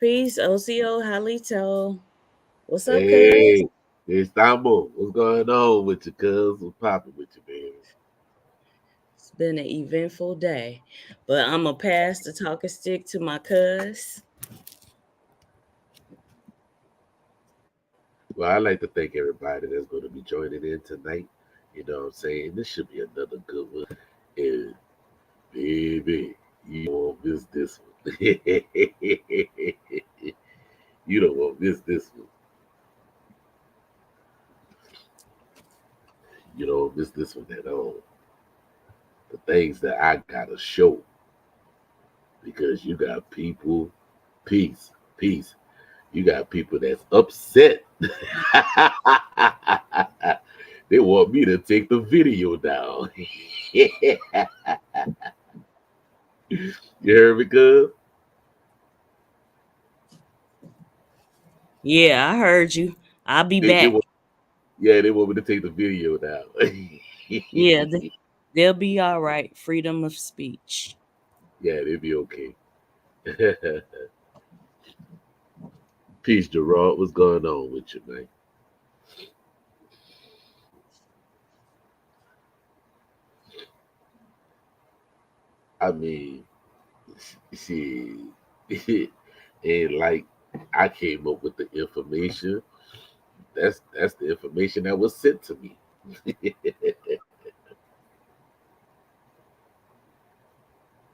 Peace, OCO, Halito. What's up, cuz? Hey, Istanbul, what's going on with you, cuz? What's popping with you, baby? It's been an eventful day, but I'm going to pass the talking stick to my cuz. Well, I'd like to thank everybody that's going to be joining in tonight. You know what I'm saying? This should be another good one. And, baby, you won't miss this one. You don't want to miss this one. You don't miss this one at all. The things that I got to show because you got people, peace. You got people that's upset. They want me to take the video down. You heard me, cuz? Yeah, I heard you. I'll be They back. want, yeah, they want me to take the video down. Yeah, they'll be all right. Freedom of speech. Yeah, they'll be okay. Peace, Gerard. What's going on with you, man? I mean, she and like I came up with the information. That's the information that was sent to me.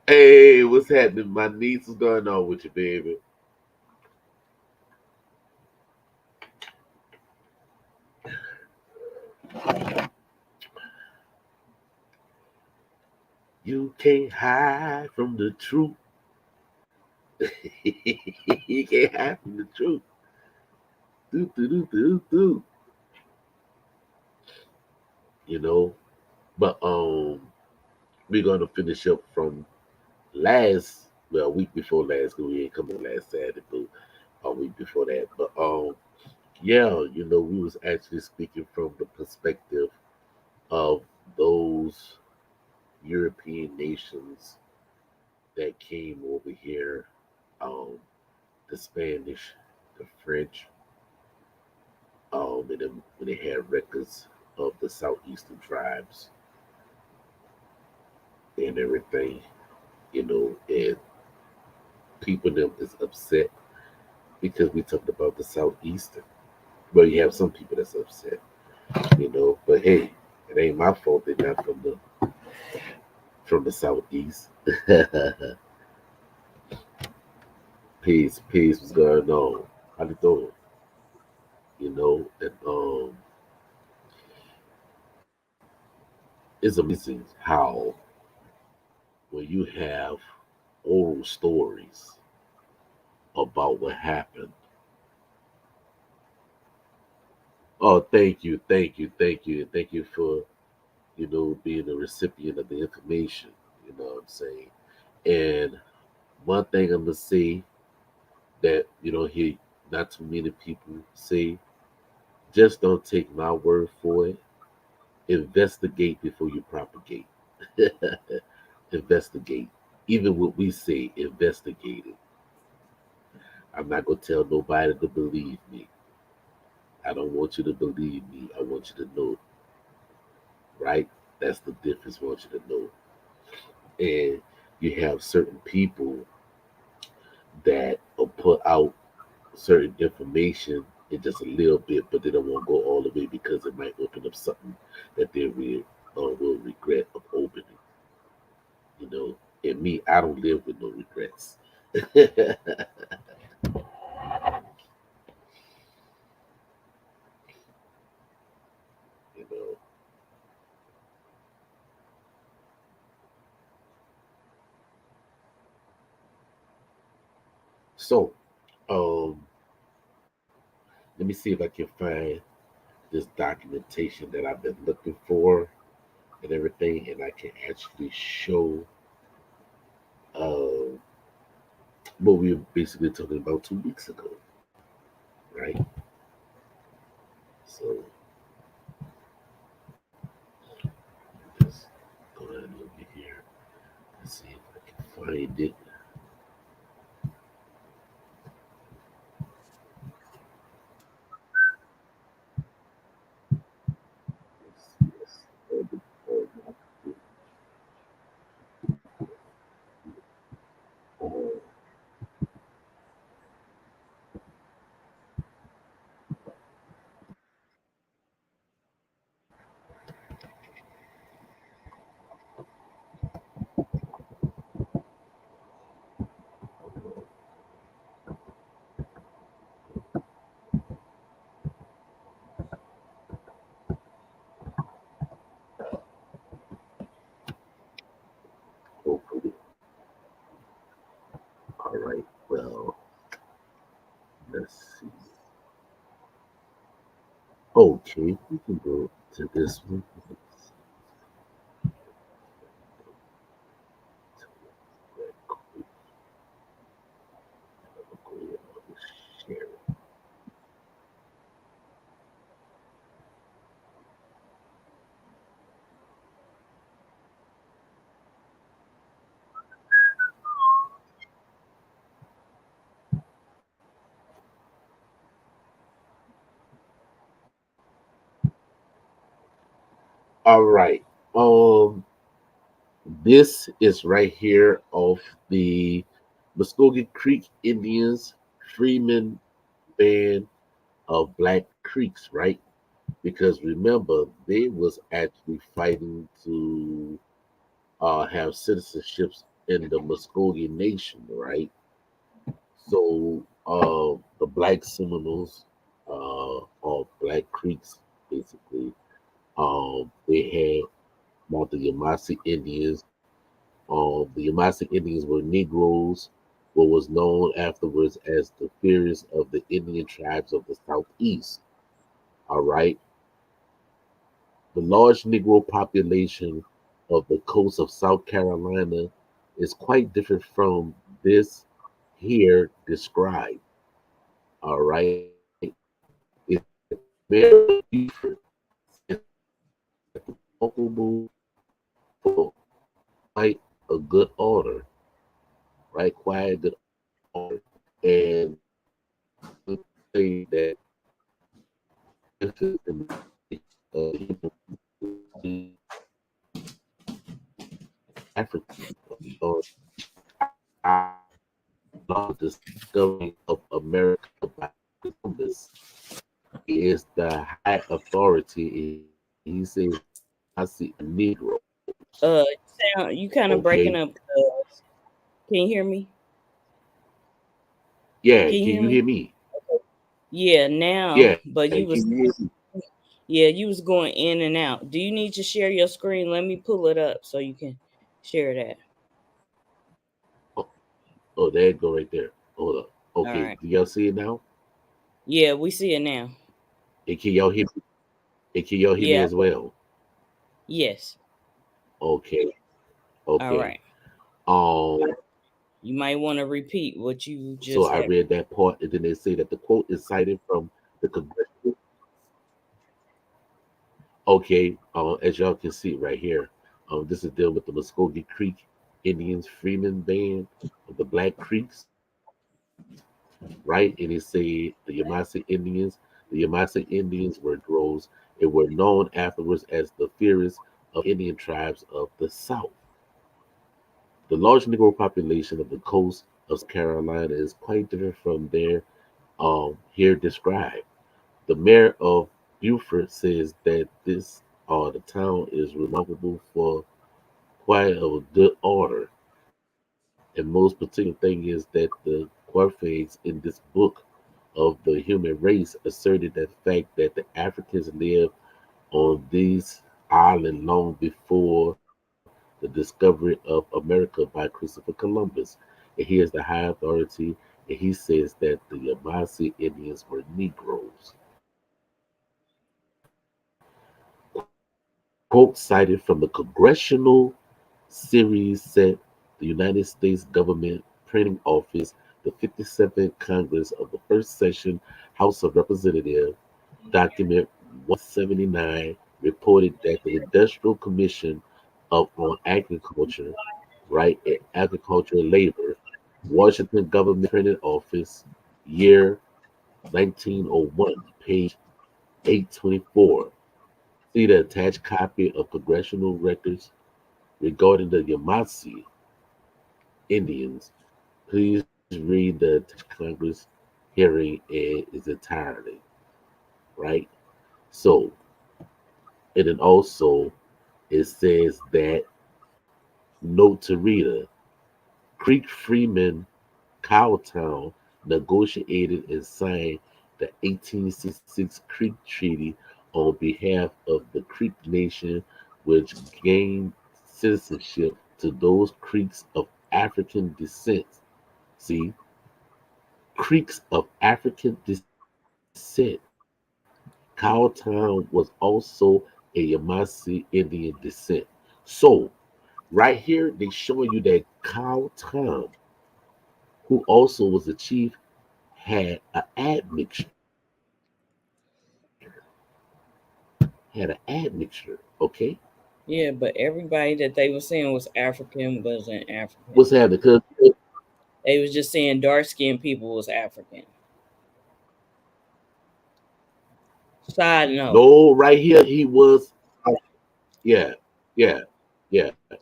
Hey, what's happening? My niece, what's going on with you, baby? You can't hide from the truth. You can't hide from the truth. Do, do, do, do, do. You know, but we're gonna finish up from a week before last, because we ain't coming last Saturday, but a week before that. But yeah, we was actually speaking from the perspective of those European nations that came over here, um, the Spanish, the French, and then when they had records of the Southeastern tribes and everything, and people them is upset because we talked about the Southeastern. Well, you have some people that's upset, but hey, it ain't my fault they're not from the Southeast. Peace, what's going on? How you doing? And it's amazing how when you have oral stories about what happened. Oh, thank you for being a recipient of the information. You know what I'm saying? And one thing I'm gonna say that hear not too many people say: just don't take my word for it. Investigate before you propagate. Investigate. Even what we say, investigate it. I'm not gonna tell nobody to believe me. I don't want you to believe me. I want you to know, right? That's the difference. I want you to know. And you have certain people that will put out certain information in just a little bit, but they don't want to go all the way because it might open up something that they will regret of opening. And me, I don't live with no regrets. you know. So, um, let me see if I can find this documentation that I've been looking for and everything, and I can actually show uh, what we were basically talking about 2 weeks ago, right? So, just go ahead and look at here and see if I can find it. Okay, we can go to this one. All right. Um, this is right here of the Muskogee Creek Indians Freeman Band of Black Creeks, right? Because remember, they was actually fighting to have citizenships in the Muskogee Nation, right? So the Black Seminoles, or Black Creeks, basically, they had about the Yvmvse Indians. The Yvmvse Indians were Negroes, what was known afterwards as the fiercest of the Indian tribes of the Southeast. All right. The large Negro population of the coast of South Carolina is quite different from this here described. All right. It's very different. It's remarkable for quite a good order, right? Quite a good order. And we say that this is the African or the discovering of America by Columbus. He is the high authority. He says, I see a Negro. You kind of breaking Okay. up. Can you hear me? Yeah, Can you can hear you me? hear me? Yeah, now, Yeah, but can you was you hear me? yeah, you was going in and out. Do you need to share your screen? Let me pull it up so you can share that. Oh, oh, there it go right there. Hold up. All Okay, right. do y'all see it now? Yeah, we see it now. And can y'all hear me? And can y'all hear me Yeah. as well? Yes. Okay, All okay. right. Um, You might want to repeat what you so just I had. read that part, and then they say that the quote is cited from the congressional. Okay, as y'all can see right here, this is dealing with the Muskogee Creek Indians Freeman Band of the Black Creeks, right? And it said the Yamase Indians were Negroes and were known afterwards as the fiercest of the Indian tribes of the South. The large Negro population of the coast of South Carolina is quite different from their here described. The mayor of Beaufort says that this the town is remarkable for quite a good order. And most particular thing is that the Quarfags in this book of the human race asserted that fact that the Africans lived on these islands long before the discovery of America by Christopher Columbus. And he is the high authority, and he says that the Yamase Indians were Negroes. Quote cited from the Congressional Series set, the United States Government Printing Office, the 57th Congress of the First Session House of Representatives, document 179 reported that the Industrial Commission on Agriculture, right, and Agricultural Labor, Washington Government Printing Office, year 1901, page 824. See the attached copy of congressional records regarding the Yamase Indians. Please read the attached Congress hearing in its entirety, right? So, and then also it says that note to reader, Creek Freeman Cowtown negotiated and signed the 1866 Creek Treaty on behalf of the Creek Nation, which gained citizenship to those Creeks of African descent. See, Creeks of African descent, Cowtown Cowtown was also a Yvmvse Indian descent. So right here, they showing you that Cowtown, who also was a chief, had an admixture. Had an admixture. Okay, Yeah, but everybody that they were saying was African wasn't African. what's happening? Because They was just saying dark skinned people was African. Side note. no, right here he was. Yeah, yeah, yeah. Can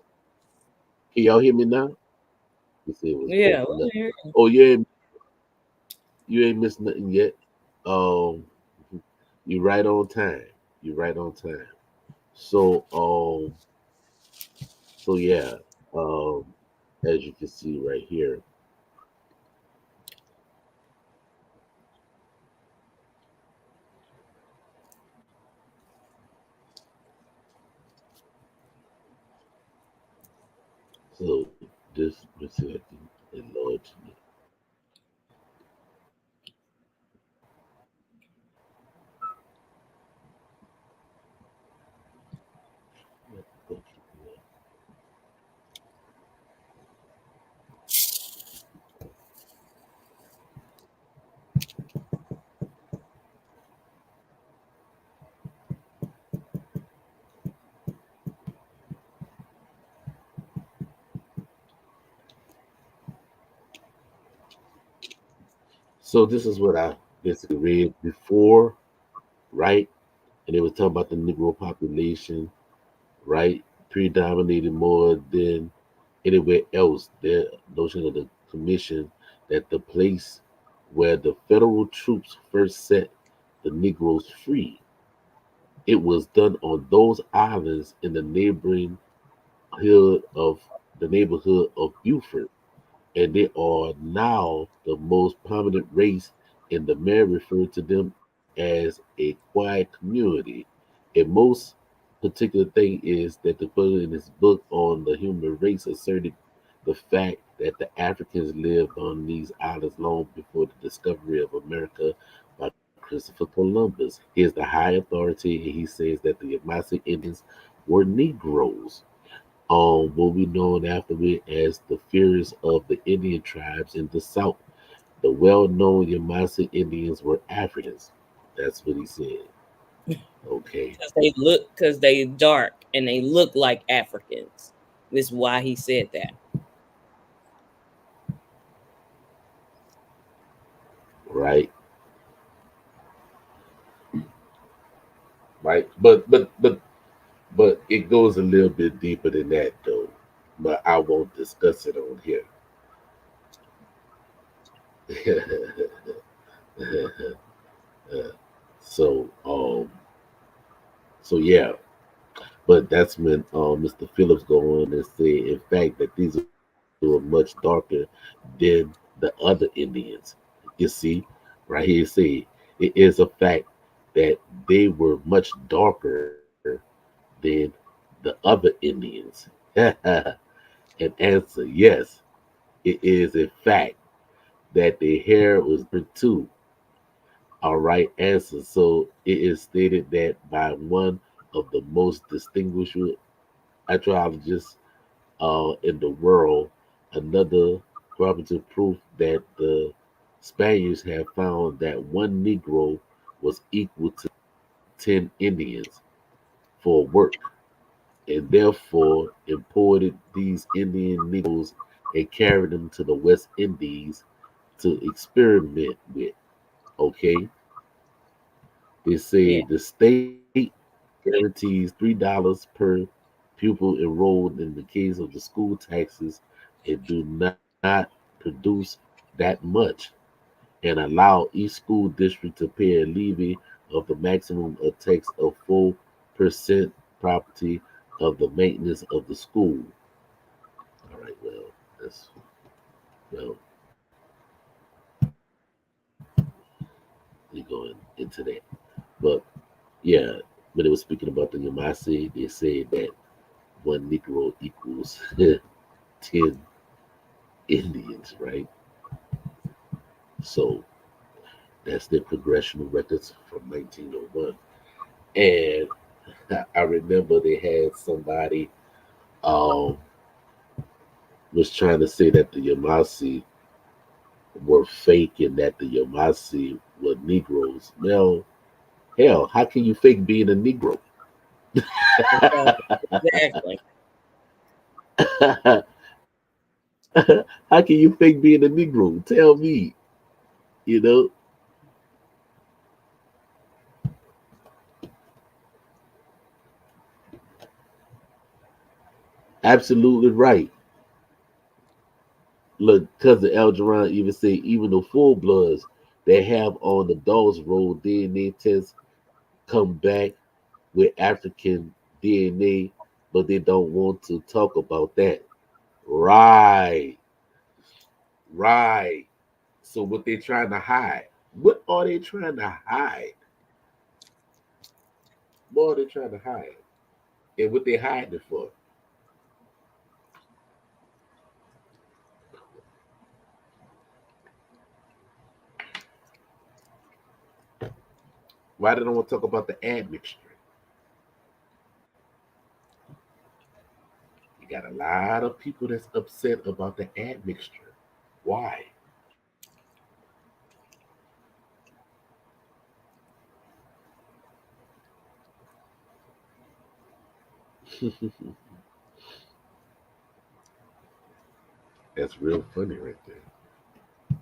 y'all hear me now? You see, it was Yeah, breaking up. well, Oh, you ain't missed nothing yet. Um, you right on time. You right on time. So so yeah. Um, as you can see right here. So this, let's see if I can enlarge it. So this is what I basically read before, right? And they was talking about the Negro population, right? Predominated more than anywhere else. The notion of the commission that the place where the federal troops first set the Negroes free, it was done on those islands in of the neighborhood of Beaufort, and they are now the most prominent race in the man referred to them as a quiet community. And most particular thing is that the brother in his book on the human race asserted the fact that the Africans lived on these islands long before the discovery of America by Christopher Columbus. He is the high authority, and he says that the Yvmvse Indians were Negroes, will be known afterward as the fears of the Indian tribes in the South. The well-known Yvmvse Indians were Africans. That's what he said. Okay, because they dark and they look like Africans. This is why he said that. right, right. But it goes a little bit deeper than that, though. But I won't discuss it on here. so so yeah. But that's when Mr. Phillips go on and say, in fact, that these were much darker than the other Indians. You see, right here, say it is a fact that they were much darker than the other Indians. And answer, yes, it is a fact that their hair was burnt too. All right, answer. So it is stated that by one of the most distinguished astrologers in the world, another corroborative proof that the Spaniards have found that one Negro was equal to 10 Indians for work, and therefore imported these Indian Negroes and carried them to the West Indies to experiment with. Okay, they say Yeah. the state guarantees $3 per pupil enrolled in the case of the school taxes and do not produce that much, and allow each school district to pay a levy of the maximum of tax of 4% property of the maintenance of the school. All right, well, that's well, we going into that. But yeah, when they were speaking about the Yamase, they said that one Negro equals 10 Indians, right? So That's their congressional records from 1901. And I remember they had somebody um, was trying to say that the Yvmvse were fake and that the Yvmvse were Negroes. Well, hell, how can you fake being a Negro? Exactly. How can you fake being a Negro? Tell me, you know? Absolutely right. Look, cousin Algeron even say even the full bloods they have on the dogs roll DNA tests come back with African DNA, but they don't want to talk about that. Right, right. So what they trying to hide? What are they trying to hide? What are they trying to hide? And what they hiding it for? Why they don't want to talk about the admixture? You got a lot of people that's upset about the admixture. Why? That's real funny right there.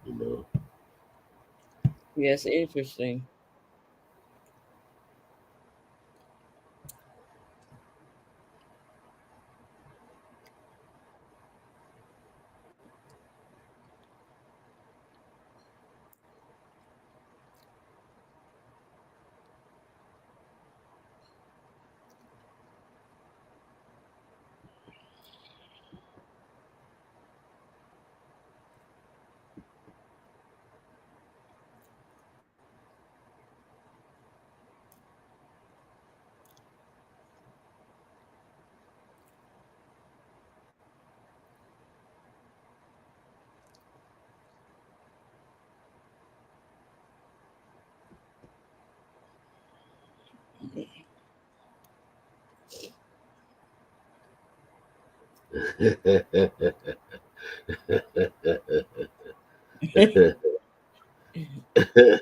You know. Yes, interesting.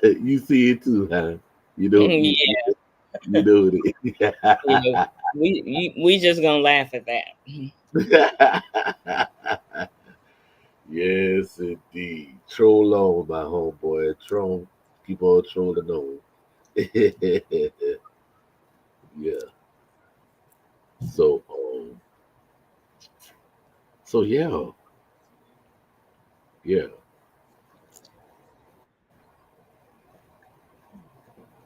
You see it too, huh? You know, you, Yeah, you know yeah. We just gonna laugh at that. it. Yes, indeed. Troll on, my homeboy. Troll. Keep on trolling on. Yeah. So, yeah, yeah.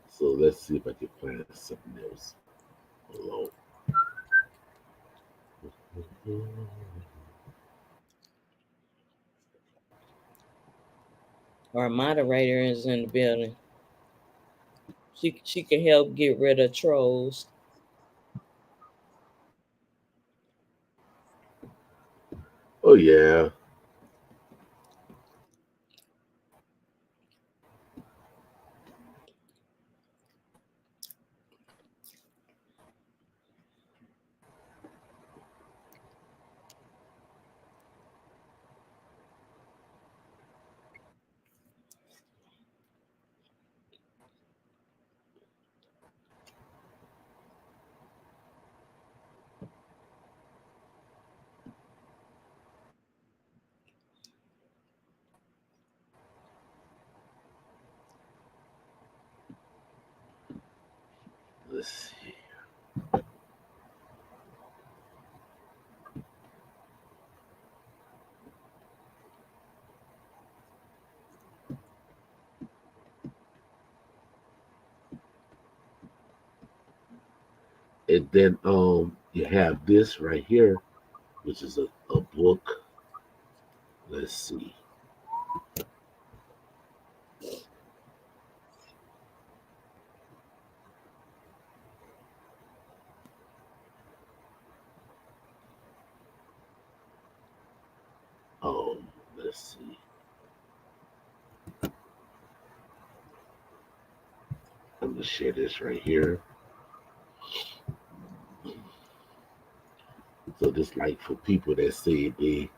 So let's see if I can find something else. Alone. Our moderator is in the building. She can help get rid of trolls. Oh yeah. Let's see. And then you have this right here, which is a book. Let's see. Um, let's see. gonna share this right here. So this like for people that say they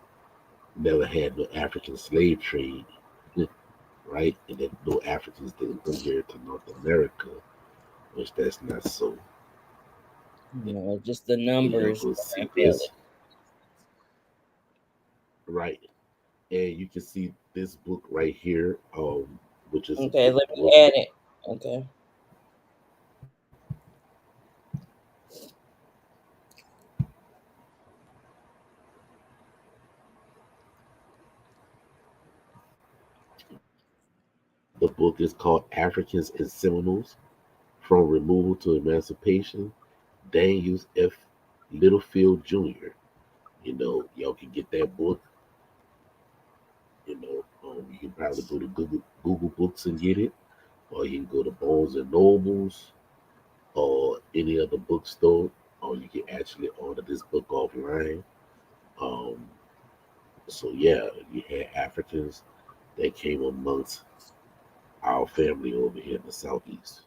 never had no African slave trade, right? And that no Africans didn't come here to North America, which that's not so. Just the And y'all numbers go see don't tell this, right? And you can see this book right here, which it. is a Okay, book let me book. add it. Okay. The book is called Africans and Seminoles from Removal to Emancipation. Daniels F. Littlefield Jr. Y'all can get that book. You can probably go to Google Books and get it, or you can go to Barnes and Nobles or any other bookstore, or you can actually order this book offline. Um, so yeah, you had Africans that came amongst our family over here in the southeast.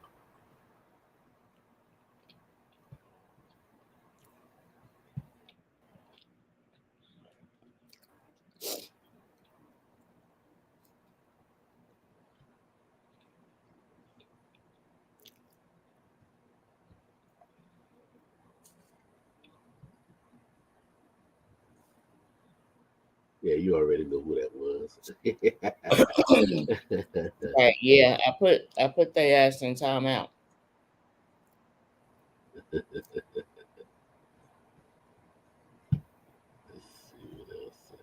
Yeah, you already know who that was. Right, yeah, I put their ass in timeout. Let's see what else I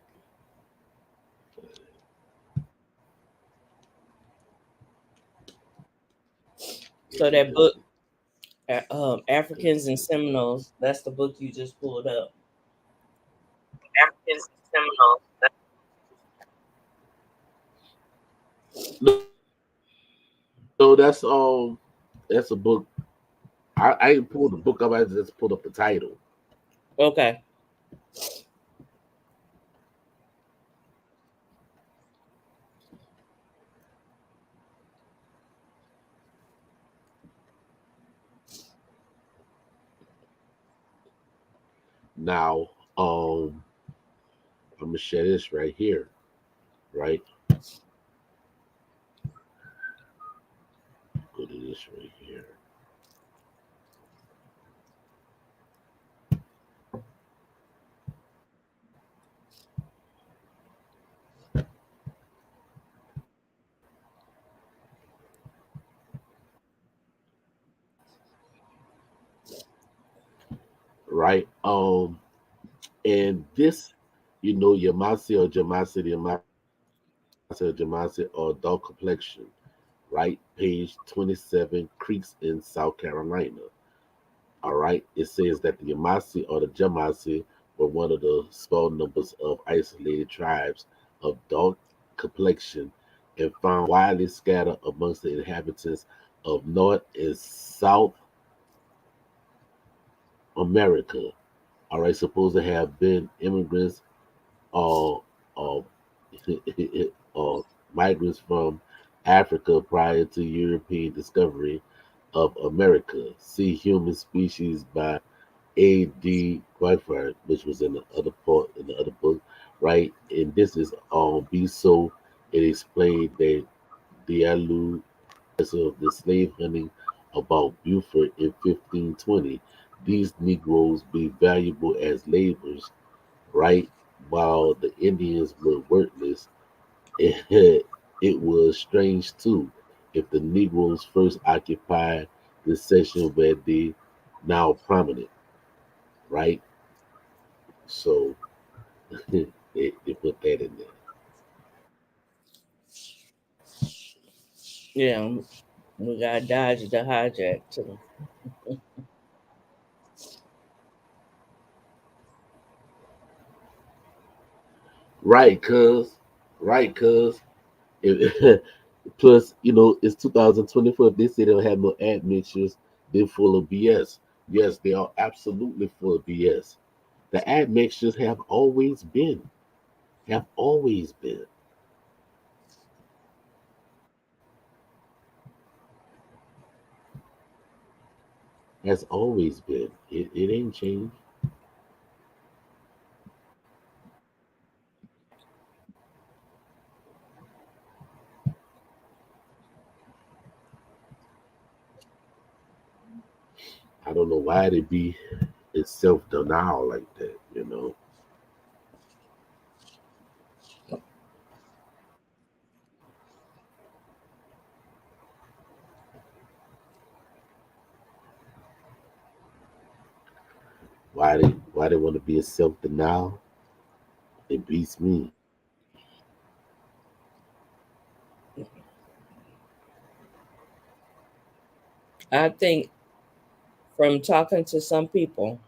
can find. Yeah, So that because book, Africans and Seminoles, that's the book you just pulled up. Africans and Seminoles. no, that's a book. I didn't pull the book up. I just pulled up the title. Okay. Now, I'm gonna share this right here, right? Go to this right here. Right? And this, Yvmvse or Jamasi, the Yvmvse or Jamasi or dark complexion, right? Page 27, Creeks in South Carolina. All right. It says that the Yamasi or the Jamasi were one of the small numbers of isolated tribes of dark complexion and found widely scattered amongst the inhabitants of North and South America. All right, supposed to have been immigrants or or, or migrants from Africa prior to European discovery of America. See Human Species by A.D. JaGuar, which was in the other part in the other book, right? And this is B so it explained that Diallo of the slave hunting about Beaufort in 1520. These Negroes be valuable as laborers, right? While the Indians were worthless, it was strange too if the Negroes first occupied the section where they now prominent, right? So they put that in there. Yeah, we got Dodge the hijack too. Right, cuz. Right, cuz. If- Plus, it's 2024. If they say they don't have no admixtures, they're full of BS. Yes, they are absolutely full of BS. The admixtures have always been. Has always been. It ain't changed. I don't know why they be in self denial like that. Why they want to be in self denial? It beats me. I think from talking to some people,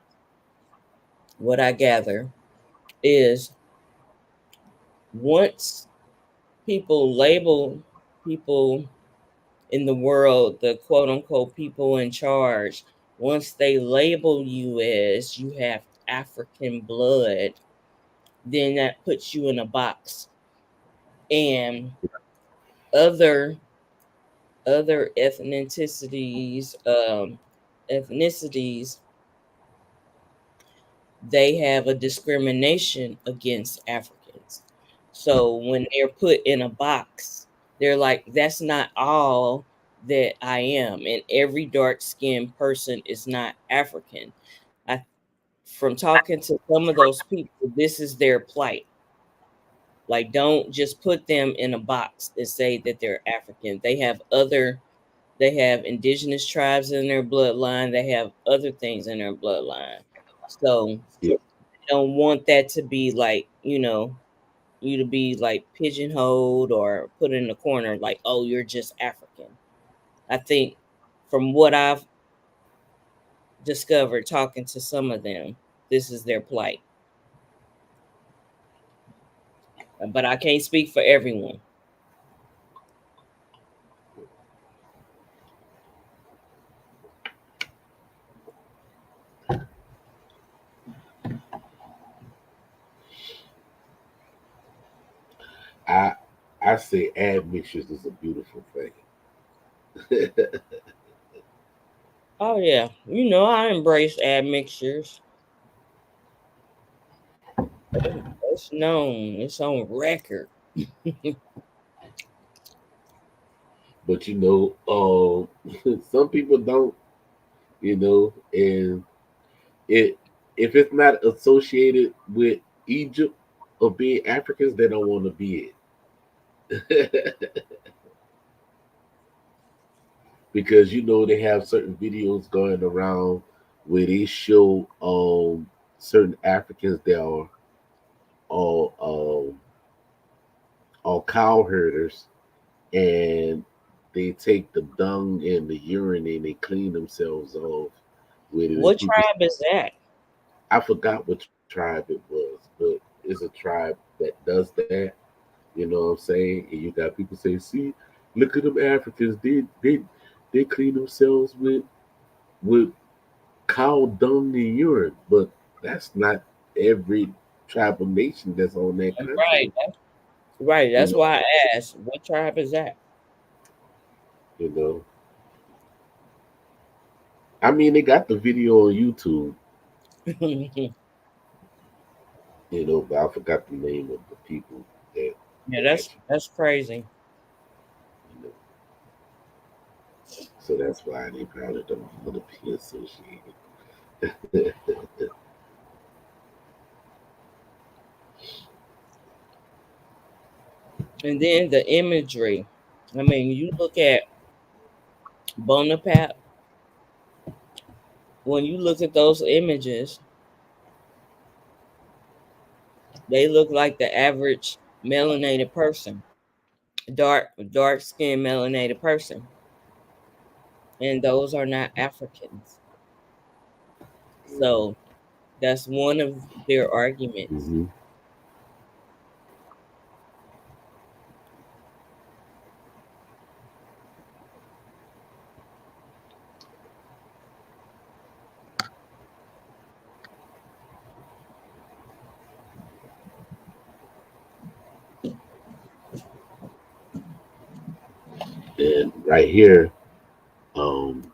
what I gather is once people label people in the world, the quote unquote people in charge, once they label you as you have African blood, then that puts you in a box. And other ethnicities, ethnicities, they have a discrimination against Africans. So when they're put in a box, they're like, that's not all that I am. And every dark skinned person is not African. I From talking to some of those people, this is their plight. Like, don't just put them in a box and say that they're African. They have indigenous tribes in their bloodline. They have other things in their bloodline. So Yeah, don't want that to be like, you to be like pigeonholed or put in the corner like, oh, you're just African. I think from what I've discovered talking to some of them, this is their plight. But I can't speak for everyone. I I say admixtures is a beautiful thing. Oh yeah, I embrace admixtures. It's known. It's on record. But some people don't. And it if it's not associated with Egypt or being Africans, they don't want to be it. Because they have certain videos going around where they show certain Africans that are all all cow herders, and they take the dung and the urine and they clean themselves off with it. And What people, tribe is that? I forgot what tribe it was, but it's a tribe that does that. You know what I'm saying? And you got people say, "See, look at them Africans. They clean themselves with cow dung and urine." But that's not every tribal nation that's on that Right. country. Right. You That's know, why I asked, what tribe is that? you know. I mean, they got the video on YouTube. But I forgot the name of the people that Yeah, that actually. that's crazy. You know, so that's why they probably don't want to be associated. And then the imagery. I mean, you look at Bonaparte, when you look at those images, they look like the average melanated person, dark skinned melanated person. And those are not Africans. So that's one of their arguments. Hmm. And right here, um,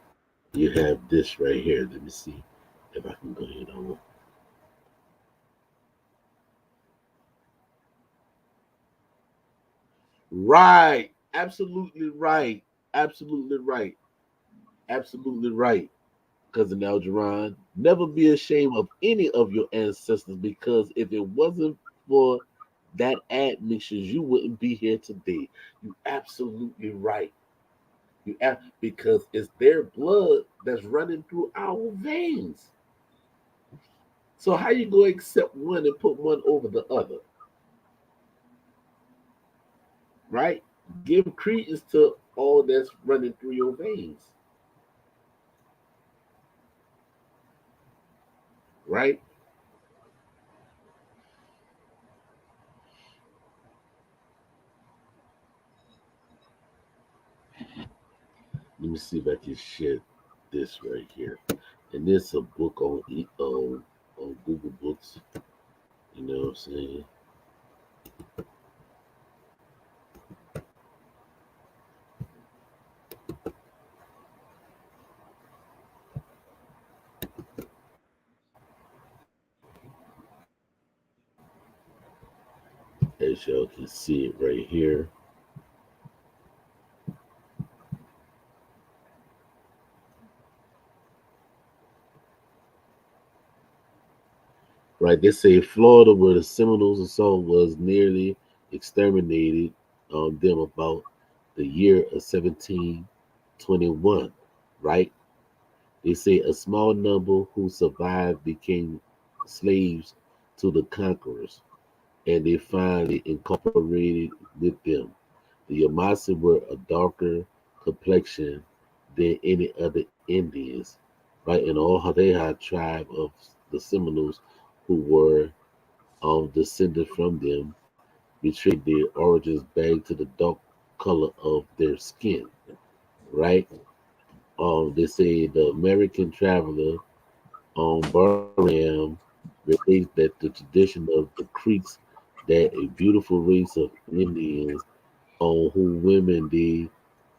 you you have this right here. Let me see if I can go ahead on. Right. Absolutely right. Absolutely right. Absolutely right. Cousin Algeron. Never be ashamed of any of your ancestors, because if it wasn't for that admixtures, you wouldn't be here today. You absolutely right. Because it's their blood that's running through our veins. So how you gonna accept one and put one over the other, right? Give credence to all that's running through your veins, right? Let me see if I can share this right here. And this a book on on Google Books. You know what I'm saying? As y'all can see it right here. Right, they say Florida, where the Seminoles assault was nearly exterminated on them about the year of 1721. Right, they say a small number who survived became slaves to the conquerors, and they finally incorporated with them. The Yvmvse were a darker complexion than any other Indians, right? And all they had tribe of the Seminoles, who were descended from them, betrayed their origins back to the dark color of their skin, right? They say the American traveler Barham relates that the tradition of the Creeks, that a beautiful race of Indians on who women they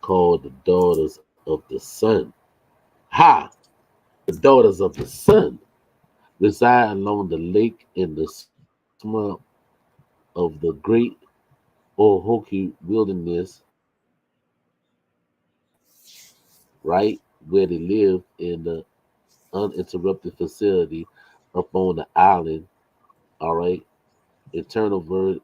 called the daughters of the sun. Ha! The daughters of the sun reside along the lake in the swamp of the great Ohoki wilderness, right? Where they live in the uninterrupted facility up on the island, all right? Eternal word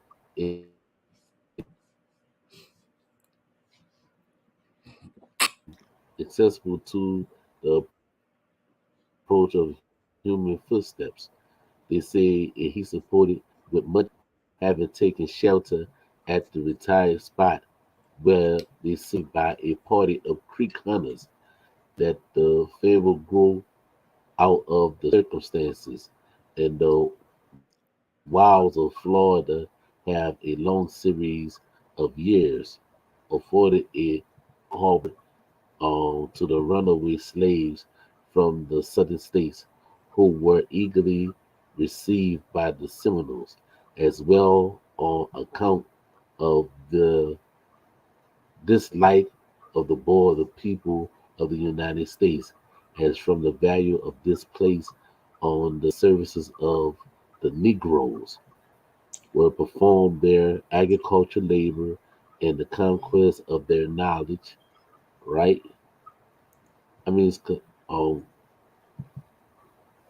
accessible to the approach of human footsteps. They say he supported with much care, having taken shelter at the retired spot where they sit by a party of Creek hunters, that the favor grow out of the circumstances, and the wilds of Florida have a long series of years afforded a harbor to the runaway slaves from the southern states, who were eagerly received by the Seminoles, as well on account of the dislike of the board of the people of the United States, as from the value of this place on the services of the Negroes were performed their agricultural labor and the conquest of their knowledge, right? I mean,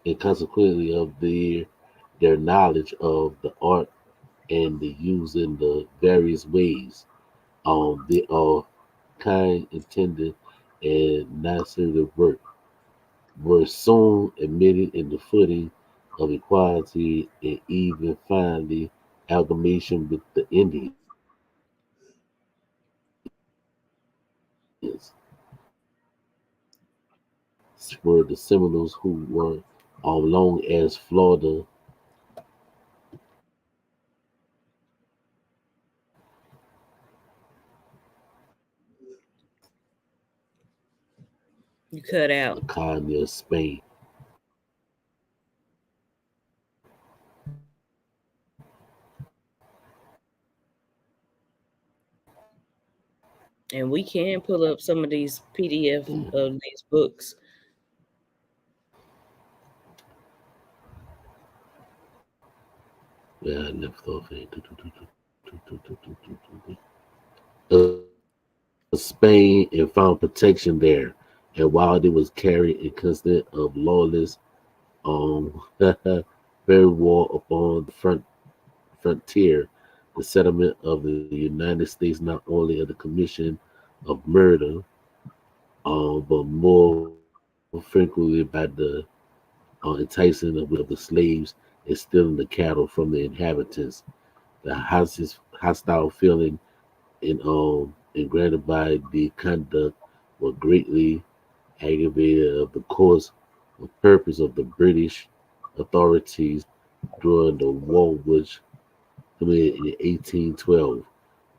and consequently of their knowledge of the art and the use in the various ways. They are kind, intended, and necessary work were soon admitted in the footing of equality, and even finally amalgamation with the Indians. Were the Seminoles, who were long as Florida You cut the out. colony of Spain. And we can pull up some of these PDF of these books. where I left off at. Spain and found protection there. And while they was carried in constant of lawless very war upon the frontier, the settlement of the United States not only of the commission of murder, but more frequently by the enticing of the slaves and stealing the cattle from the inhabitants. The hostile feeling and granted by the conduct were greatly aggravated of the course of purpose of the British authorities during the war which committed in 1812,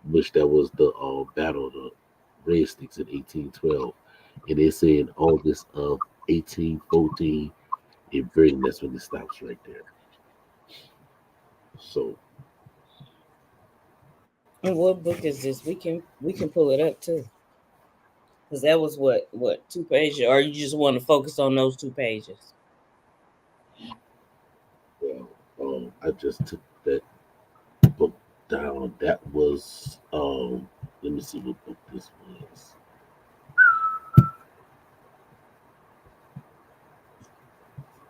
which that was the Battle of the Red Sticks in 1812. And they say in August of 1814 in Britain, that's when it stops right there. So, And what book is this? We can pull it up too. Because that was what 2 pages, or you just want to focus on those 2 pages? well, I just took that book down. That was, let me see what book this was. Let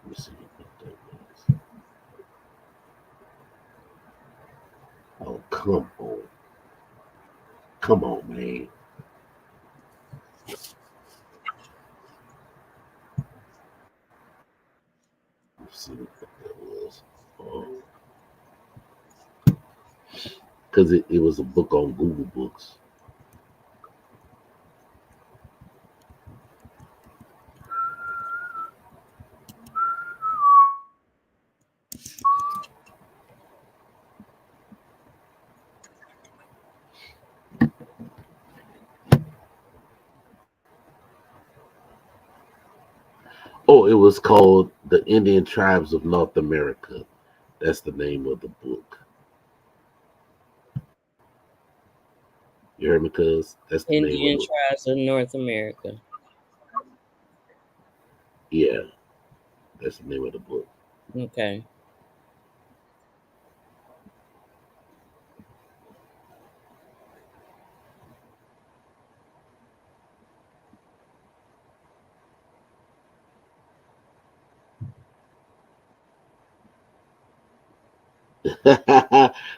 me see what book that was. Oh, come on, man. Let's see what book that was. Because it was a book on Google Books. Oh, it was called The Indian Tribes of North America. That's the name of the book. You heard me, cuz? That's the name of Indian the. tribes of North America. Yeah, that's the name of the book. Okay.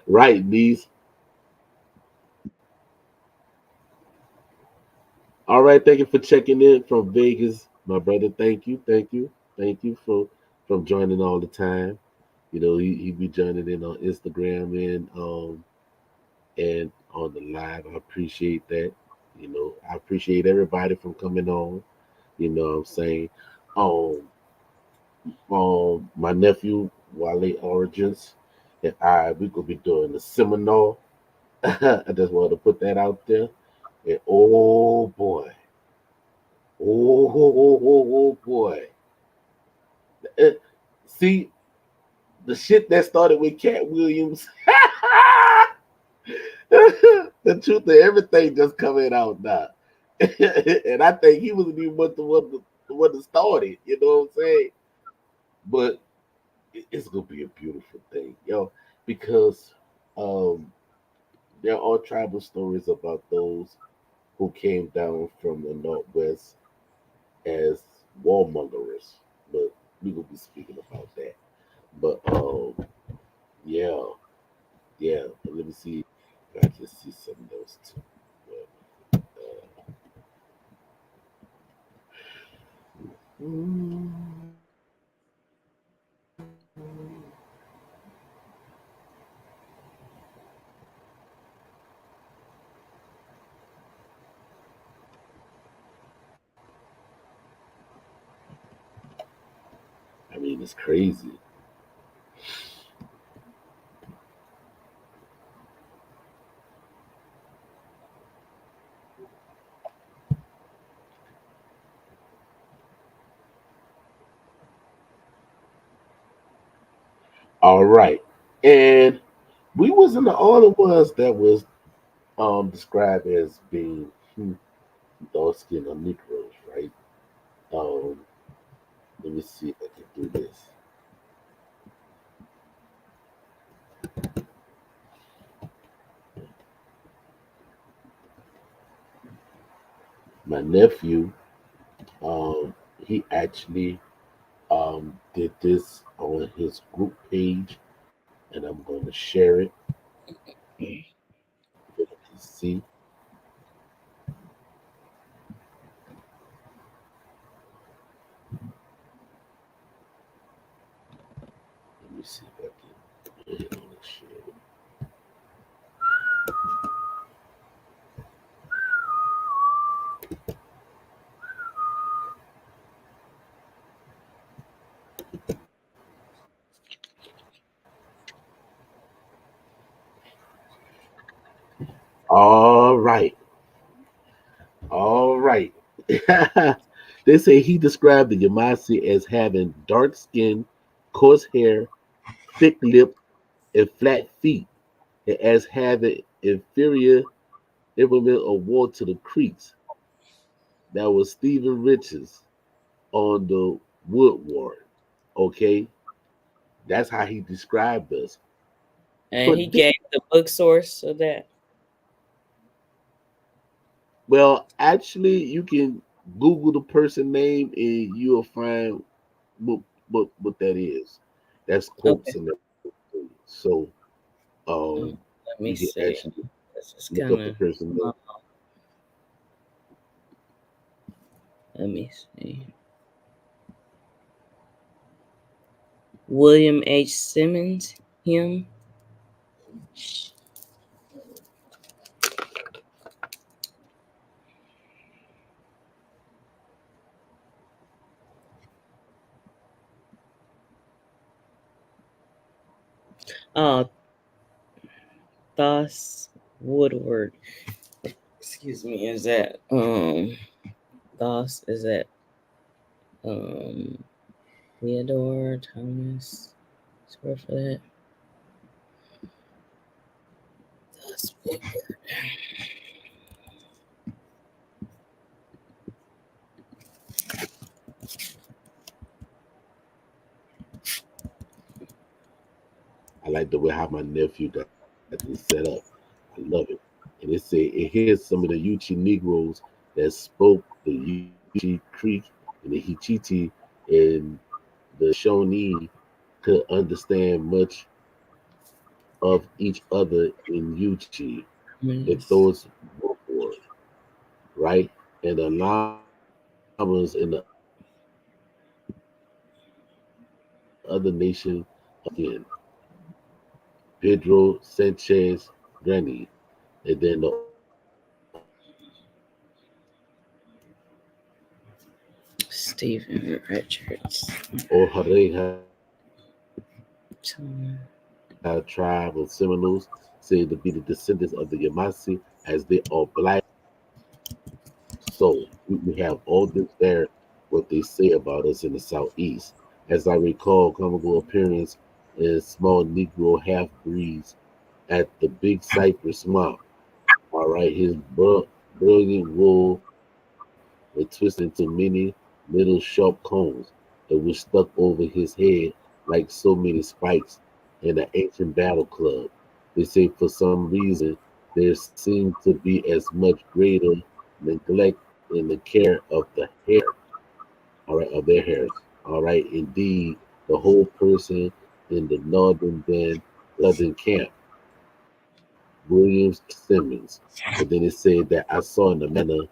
Right, niece. All right, thank you for checking in from Vegas, my brother. Thank you for from joining all the time. You know, he be joining in on Instagram and on the live. I appreciate that. You know, I appreciate everybody from coming on. You know what I'm saying? Um, my nephew Wale Origins and I we gonna be doing the seminar. I just wanted to put that out there. And oh boy, oh boy. Uh, See the shit that started with Cat Williams. The truth of everything just coming out now. And I think he wasn't even the one that started, you know what I'm saying? But it's gonna be a beautiful thing, yo, because um there are tribal stories about those who came down from the northwest as warmongers. But we will be speaking about that. But yeah, yeah. But let me see if I can see some of those too. But, I mean, it's crazy. All right, and we wasn't the only ones that was described as being dark skinned or Negroes, right? Um, let me see if I can do this. My nephew, he actually did this on his group page, and I'm going to share it for you to see. Let me see if I can hit on and share it. All right, all right. They say he described the Yvmvse as having dark skin, coarse hair, thick lips, and flat feet, and as having inferior implement of war to the Creeks. That was Stephen Richards on the Woodward. Okay, that's how he described us. And he But gave the book source of that. well, actually, you can Google the person name and you'll find what that is. That's Okay. quotes and everything. So um, Let me you can see. actually This is look kind up the of. person name. Let me see. William H. Simmons. Him. Oh, Thus Woodward. Excuse me. Is that Thus? Is that um Theodore Thomas? Swear for that. Thus Woodward. I like the way how my nephew got this set up. I love it. And it here's some of the Yuchi Negroes that spoke the Yuchi Creek and the Hichiti and the Shawnee could understand much of each other in Yuchi. It Yes. throws word, right? And the llamas and the other nation again. Pedro Sanchez Granny, and then the Stephen Richards. Ohareha tribe of Tom- Seminoles, said to be the descendants of the Yvmvse as they are black. So we have all this there, what they say about us in the Southeast. As I recall, comical appearance in small Negro half breeds at the Big Cypress Swamp. All right, his brilliant wool was twisted into many little sharp cones that were stuck over his head like so many spikes in an ancient battle club. They say for some reason there seemed to be as much greater neglect in the care of the hair, all right, of their hairs. All right, indeed, the whole person in the northern then southern camp, Williams Simmons. And then it said that I saw in the manner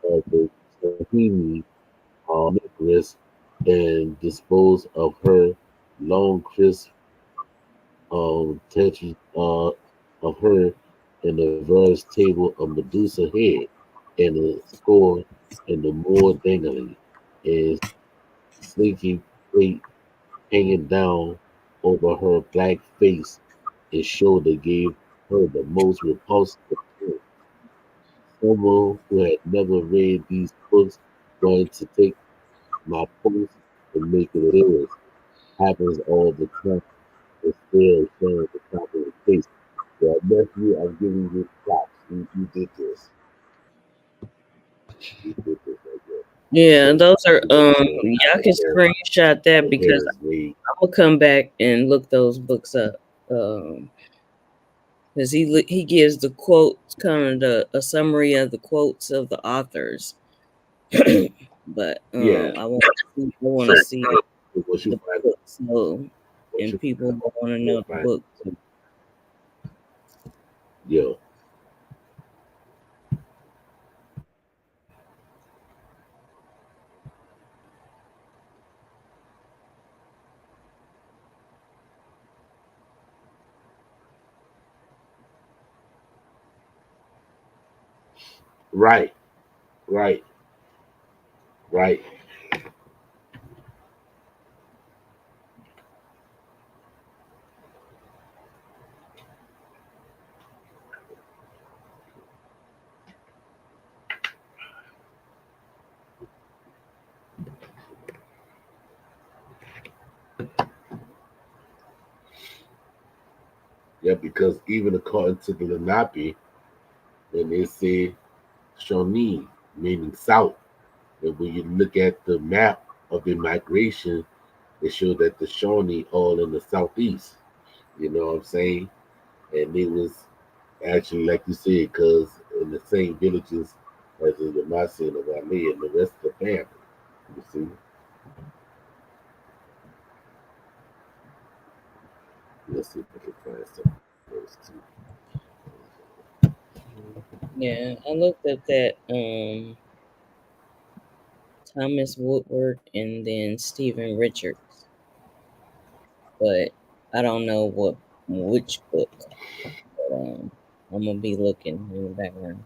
of the Sahini Negress and dispose of her long, crisp touches of her in the verse table of Medusa head and the score and the more dangling and slinky plate hanging down over her black face and shoulder gave her the most repulsive appearance. Someone who had never read these books wanted to take my post and make it theirs. Happens all the time. It's still showing the top of the face. Well, nephew, I'm giving you props. You did this. You did this right there. Yeah, So those are you let me know y'all how can screenshot that the hair because is made. I'm gonna come back and look those books up. Because he gives the quotes, kind of a summary of the quotes of the authors. But Yeah. I want to see Once you the find book, so once and you people find want to you'll know the find book too. yeah. Right, right, right. Yeah, because even according to the Lenape, when they say Shawnee, meaning south, and when you look at the map of the migration, it showed that the Shawnee all in the southeast. You know what I'm saying? And it was actually like you said, because in the same villages as the Yvmvse and the Wale and the rest of the family. You see? Let's see if I can find some of those too. Yeah, I looked at that Thomas Woodward and then Stephen Richards, but I don't know which book. But, I'm gonna be looking in the background.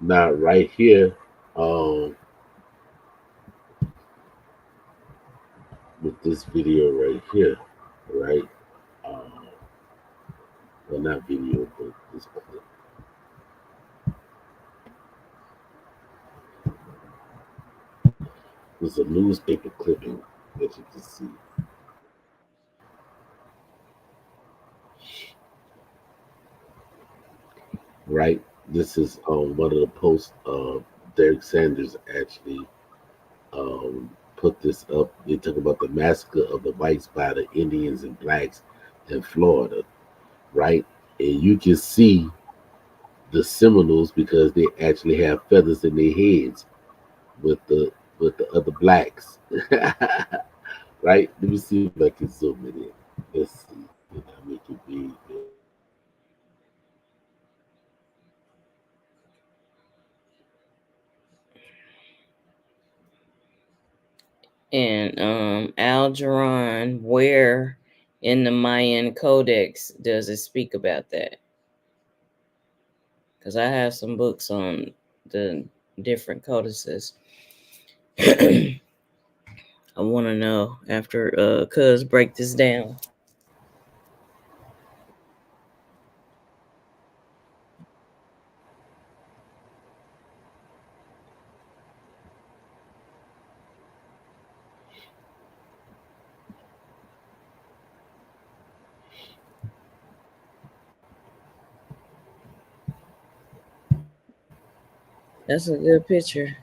Now, right here, um, with this video right here, right? Um, well, not video, but this clip. There's a newspaper clipping that you can see, right? This is one of the posts. Derek Sanders actually put this up. They talk about the massacre of the whites by the Indians and blacks in Florida, right? And you can see the Seminoles because they actually have feathers in their heads with the other blacks, right? Let me see if I can zoom it in. Let's see. Did I make it big? And Algeron, where in the Mayan Codex does it speak about that? Because I have some books on the different codices. I want to know after Cuz break this down. That's a good picture.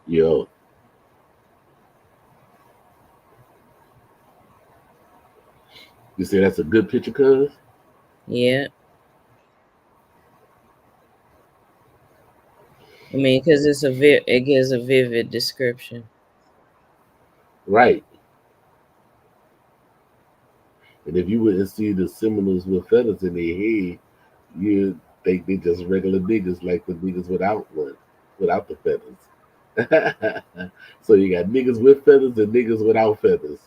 Yo, you say that's a good picture, cuz? Yeah. I mean, because it gives a vivid description. Right. And if you wouldn't see the Seminoles with feathers in their head, you think they just regular niggas like the niggas without one, without the feathers. So you got niggas with feathers and niggas without feathers.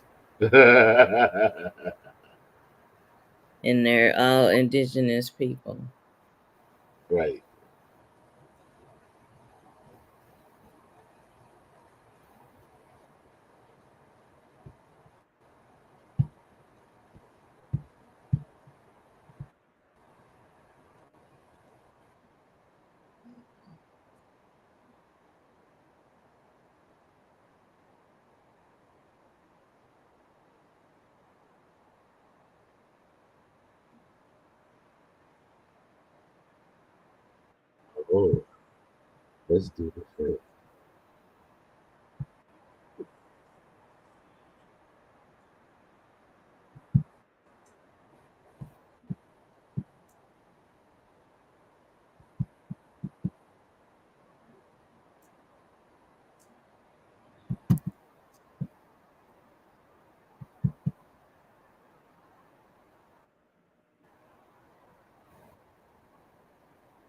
And they're all indigenous people. Right. Oh, let's do the first.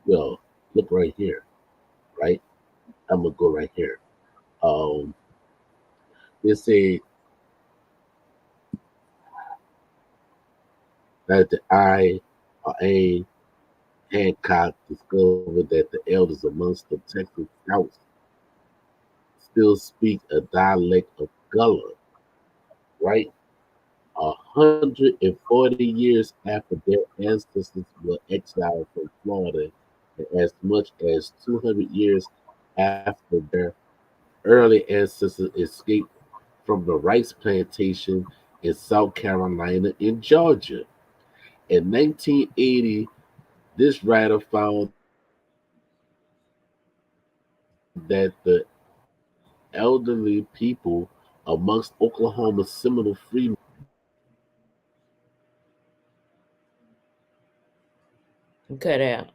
Well, look right here, right? I'm gonna go right here. Um, they say that the I or A Hancock discovered that the elders amongst the Texas Scouts still speak a dialect of Gullah, right? 140 years after their ancestors were exiled from Florida, and as much as 200 years after their early ancestors escaped from the rice plantation in South Carolina and Georgia. In 1980, this writer found that the elderly people amongst Oklahoma's Seminole Freemen Cut out.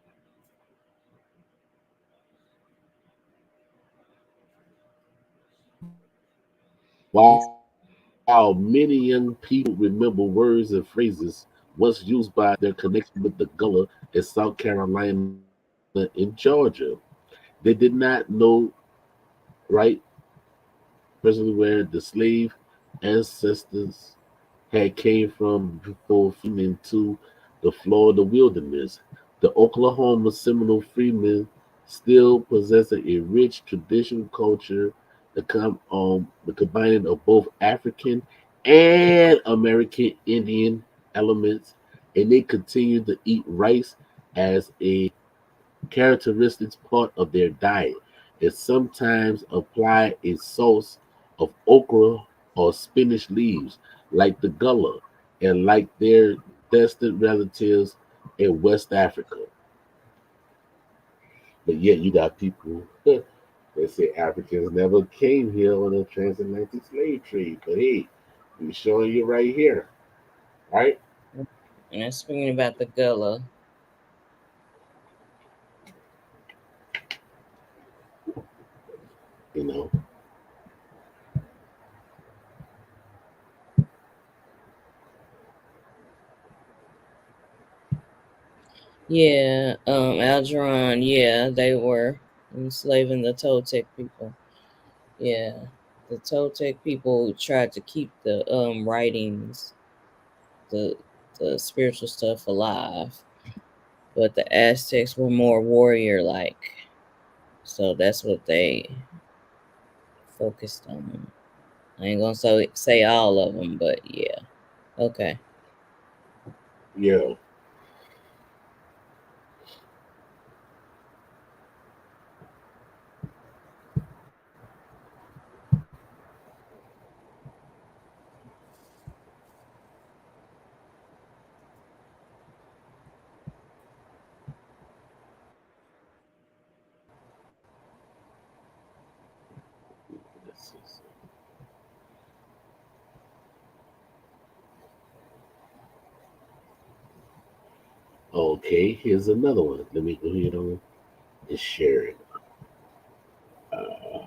while many young people remember words and phrases once used by their connection with the Gullah in South Carolina and Georgia. They did not know, right, presently where the slave ancestors had came from before fleeing into the Florida wilderness. The Oklahoma Seminole freemen still possess a rich traditional culture, the combining of both African and American Indian elements, and they continue to eat rice as a characteristic part of their diet. Is sometimes apply a sauce of okra or spinach leaves, like the gullah, and like their distant relatives in West Africa. But yet you got people that say Africans never came here on a transatlantic slave trade. But hey, we're showing you right here, right? And speaking about the Gullah, You know, yeah, Algeron, yeah, they were enslaving the Toltec people. Yeah, the Toltec people tried to keep the writings, the the spiritual stuff alive, but the Aztecs were more warrior like, so that's what they focused on. I ain't gonna say all of them, but yeah. Okay. yeah, let's see. Okay, here's another one. Let me go ahead on and share it. Uh,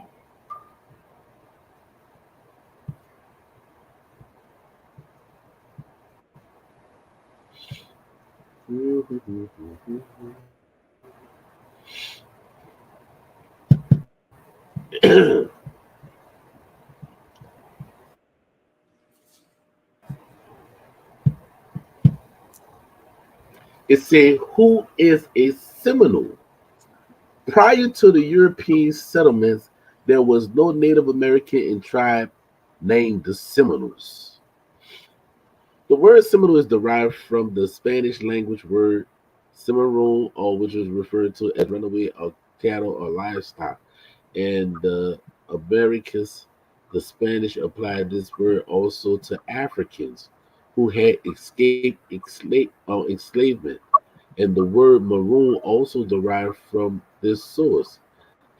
it said, "Who is a Seminole?" Prior to the European settlements, there was no Native American tribe named the Seminoles. The word Seminole is derived from the Spanish language word cimarron, or which is referred to as runaway of cattle or livestock. In the Americas, the Spanish applied this word also to Africans who had escaped enslavement. And the word maroon also derived from this source.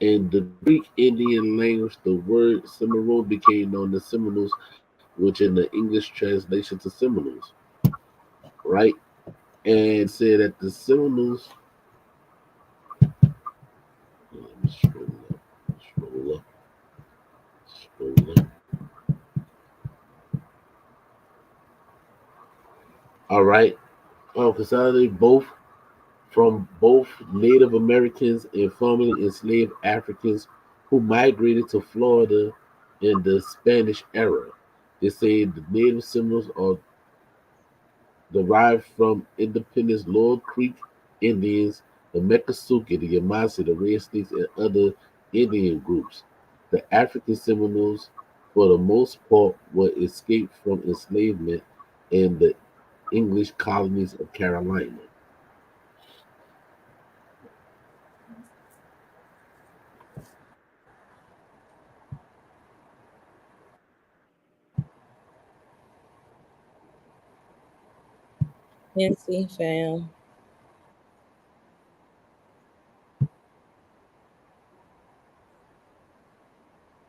In the Greek Indian language, the word Cimarron became known as Seminoles, which in the English translation to Seminoles, right? And said that the Seminoles, let me scroll up, scroll up. All right, consolidated both from both Native Americans and formerly enslaved Africans who migrated to Florida in the Spanish era. They say the native Seminoles are derived from Independence Lord Creek Indians, the Meckasuki, the Yvmvse, the Red Sticks, and other Indian groups. The African Seminoles, for the most part, were escaped from enslavement in the English colonies of Carolina. Fancy fam.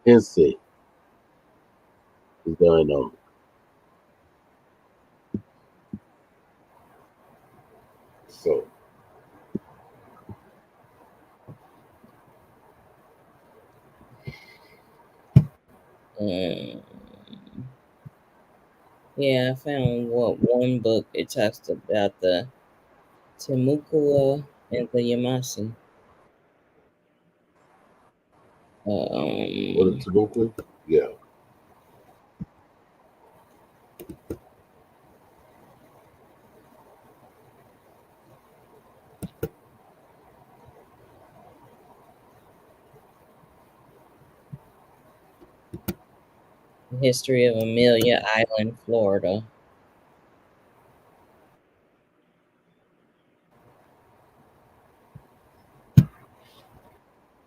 Hence, it is going on. So, Mm. Yeah, I found one book. It talks about the Temukua and the Yamasi. what a Um, Tobacco? Yeah. History of Amelia Island, Florida,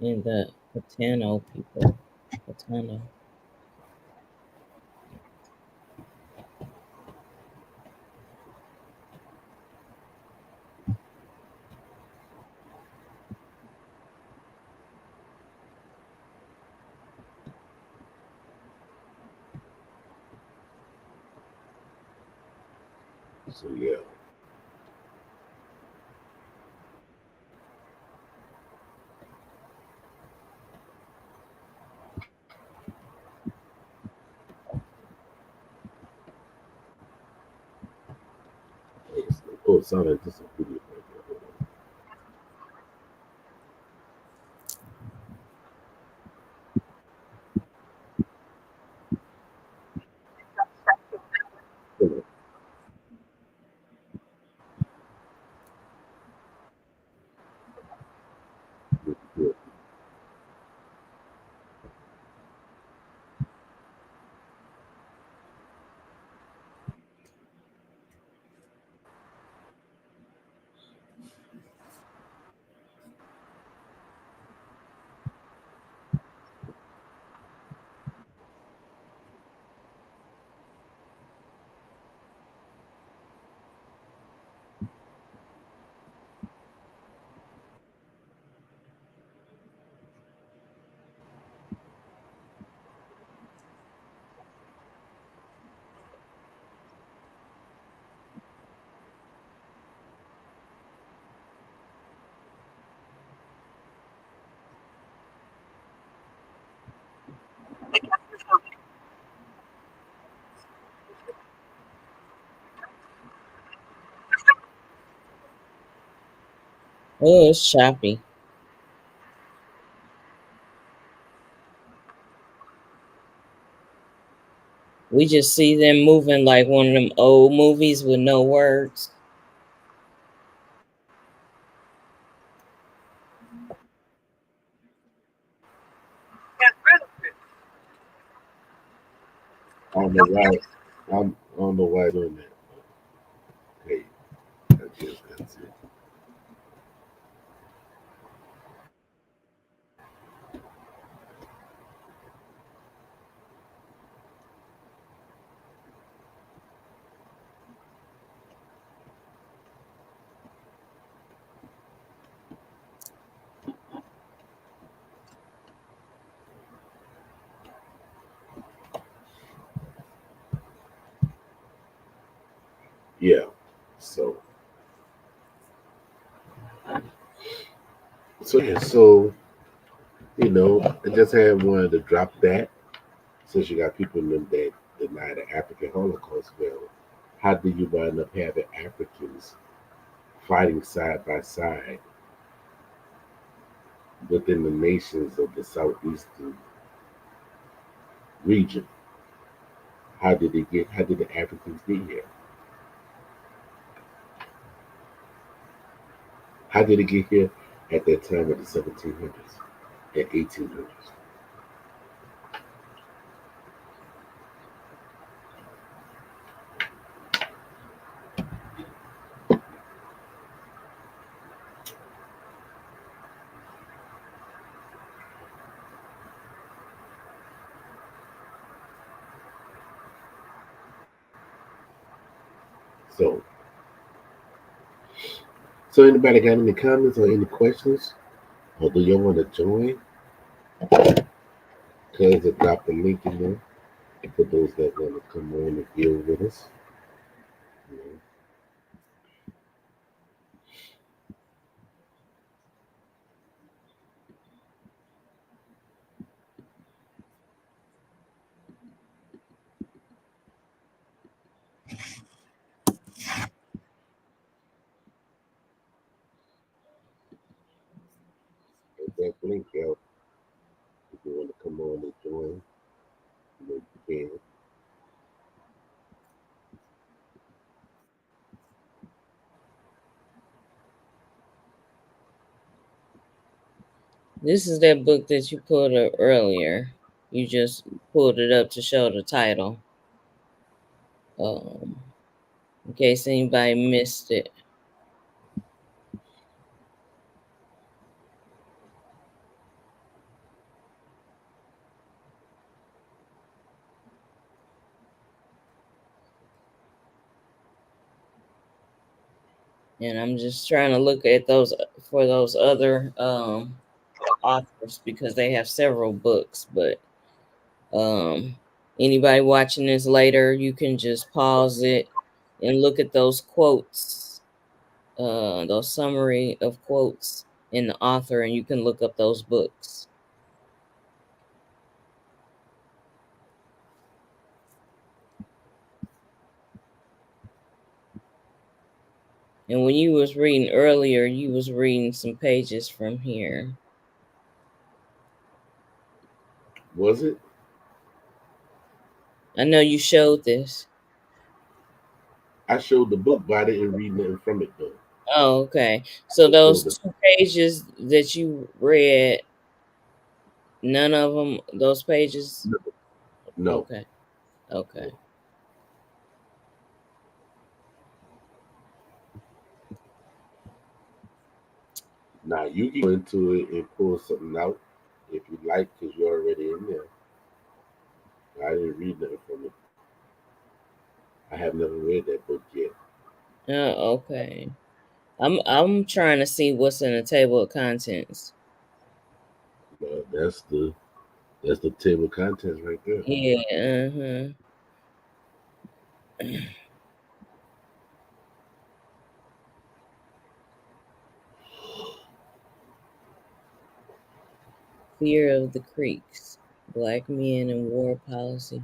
and the Patano people. Patano. So, yeah. Oh, it sounded like this is a video. Hold on. Yeah. Oh, it's choppy. We just see them moving like one of them old movies with no words. I don't know why. I don't know why I'm doing that. Hey, I guess that's it. Yeah. So so I just had wanted to drop that since you got people in them that deny the African Holocaust. Well, how do you wind up having Africans fighting side by side within the nations of the southeastern region? How did the Africans get here? How did it get here at that time of the 1700s and 1800s? So, so anybody got any comments or any questions? Or do y'all want to join? Cause I dropped the link in there for those that want to come on and deal with us. You know, put that link out if you want to come on and join. You can. This is that book that you pulled up earlier. You just pulled it up to show the title. In case anybody missed it. And I'm just trying to look at those for those other authors because they have several books. But anybody watching this later, you can just pause it and look at those quotes, those summary of quotes in the author, and you can look up those books. And when you was reading earlier, you was reading some pages from here. Was it? I know you showed this. I showed the book, but I didn't read nothing from it though. Oh, okay. So I showed those the two pages that you read, none of them, those pages. no, Okay. Okay. no. Now you can go into it and pull something out if you like, because you're already in there. I didn't read nothing from it. I have never read that book yet. Oh, okay. I'm trying to see what's in the table of contents. That's the table of contents right there. Yeah. Fear of the Creeks. Black men and war policy.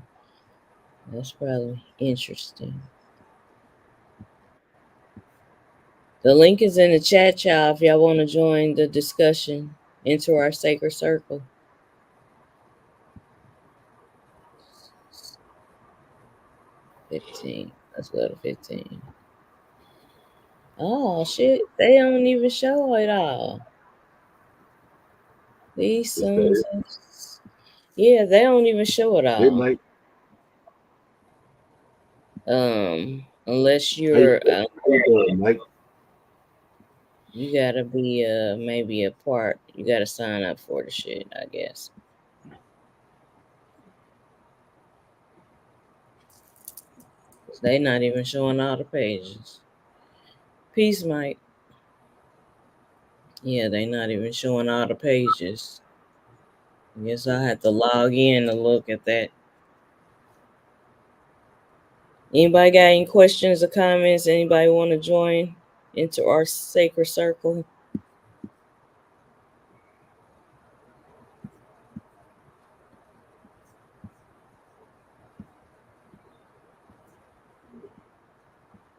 That's probably interesting. The link is in the chat, y'all, if y'all want to join the discussion into our sacred circle. $15. Let's go to 15. Oh shit, they don't even show it all. These Is that sons it? of... Yeah, they don't even show it They all. might. Unless How you, you're how you doing, Mike? you gotta be maybe a part. You gotta sign up for the shit, I guess. They not even showing all the pages. Peace, Mike. Yeah, they not even showing all the pages. I guess I had to log in to look at that. Anybody got any questions or comments? Anybody want to join into our sacred circle?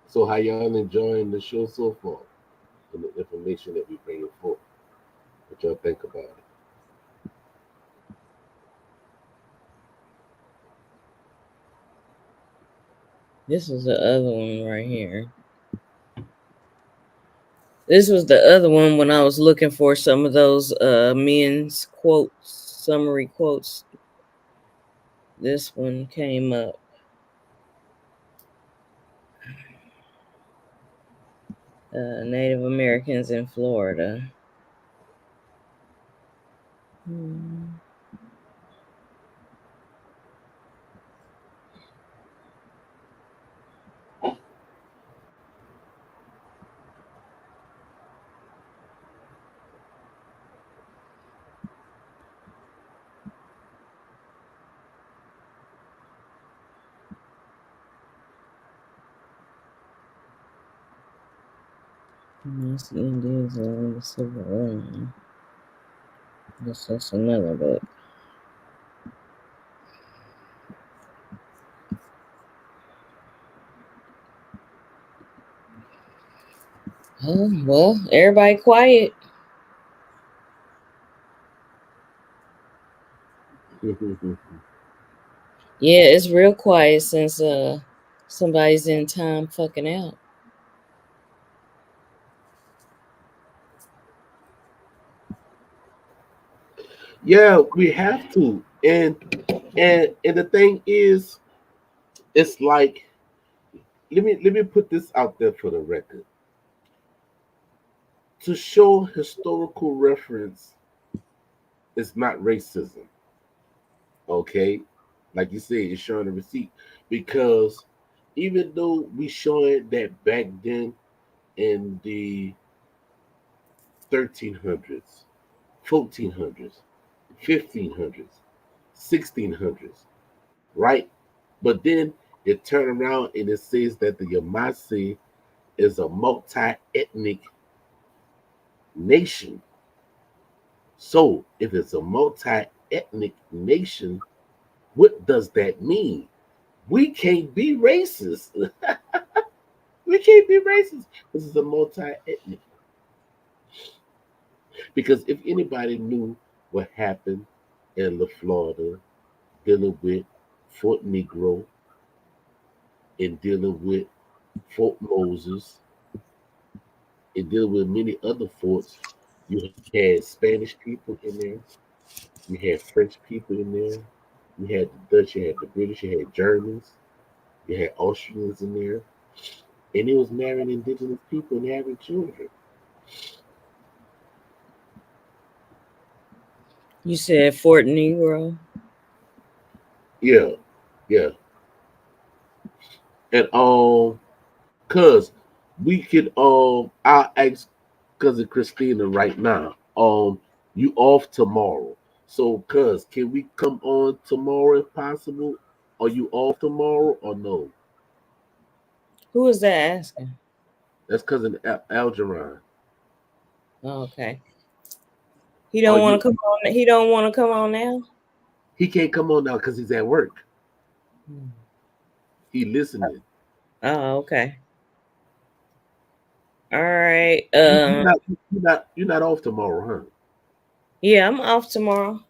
So how y'all enjoying the show so far? And the information that we bring forth. What y'all think about it? This is the other one right here. This was the other one when I was looking for some of those men's quotes, summary quotes. This one came up. Native Americans in Florida. Most Indians in the Civil War. That's another book. Oh, well, everybody quiet. Yeah, it's real quiet since somebody's in time fucking out. Yeah, we have to. And the thing is, it's like, let me put this out there for the record. To show historical reference is not racism. Okay? Like you said, it's showing a receipt. Because even though we showing that back then in the 1300s, 1400s, 1500s, 1600s, right? But then it turn around and it says that the Yvmvse is a multi-ethnic nation. So if it's a multi-ethnic nation, what does that mean? We can't be racist. We can't be racist. This is a multi-ethnic. Because if anybody knew what happened in La Florida, dealing with Fort Negro and dealing with Fort Moses and dealing with many other forts, you had Spanish people in there, you had French people in there, you had the Dutch, you had the British, you had Germans, you had Austrians in there, and it was marrying indigenous people and having children. You said Fort Negro. Yeah, yeah. And cause we could I'll ask cousin Christina right now. You off tomorrow. So cuz can we come on tomorrow if possible? Are you off tomorrow or no? Who is that asking? That's cousin Algeron. Oh, okay. He Are don't want you to come on. He don't want to come on now. he can't come on now because he's at work. He listening. Oh, okay. All right. You're not off tomorrow, huh? Yeah, I'm off tomorrow.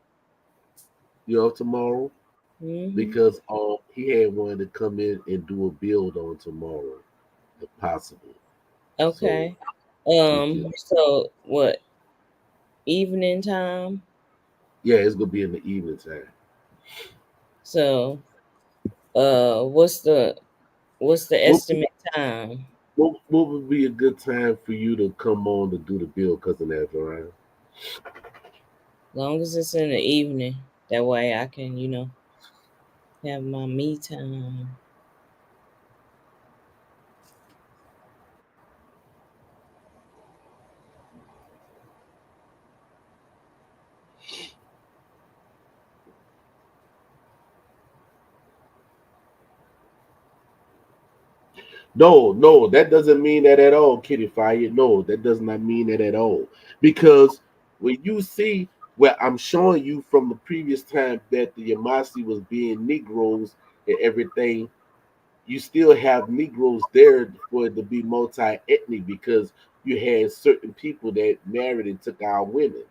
You off tomorrow? Hmm. Because he had wanted to come in and do a build on tomorrow, if possible. So Okay. we can. So what? Evening time. Yeah, it's gonna be in the evening time. So, what's the What, estimate time? what would be a good time for you to come on to do the build, cousin Azariah? Long as it's in the evening. That way I can, have my me time. No, no, that doesn't mean that at all, Kitty Fire. No, that does not mean that at all. Because when you see where I'm showing you from the previous time that the Yvmvse was being Negroes and everything, you still have Negroes there for it to be multi-ethnic because you had certain people that married and took our women.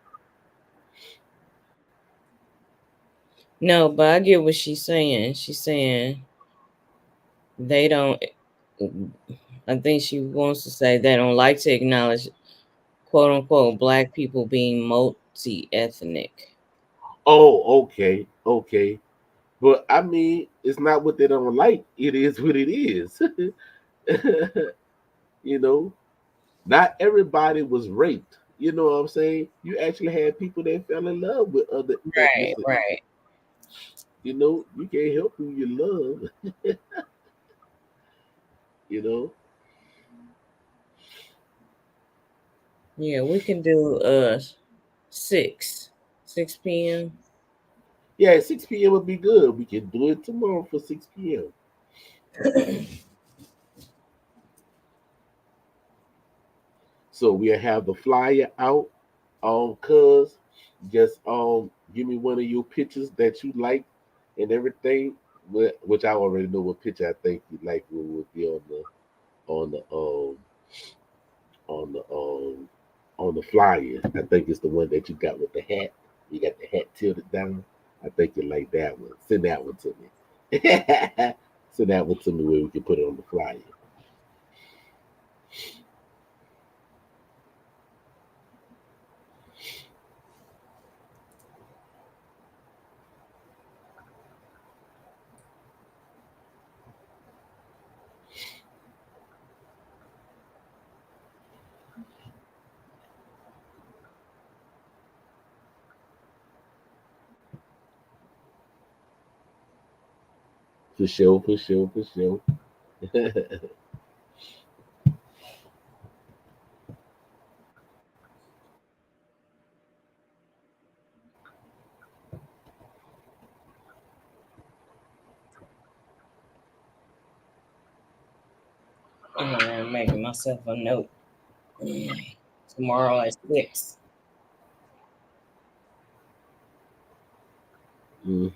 No, but I get what she's saying. She's saying they don't. I think she wants to say they don't like to acknowledge quote unquote black people being multi ethnic. Oh, okay, okay. But I mean, it's not what they don't like. It is what it is. you know, not everybody was raped. You know what I'm saying? You actually had people that fell in love with other Right, ethnicities. right. You can't help who you love. You know, Yeah, we can do 6. 6 p.m. yeah, 6 p.m. would be good. We can do it tomorrow for 6 p.m. So we'll have the flyer out. Cuz just give me one of your pictures that you like and everything. Which I already know what picture I think you like would be on the on the on the flyer. I think it's the one that you got with the hat. You got the hat tilted down. I think you like that one. Send that one to me. Send that one to me where we can put it on the flyer. For sure, for sure, for sure. I'm making myself a note. Tomorrow at 6. hmm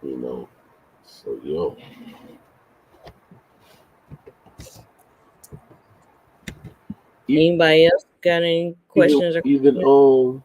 You know, so e- Anybody else got any even questions or even comments?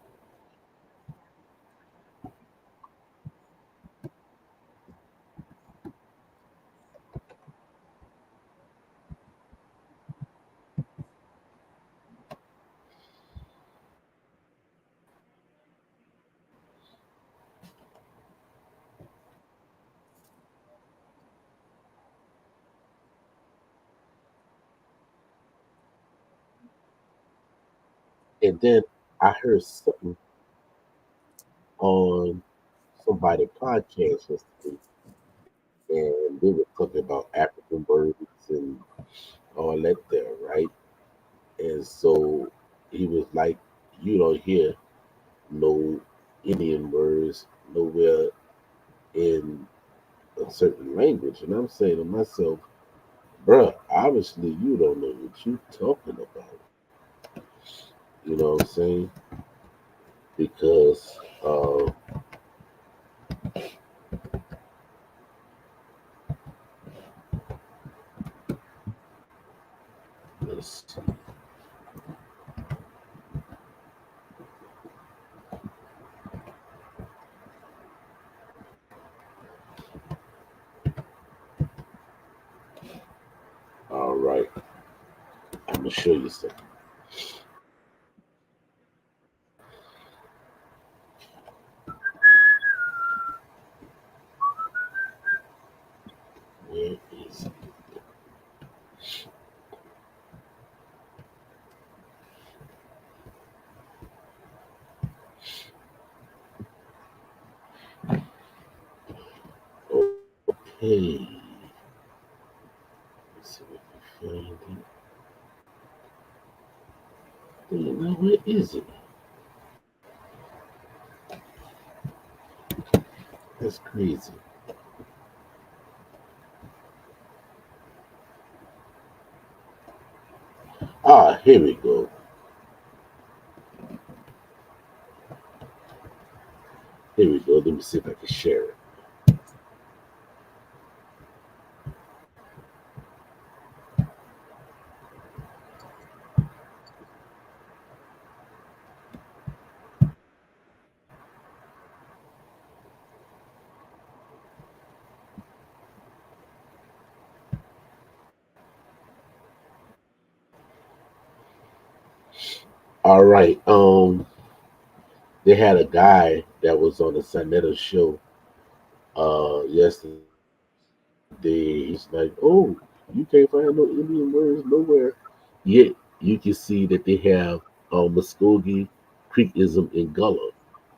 and then I heard something on somebody podcast yesterday, and they were talking about African words and all that there, right? And so he was like, you don't hear no Indian words nowhere in a certain language. And I'm saying to myself, bruh, obviously you don't know what you're talking about. You know what I'm saying? Because let's see. All right, I'm gonna show you something. Where is it? Okay. Let's see if I can find it. Now where is it? That's crazy. Ah, here we go. Here we go. Let me see if I can share it. All right. They had a guy that was on the Sonetta show yesterday. He's like, "Oh, you can't find no Indian words nowhere." Yet you can see that they have Muskogee Creekism in Gullah,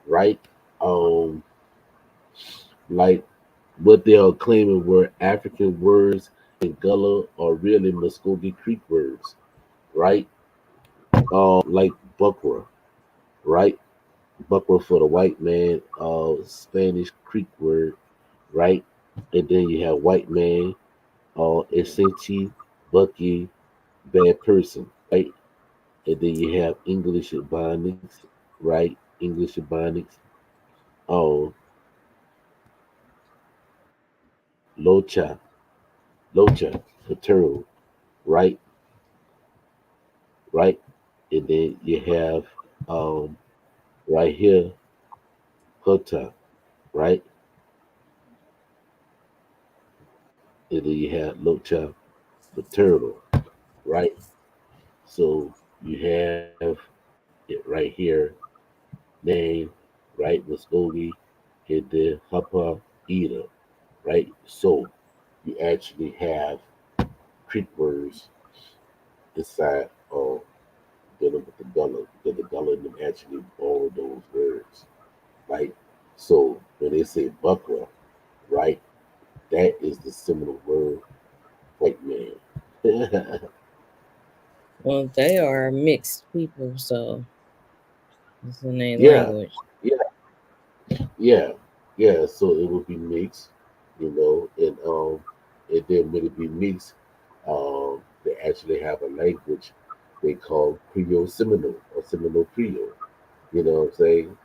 right? Um, like what they are claiming were African words in Gullah are really Muskogee Creek words, right? Like Buckra, right? Buckra for the white man, Spanish Creek word, right? And then you have white man, Essenchi, Bucky, bad person, right? And then you have English Ebonics, right? English Ebonics, um, Locha, Locha, Patero, right? Right? And then you have right here, Hota, right? And then you have Locha, Patero, right? So you have it right here, name, right? Muskogee, and then Hapa Ida, right? So you actually have Creek words inside of dealing with the Gullah, because the Gullah and them actually borrow those words, right? So when they say Buckra, right, that is the similar word, white man. Well, they are mixed people, so it's in their Yeah, language. yeah, yeah, yeah. So it would be mixed, and then when it be mixed, they actually have a language they call Creole Seminole or Seminole Creole. You know what I'm saying?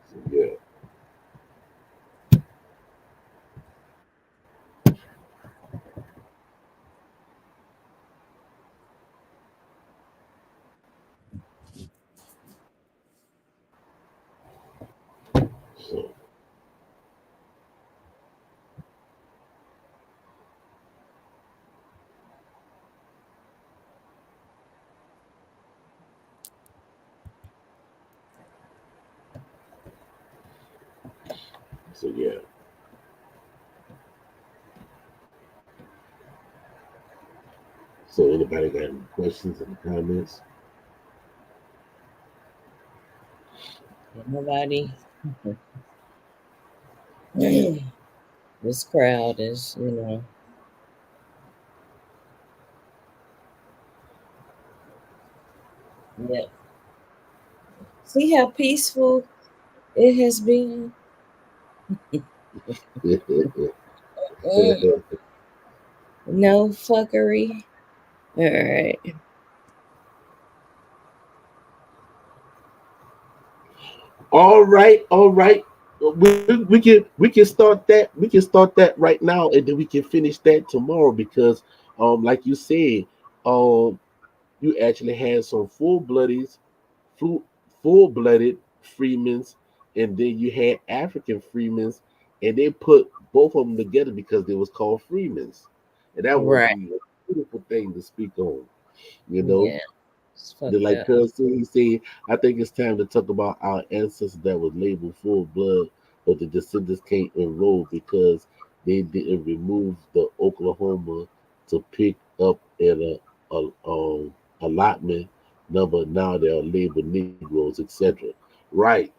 So yeah, so so yeah. So anybody got any questions in the comments? Nobody. This crowd is, yeah. See how peaceful it has been? Mm, no fuckery. All right. All right, all right. We can start that. We can start that right now, and then we can finish that tomorrow because, like you said, um, you actually had some full full blooded Freemans, and then you had African Freemans, and they put both of them together because they was called Freemans, and that would Right. be a beautiful thing to speak on. You know, Yeah. It's then fucked like up. Cuz said, he said, I think it's time to talk about our ancestors that was labeled full blood, but the descendants can't enroll because they didn't remove the Oklahoma to pick up at a allotment number now they are labeled Negroes, etc. Right,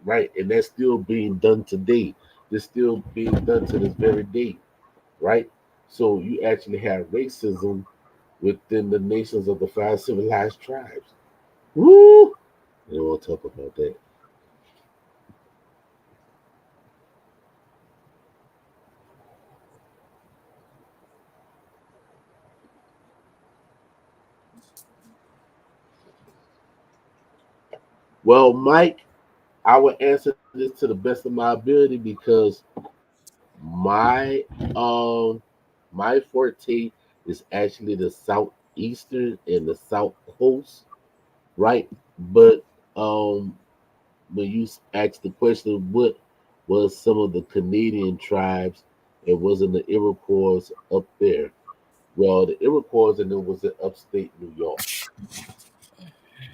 right, and that's still being done today. It's still being done to this very day, right? So you actually have racism within the nations of the five civilized tribes. Woo! We don't want to talk about that. Well, Mike, I will answer this to the best of my ability because my my forte is actually the southeastern and the south coast, right? But when you asked the question, what was some of the Canadian tribes? It wasn't the Iroquois up there. Well, the Iroquois and it was in upstate New York.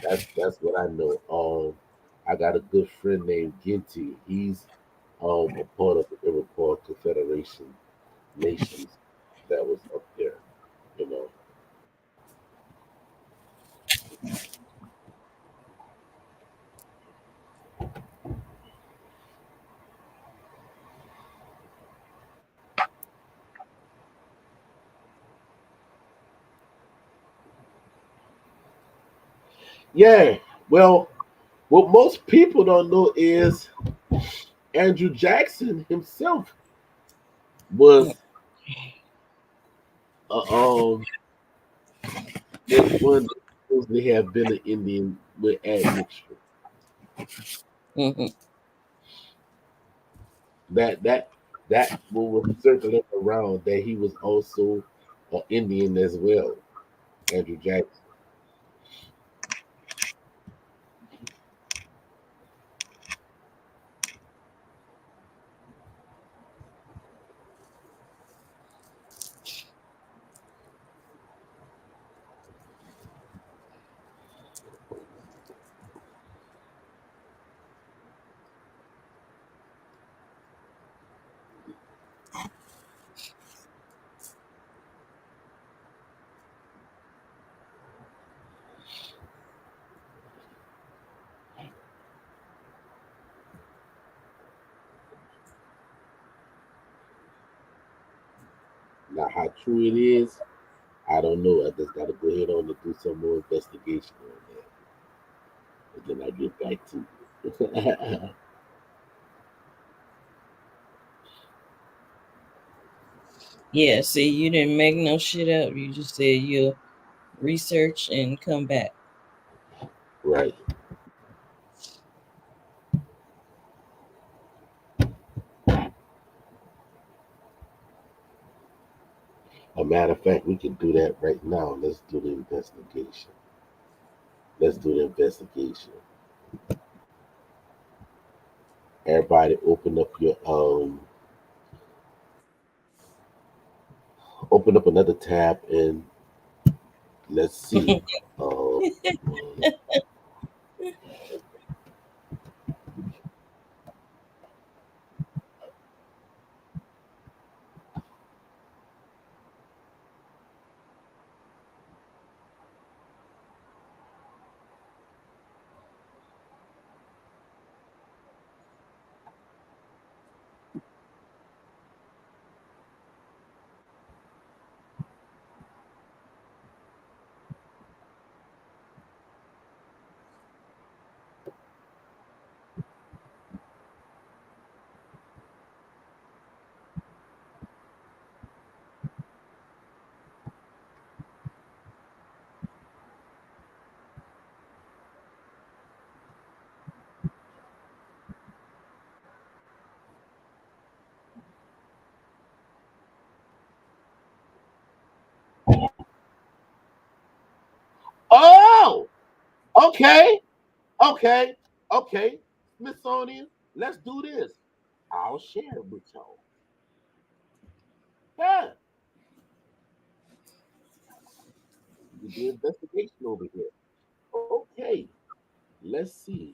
That's what I know. I got a good friend named Ginty. He's a part of the Iroquois Confederation nations that was up there. You know. Yeah. Well, what most people don't know is Andrew Jackson himself was um was one that supposedly have been an Indian with admixture. Mhm. That was circling around that he was also an Indian as well, Andrew Jackson. Now, how true it is, I don't know. I just got to go ahead on and do some more investigation on that, and then I get back to you. Yeah, see, you didn't make no shit up. You just said you'll research and come back. Right. A matter of fact, we can do that right now. Let's do the investigation. Let's do the investigation. Everybody, open up another tab, and let's see. Uh, oh, okay, okay, okay. Smithsonian, let's do this. I'll share it with y'all. Yeah, we do investigation over here. Okay, let's see.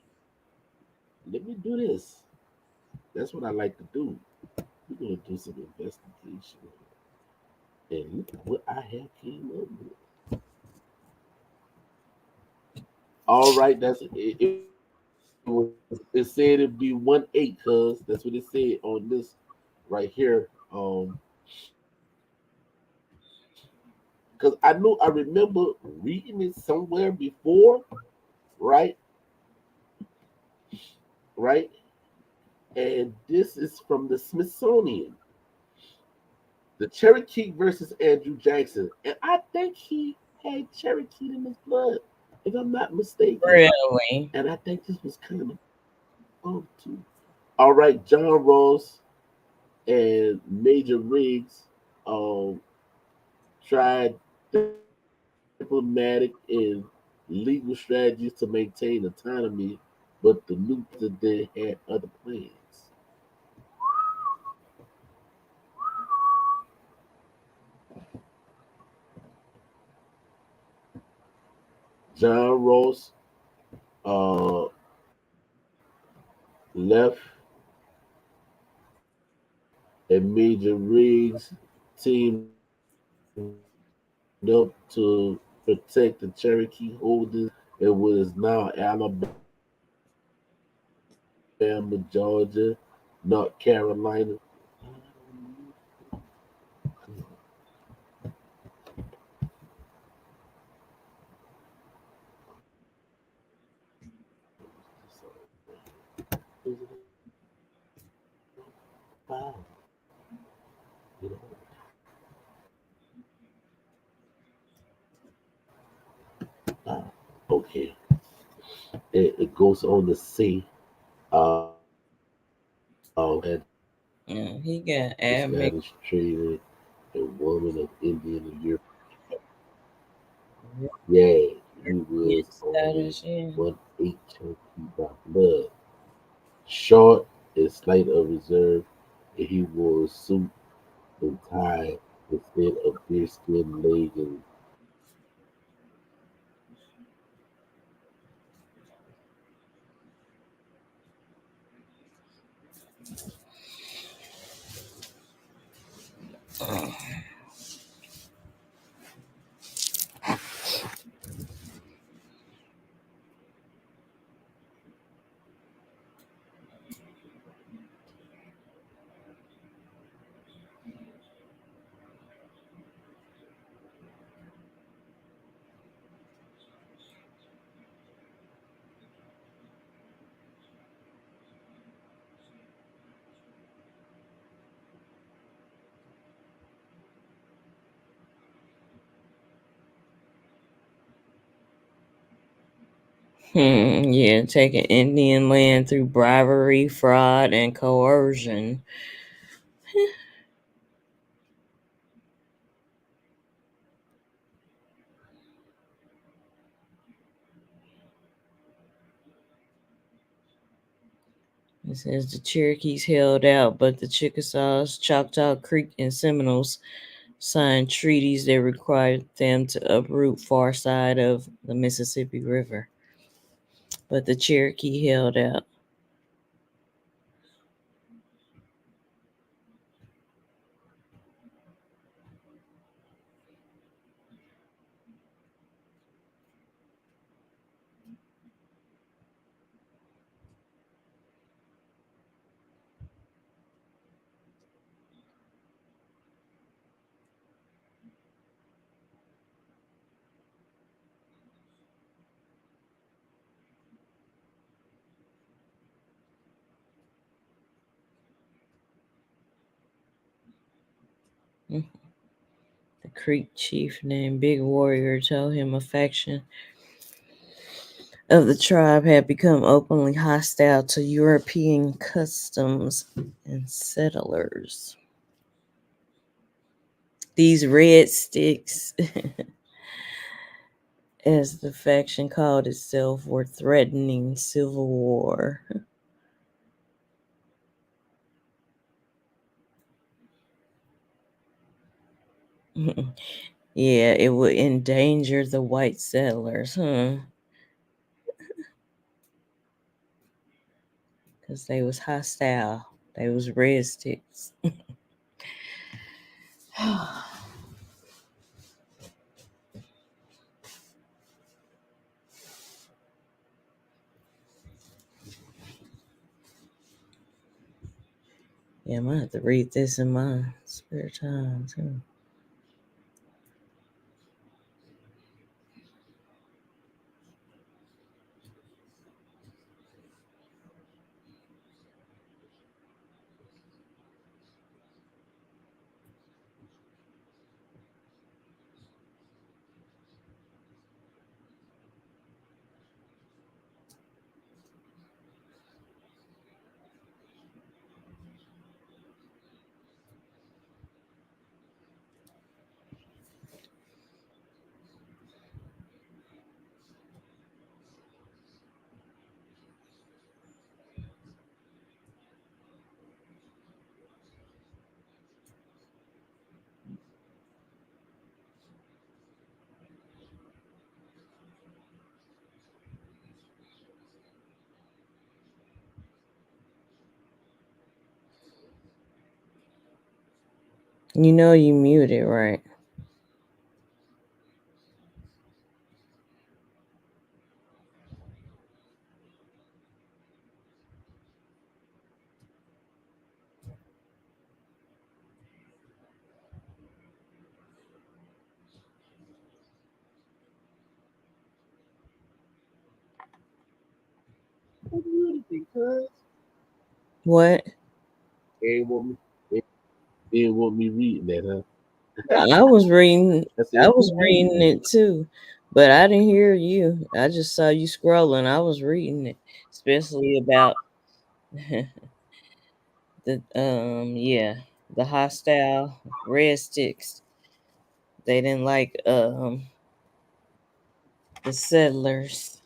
Let me do this. That's what I like to do. We're gonna do some investigation. And look at what I have came up with. All right, it said it'd be 1-8, cuz that's what it said on this right here. Because I remember reading it somewhere before, right? Right? And this is from the Smithsonian. The Cherokee versus Andrew Jackson. And I think he had Cherokee in his blood, if I'm not mistaken. Really? And I think this was kind of too. All right, John Ross and Major Riggs um, tried diplomatic and legal strategies to maintain autonomy, but the new president had other plans. John Ross uh, left, and Major Riggs teamed up to protect the Cherokee holdings in what is now Alabama, Georgia, North Carolina. Wow. You know, okay. It goes on to say, had Yeah, he got admixed. Spanish trader, a woman of Indian and European. Yeah, he was only Status, yeah. 1/8 Cherokee by blood, short and slight of reserve, and he wore a suit and tie instead of deerskin leggings. Yeah, taking Indian land through bribery, fraud, and coercion. It says the Cherokees held out, but the Chickasaws, Choctaw Creek, and Seminoles signed treaties that required them to uproot far side of the Mississippi River. But the Cherokee held out. The Creek chief named Big Warrior told him a faction of the tribe had become openly hostile to European customs and settlers. These red sticks, as the faction called itself, were threatening civil war. Yeah, it would endanger the white settlers, because they was hostile. They was red sticks. Yeah, I'm gonna have to read this in my spare time too. You know you muted, right? What do you think, cuz? What? They ain't want me. They didn't want me reading that, huh? I was reading. I I said, who was muted reading me? it too, but I didn't hear you. I just saw you scrolling. I was reading it, especially about the hostile red sticks. They didn't like the settlers.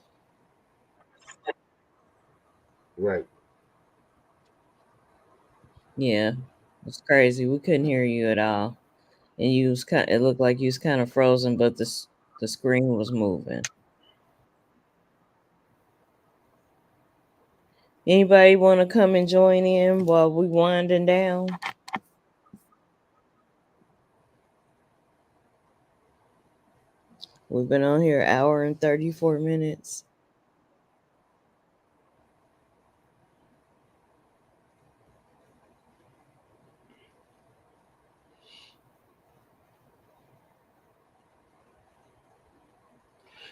Right. Yeah, it's crazy. We couldn't hear you at all, and you was kind. It looked like you was kind of frozen, but the screen was moving. Anybody want to come and join in while we winding down? We've been on here 1 hour and 34 minutes.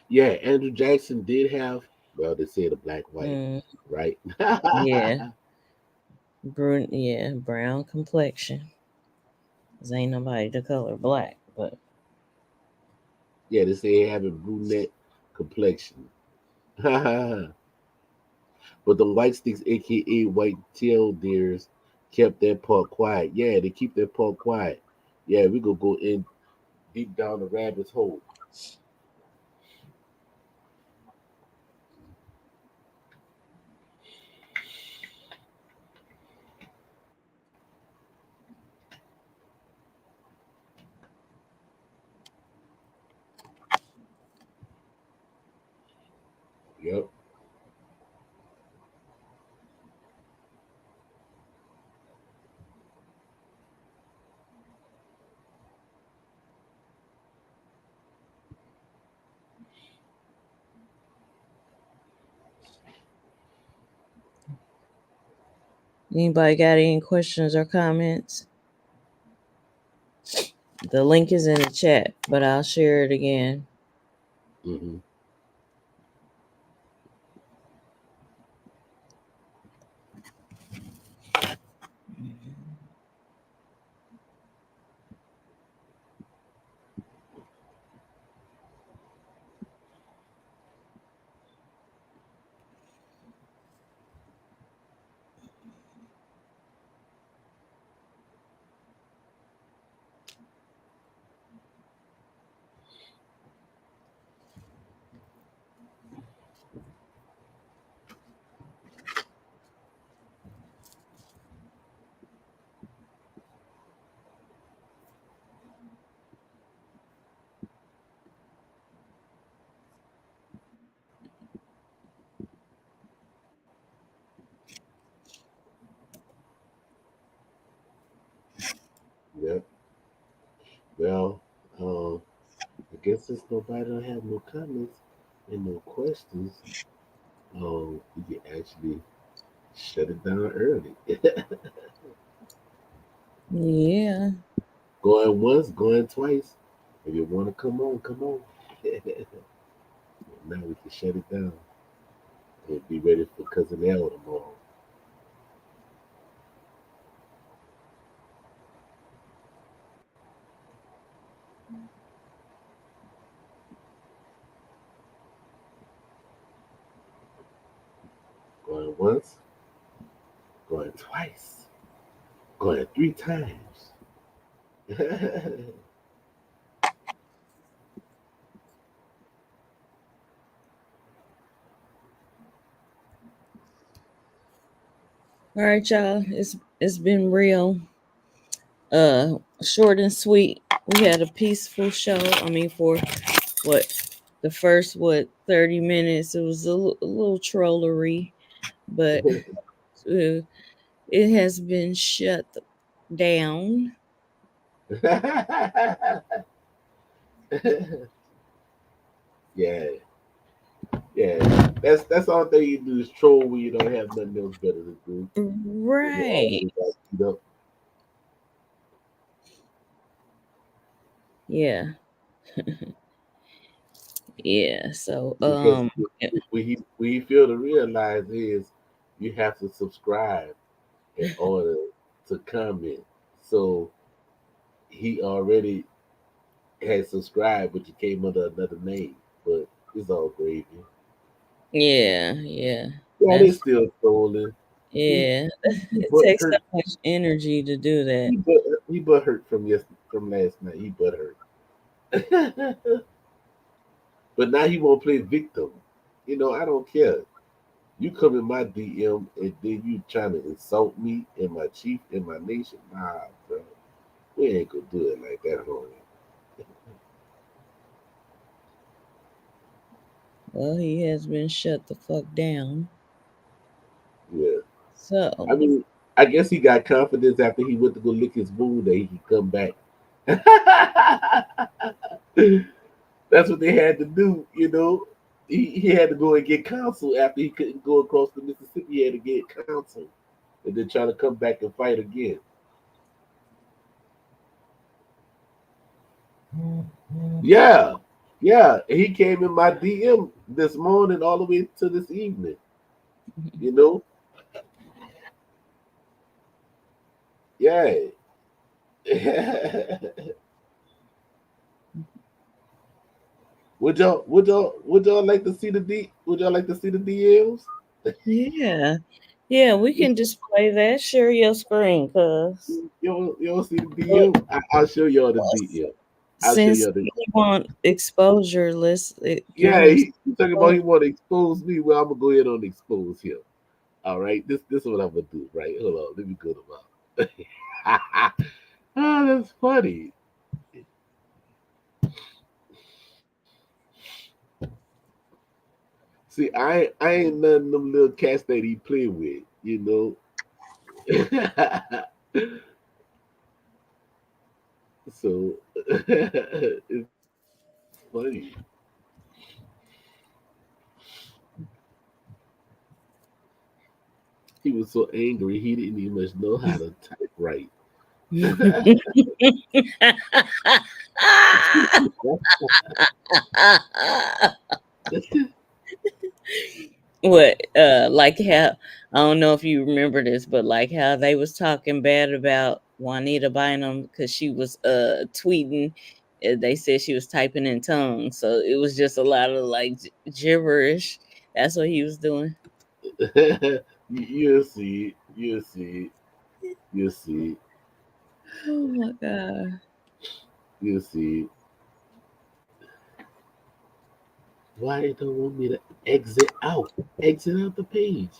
Yeah, Andrew Jackson did have, well, they said a black wife, Mm, right? yeah, brown complexion. 'Cause ain't nobody the color black, but Yeah, they say having brunette complexion. But the white sticks, aka white tail deers, kept that part quiet. Yeah, they keep that part quiet. Yeah, we gonna go in deep down the rabbit's hole. Yep. anybody got any questions or comments? The link is in the chat, but I'll share it again. Hmm. Yep. Well, I guess since nobody don't have no comments and no questions, we can actually shut it down early. Yeah. Going once, going twice. If you want to come on, come on. Now we can shut it down and be ready for Cousin L tomorrow. Going once, going twice, going three times. All right, y'all. It's been real short and sweet. We had a peaceful show. I mean, for what the first 30 minutes, it was a little trollery, but it has been shut down. Yeah, yeah. That's all thing you do is troll when you don't have nothing else better to do. When you Right. already got beat up. Yeah. Yeah. So Because what he failed to realize is you have to subscribe in order to comment. So he already had subscribed, but you came under another name. But it's all gravy. yeah, yeah. Yeah, they That's still trolling. He, yeah. he It but takes so hurt. much energy to do that. He but hurt from last night. He but hurt. But now he won't play victim. You know, I don't care. You come in my DM and then you trying to insult me and my chief and my nation. Nah, bro. We ain't gonna do it like that, homie. Well, he has been shut the fuck down. Yeah. I So mean, I guess he got confidence after he went to go lick his wound that he could come back. That's what they had to do, you know. He had to go and get counsel after he couldn't go across the Mississippi. He had to get counsel and then try to come back and fight again. Yeah, yeah. He came in my DM this morning all the way to this evening. You know, yeah. Would y'all like to see the D? Would y'all like to see the DMs? yeah. Yeah, we can display that. Share your screen, cuz You don't see the DM? I'll show y'all the DM. I'll show since y'all the. we want exposure, give Yeah, him he talking about he want to expose me. Well, I'm gonna go ahead and expose him. All right, this is what I'm gonna do. Right, hold on, let me go to my. Ah, that's funny. See, I ain't none of them little cats that he play with, you know. So it's funny. He was so angry he didn't even much know how to type right. what like how I don't know if you remember this, but like how they was talking bad about Juanita Bynum because she was tweeting. They said she was typing in tongues, so it was just a lot of like gibberish. That's what he was doing. You'll see, you'll see, you'll see, Oh my god. you'll see. Why it don't want me to exit out? Exit out the page.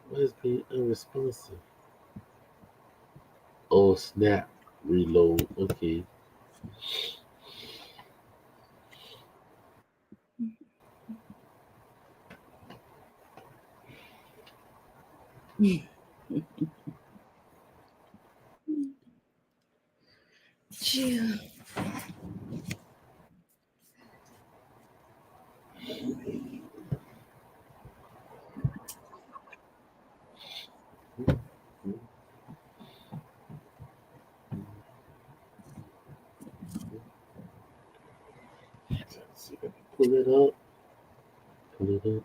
Why is being unresponsive? Oh snap! Reload. Okay. Yeah. Pull it up. Pull it up.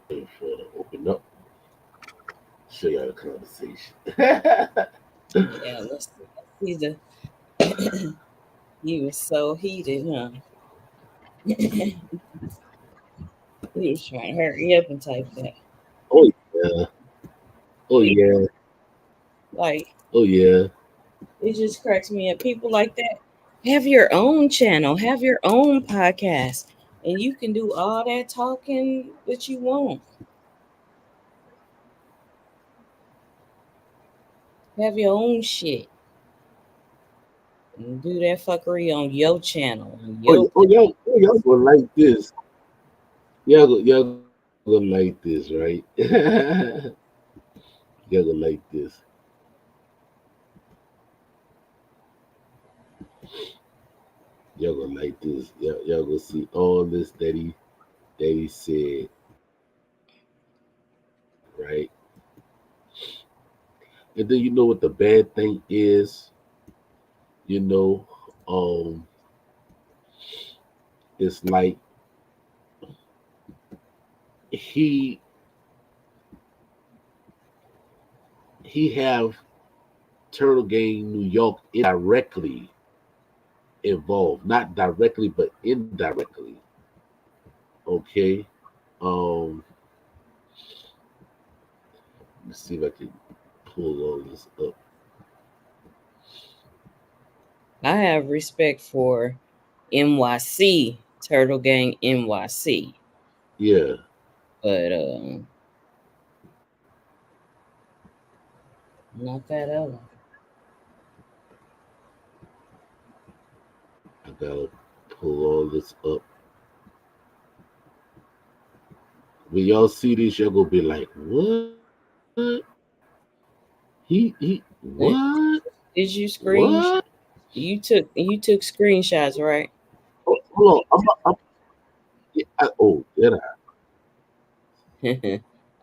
Wait for it to open up. Show y'all the conversation. Yeah, let's see the. He was so heated, huh? He was trying to hurry up and type that. Oh yeah. Oh yeah. Like, Oh yeah. it just cracks me up. People like that have your own channel, have your own podcast, and you can do all that talking that you want. Have your own shit and do that fuckery on your channel. On Oh, your y'all gonna like this. Y'all gonna like this, right? Y'all gonna like this. Y'all gonna like this. Y'all gonna see all this that he said, right? And then you know what the bad thing is, you know, um, it's like he he have Turtle Gang New York indirectly involved, not directly but indirectly. Okay. Um, let's see if I can pull all this up. I have respect for NYC, Turtle Gang NYC, Yeah, but not that other. I gotta pull all this up. When y'all see this, y'all gonna be like, "What? What? Did you What?" screen? You took screenshots, right? Oh, hold on. Yeah, oh, yeah.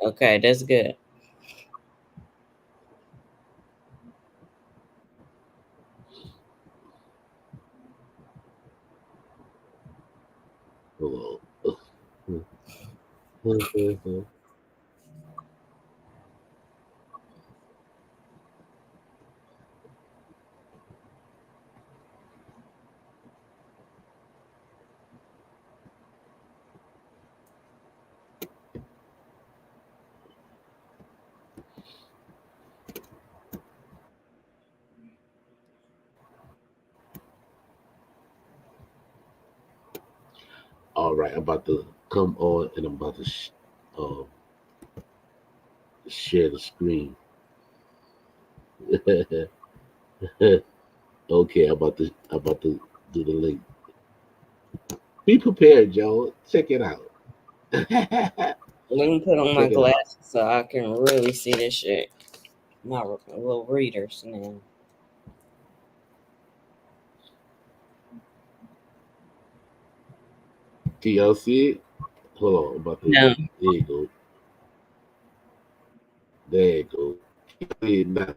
Okay, that's good. Hold on. All right, I'm about to come on and I'm about to um, share the screen. Okay, I'm about to do the link. Be prepared, y'all. Check it out. Check Let me put on my it out. glasses so I can really see this shit. My little readers now. Can y'all see it? Hold on, I'm about to. No. There you go. There you go. See it now.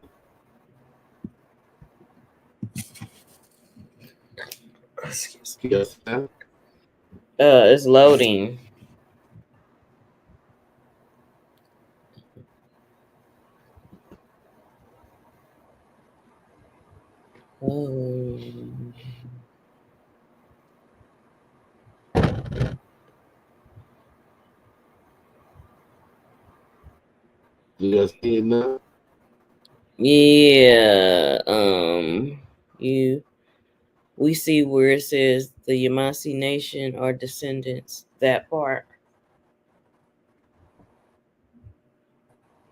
Can y'all see now? It's loading. Oh. Do y'all see it now? Yeah. You. We see where it says the Yvmvse Nation are descendants. That part.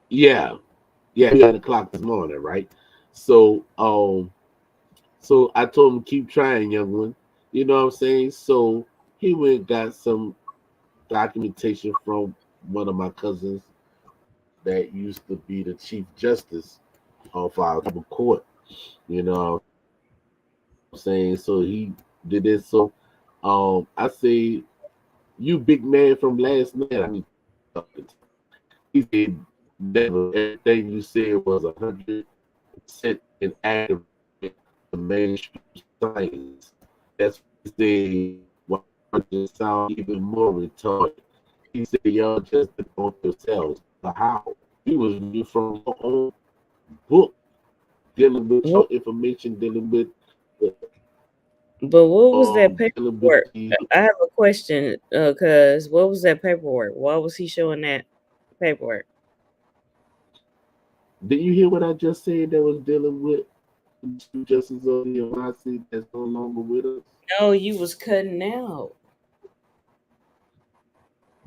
Yeah. Yeah, 9 o'clock this morning, right? So, so I told him keep trying, young one. You know what I'm saying? So he went and got some documentation from one of my cousins that used to be the chief justice of our tribal court. You know what I'm saying? So he did it. So I say, you big man from last night, I need to talk to. He said, never. Everything you said was 100% inaccurate to mainstream science. That's what he said. Why y'all just sound even more retarded? He said, y'all just debunk yourselves. But how? He was reading from your own book, dealing with What, your information, dealing with the but what was that dealing with paperwork? the. I have a question. Cause what was that paperwork? Why was he showing that paperwork? Did you hear what I just said? That was dealing with the Chief Justice of the Yvmvse that's no longer with us. No, you was cutting out.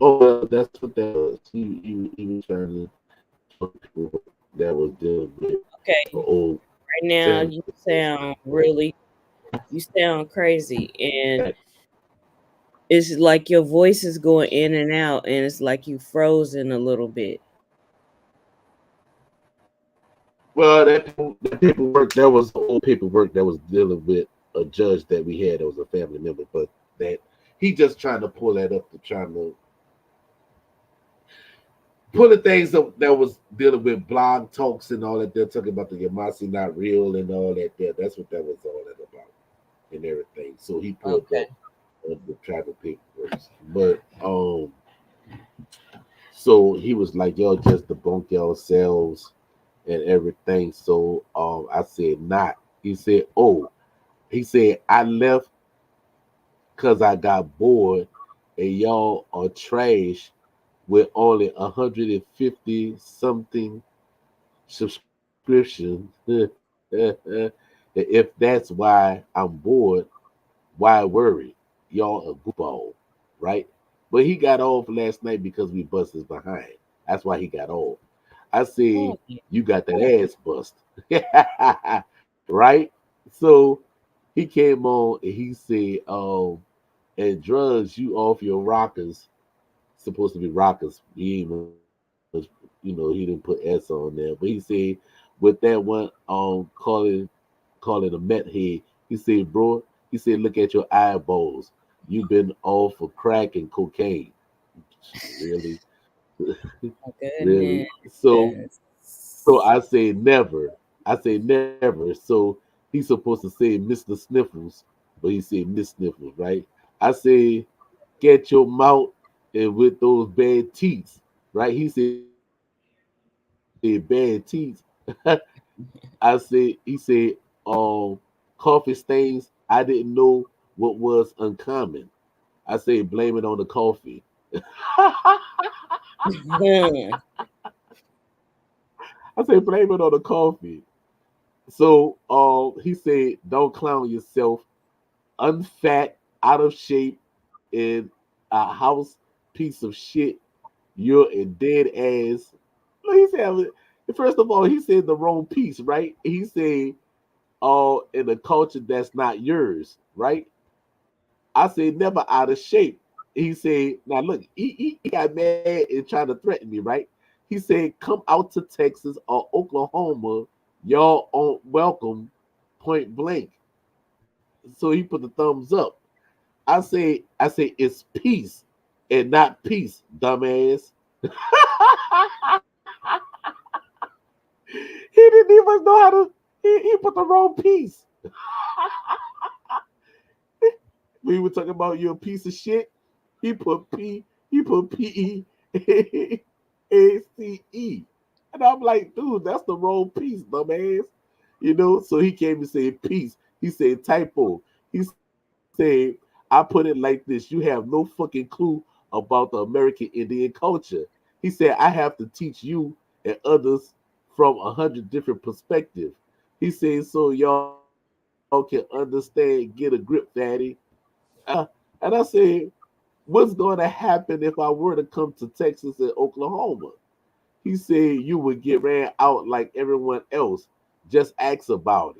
Oh, well, that's what that was. He was trying to show people that was dealing with the Okay, old right now senator. you sound really, you sound crazy, and it's like your voice is going in and out, and it's like you frozen a little bit. Well, that paperwork, that was the old paperwork that was dealing with a judge that we had that was a family member, but that he just trying to pull that up to trying to pull the things that was dealing with blog talks and all that. They're talking about the Yamasi not real and all that. There, that's what that was all that about and everything. So he pulled Okay. up the tribal paperwork, but so he was like, "Y'all just debunk yourselves and everything." So I said, "Not." He said, "Oh." He said, "I left because I got bored, and y'all are trash with only 150 something subscriptions. If that's why I'm bored, why worry? Y'all a goofball, right?" But he got off last night because we bust his behind. That's why he got off. I Oh, said, yeah. "You got that ass bust." Right? So he came on and he said, and drugs, you off your rockers, supposed to be rockers. He ain't was, he didn't put S on there, but he said with that one, calling a Met head, he said, "Bro," he said, "look at your eyeballs. You've been off for crack and cocaine." Really, Oh, really. goodness. So I say never. I say never. So he's supposed to say Mr. Sniffles, but he said Miss Sniffles, right? I say get your mouth and with those bad teeth, right? He said bad teeth. I say he said coffee stains. I didn't know what was uncommon. I say blame it on the coffee. Hmm. I say blame it on the coffee. So he said, "Don't clown yourself. Unfat, out of shape, in a house piece of shit. You're a dead ass." Look, he said, first of all, he said the wrong piece, right? He said, in a culture that's not yours, right? I said, never out of shape. He said, now look, he got mad and tried to threaten me, right? He said, come out to Texas or Oklahoma. Y'all aren't welcome, point blank. So he put the thumbs up. I say it's peace and not peace, dumbass. He didn't even know how to. He put the wrong piece. We were talking about you a piece of shit. He put P. He put PEACE. And I'm like, dude, that's the wrong piece, dumbass. So he came and said peace. He said typo. He said, I put it like this. You have no fucking clue about the American Indian culture. He said, I have to teach you and others from 100 different perspectives. He said, so y'all can understand, get a grip, daddy. And I said, what's going to happen if I were to come to Texas and Oklahoma? He said, you would get ran out like everyone else. Just ask about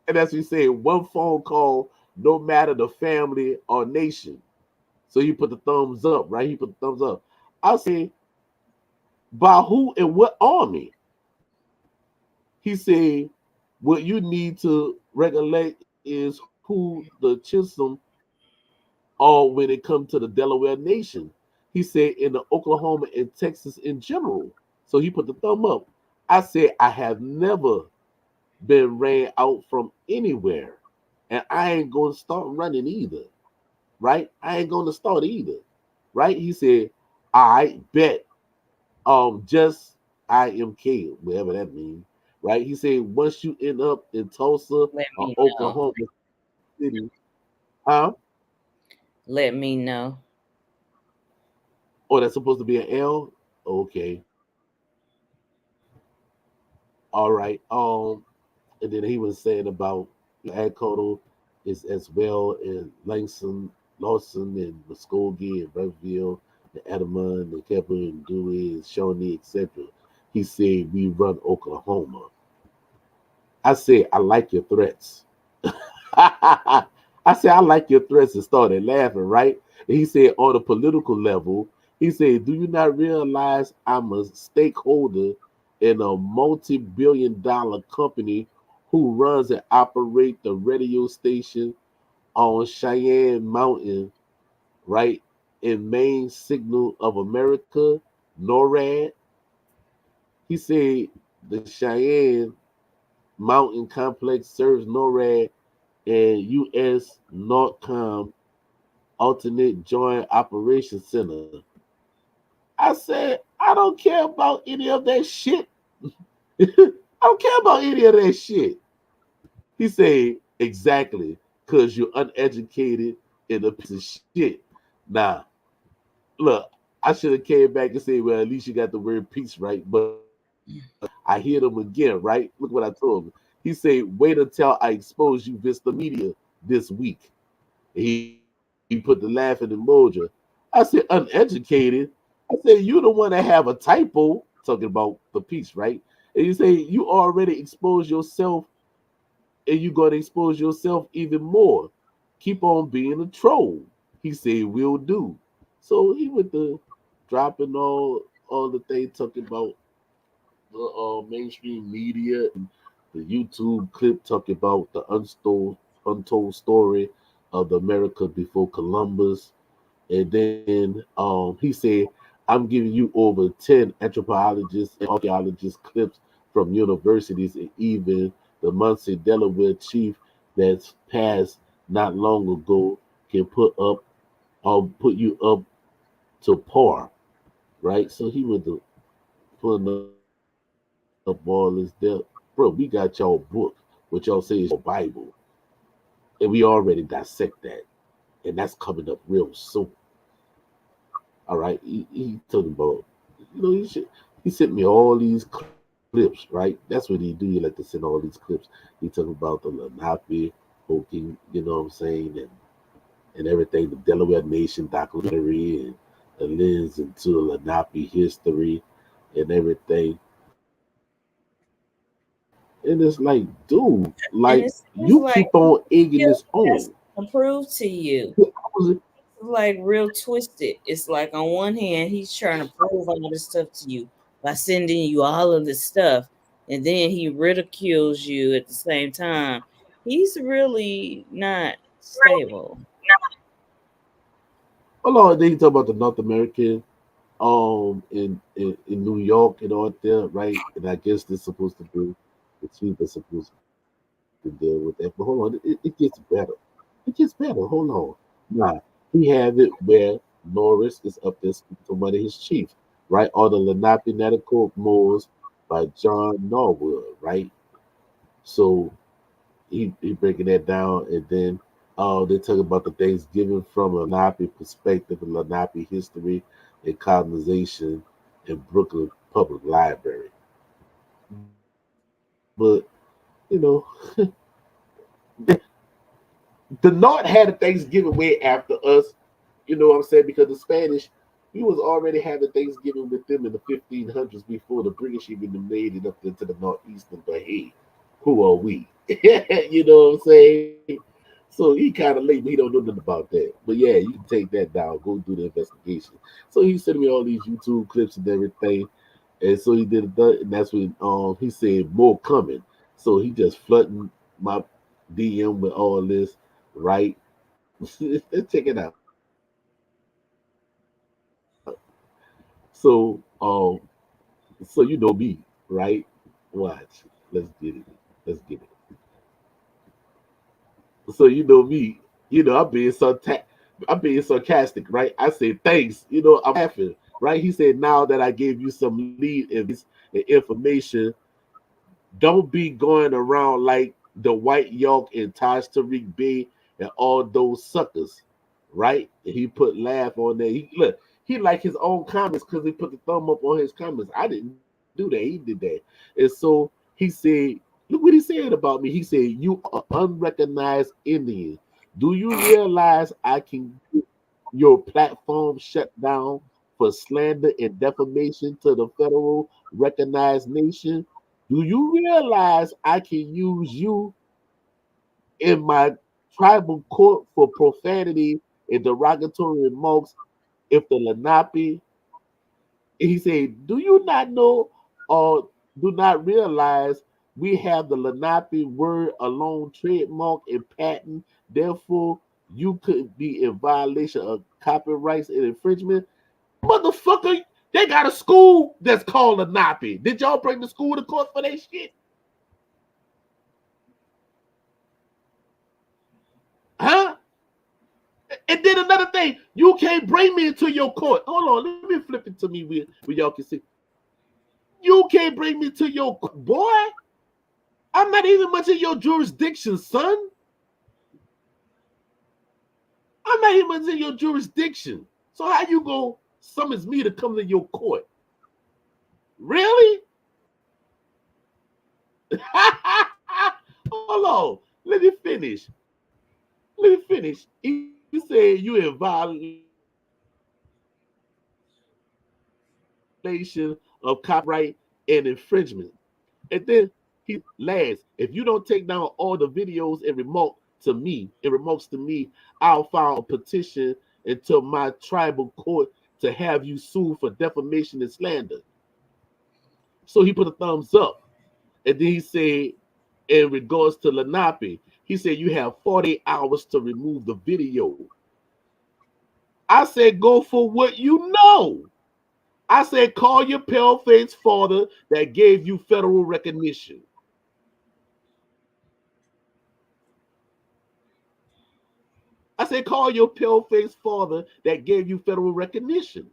it. And as we say, one phone call, no matter the family or nation. So he put the thumbs up, right? He put the thumbs up. I say, by who and what army? He said, what you need to regulate is who the Chisholm are when it comes to the Delaware nation. He said in the Oklahoma and Texas in general. So he put the thumb up. I said, I have never been ran out from anywhere. And I ain't going to start running either. Right? I ain't going to start either. Right? He said, I bet. Just IMK, whatever that means. Right? He said, once you end up in Tulsa Let or me know. Oklahoma City, huh? Let me know. Oh, that's supposed to be an L? Okay. All right. And then he was saying about Adcoto is as well in Langston, Lawson, and Muskogee, and Breville, and Edmond, and Kepler, and Dewey, and Shawnee, etc. He said, we run Oklahoma. I said, I like your threats. I said, I like your threats, and started laughing, right? And he said, on a political level, he said, do you not realize I'm a stakeholder in a multi-billion-dollar company who runs and operates the radio station on Cheyenne Mountain, right? In Main Signal of America, NORAD. He said the Cheyenne Mountain Complex serves NORAD and U.S. NORTCOM Alternate Joint Operations Center. I said, I don't care about any of that shit. I don't care about any of that shit. He said, exactly, because you're uneducated and a piece of shit. Now, look, I should have came back and said, well, at least you got the word peace right. But I hit him again, right? Look what I told him. He said, wait until I expose you Vista Media this week. He put the laughing emoji. I said, uneducated. I said, you the one that have a typo, talking about the piece, right? And you say, you already exposed yourself and you're going to expose yourself even more. Keep on being a troll. He said, will do. So he went to dropping all the things talking about the mainstream media and the YouTube clip talking about the untold story of the America before Columbus. And then he said, I'm giving you over 10 anthropologists and archaeologists clips from universities and even the Muncie, Delaware chief that's passed not long ago can put you up to par, right? So he went to putting up all this there. Bro, we got y'all book, what y'all say is your Bible, and we already dissect that, and that's coming up real soon. All right, he talking about, he sent me all these clips, right? That's what he do. He like to send all these clips. He talking about the Lenape, Hoking, you know what I'm saying, and everything, the Delaware Nation documentary, and the lens into the Lenape history and everything. And it's like, dude, like you keep And it on seems egging like this on. that's approved to you. I was Like real twisted. It's like on one hand he's trying to prove all this stuff to you by sending you all of this stuff, and then he ridicules you at the same time. He's really not stable. hold on. Then he talk about the North American in New York and all there, right? And I guess they're supposed to be the chief is supposed to deal with that. But hold on, it gets better. It gets better. Hold on. Nah, he have it where Norris is up there speaking to one of his chiefs, right? Or the Lenape Natico Moors by John Norwood, right? So he breaking that down, and then they talk about the Thanksgiving from a Lenape perspective, and Lenape history and colonization in Brooklyn Public Library. But you know, the North had a Thanksgiving way after us. You know what I'm saying? Because the Spanish, we was already having Thanksgiving with them in the 1500s before the British even made it up into the northeastern. But hey, who are we? You know what I'm saying? So he kind of late, but he don't know nothing about that. But yeah, you can take that down. Go do the investigation. So he sent me all these YouTube clips and everything. And so he did it, and that's when he said more coming. So he just flooding my DM with all this, right? Let's check it out. So so you know me, right? Watch. Let's get it. Let's get it. So you know me, I'm being sarcastic, right? I said thanks, I'm laughing, right? He said now that I gave you some lead and information, don't be going around like the White York and Taj Tariq B and all those suckers, right? And he put laugh on there. He liked his own comments because he put the thumb up on his comments. I didn't do that. He did that. And so he said, look what he said about me. He said, you are unrecognized Indian. Do you realize I can get your platform shut down for slander and defamation to the federal recognized nation? Do you realize I can use you in my tribal court for profanity and derogatory remarks if the Lenape? He said, do you not know or do not realize we have the Lenape word alone trademark and patent? Therefore, you could be in violation of copyrights and infringement. Motherfucker, they got a school that's called Lenape. Did y'all bring the school to court for that shit? Huh? And then another thing, you can't bring me into your court. Hold on, let me flip it to me where y'all can see. You can't bring me to your boy. I'm not even much in your jurisdiction, son. I'm not even much in your jurisdiction. So how you go summons me to come to your court? Really? Hold on. Let me finish. Let me finish. He said you in violation of copyright and infringement. And then he last, if you don't take down all the videos and remarks to me, I'll file a petition into my tribal court to have you sued for defamation and slander. So he put a thumbs up. And then he said, in regards to Lenape, he said you have 48 hours to remove the video. I said, go for what you know. I said, call your pale faced father that gave you federal recognition. I said, call your pale faced father that gave you federal recognition.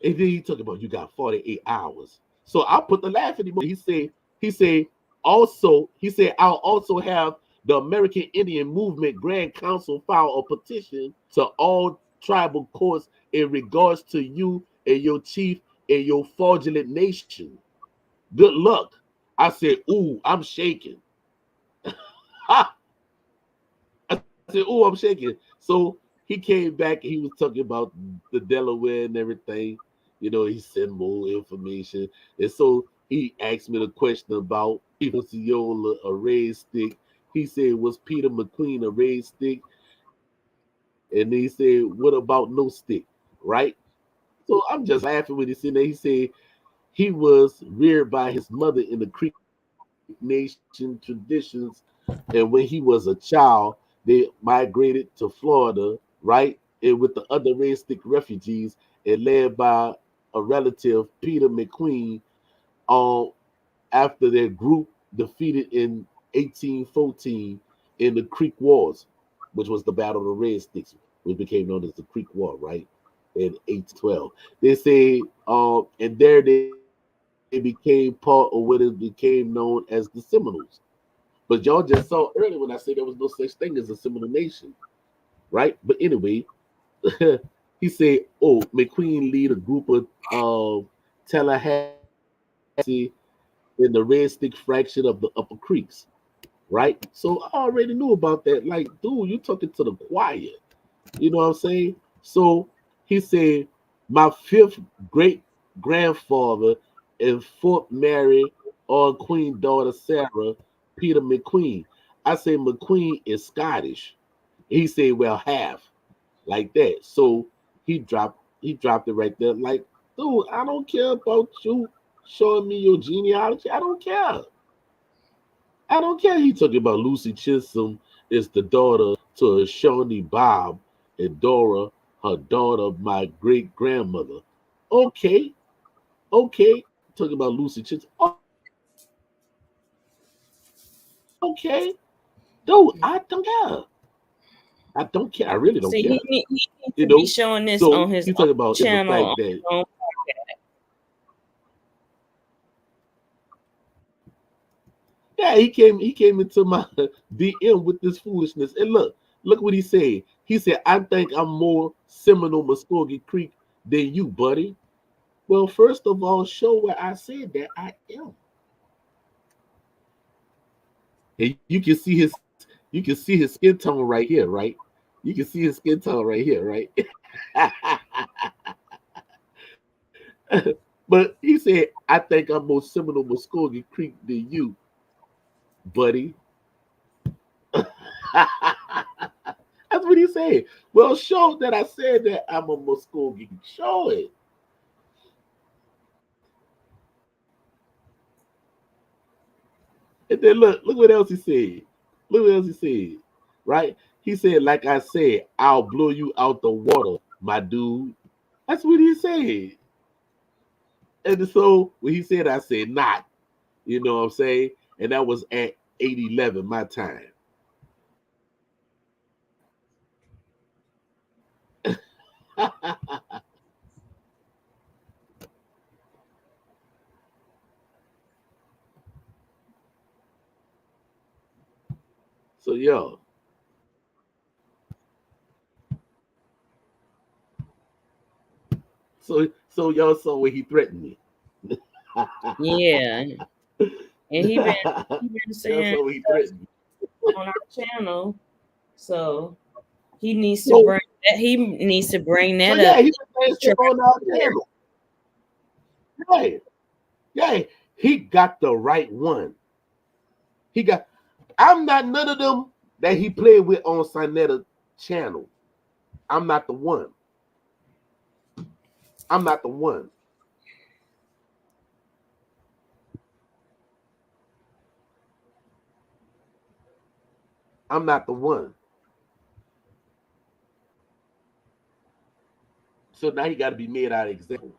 And then he talked about you got 48 hours. So I put the laughing emoji. He said, I'll also have the American Indian Movement Grand Council file a petition to all tribal courts in regards to you and your chief and your fraudulent nation. Good luck. I said, ooh, I'm shaking. Ha! I said, ooh, I'm shaking. So he came back. He was talking about the Delaware and everything. He sent more information. And so he asked me the question about Peter Ciola, a red stick. He said, was Peter McQueen a red stick? And he said, what about no stick? Right? So I'm just laughing when he said that. He said he was reared by his mother in the Creek Nation traditions. And when he was a child, they migrated to Florida, right? And with the other Red Stick refugees and led by a relative, Peter McQueen, um, after their group defeated in 1814 in the Creek Wars, which was the Battle of the Red Sticks, which became known as the Creek War, right? In 1812. They say, and there they became part of what it became known as the Seminoles. But y'all just saw earlier when I said there was no such thing as a Seminole nation, right? But anyway, he said, "Oh, McQueen lead a group of Tallahassee in the Red Stick fraction of the Upper Creeks, right?" So I already knew about that. Like, dude, you took it to the choir. You know what I'm saying? So he said, "My fifth great grandfather and Fort Mary or Queen daughter Sarah, Peter McQueen. I say McQueen is Scottish. He said, well, half, like that. So he dropped it right there. Like, dude, I don't care about you showing me your genealogy. I don't care. I don't care. He talking about Lucy Chisholm is the daughter to Shawnee Bob and Dora, her daughter, my great grandmother. Okay, okay. Talking about Lucy Chisholm. Okay, dude, I don't care. I don't care. I really don't See, care. he needs You to be know. showing this So on his he's own talking about is the channel, on fact his that own. yeah, he came into my DM with this foolishness. And look what he said. He said, I think I'm more Seminole Muskogee Creek than you, buddy. Well, first of all, show where I said that I am. And you can see his skin tone right here, right? You can see his skin tone right here, right? But he said, I think I'm more Seminole Muskogee Creek than you, buddy. That's what he said. Well, show that I said that I'm a Muskogee. Show it. And then look what else he said. Look what else he said. Right? He said, like I said, I'll blow you out the water, my dude. That's what he said. And so when he said, I said not. You know what I'm saying? And that was at 8:11 my time. So yo, so y'all saw where he threatened me. Yeah, and he been Y'all saying saw where he threatened me. on our channel, so he needs to So bring that. He needs to bring so that up. yeah, he was saying Try shit on our channel. Yeah, yeah. He got the right one. He got I'm not none of them that he played with on Sinetta channel. I'm not the one. I'm not the one. I'm not the one. So now he got to be made out of example.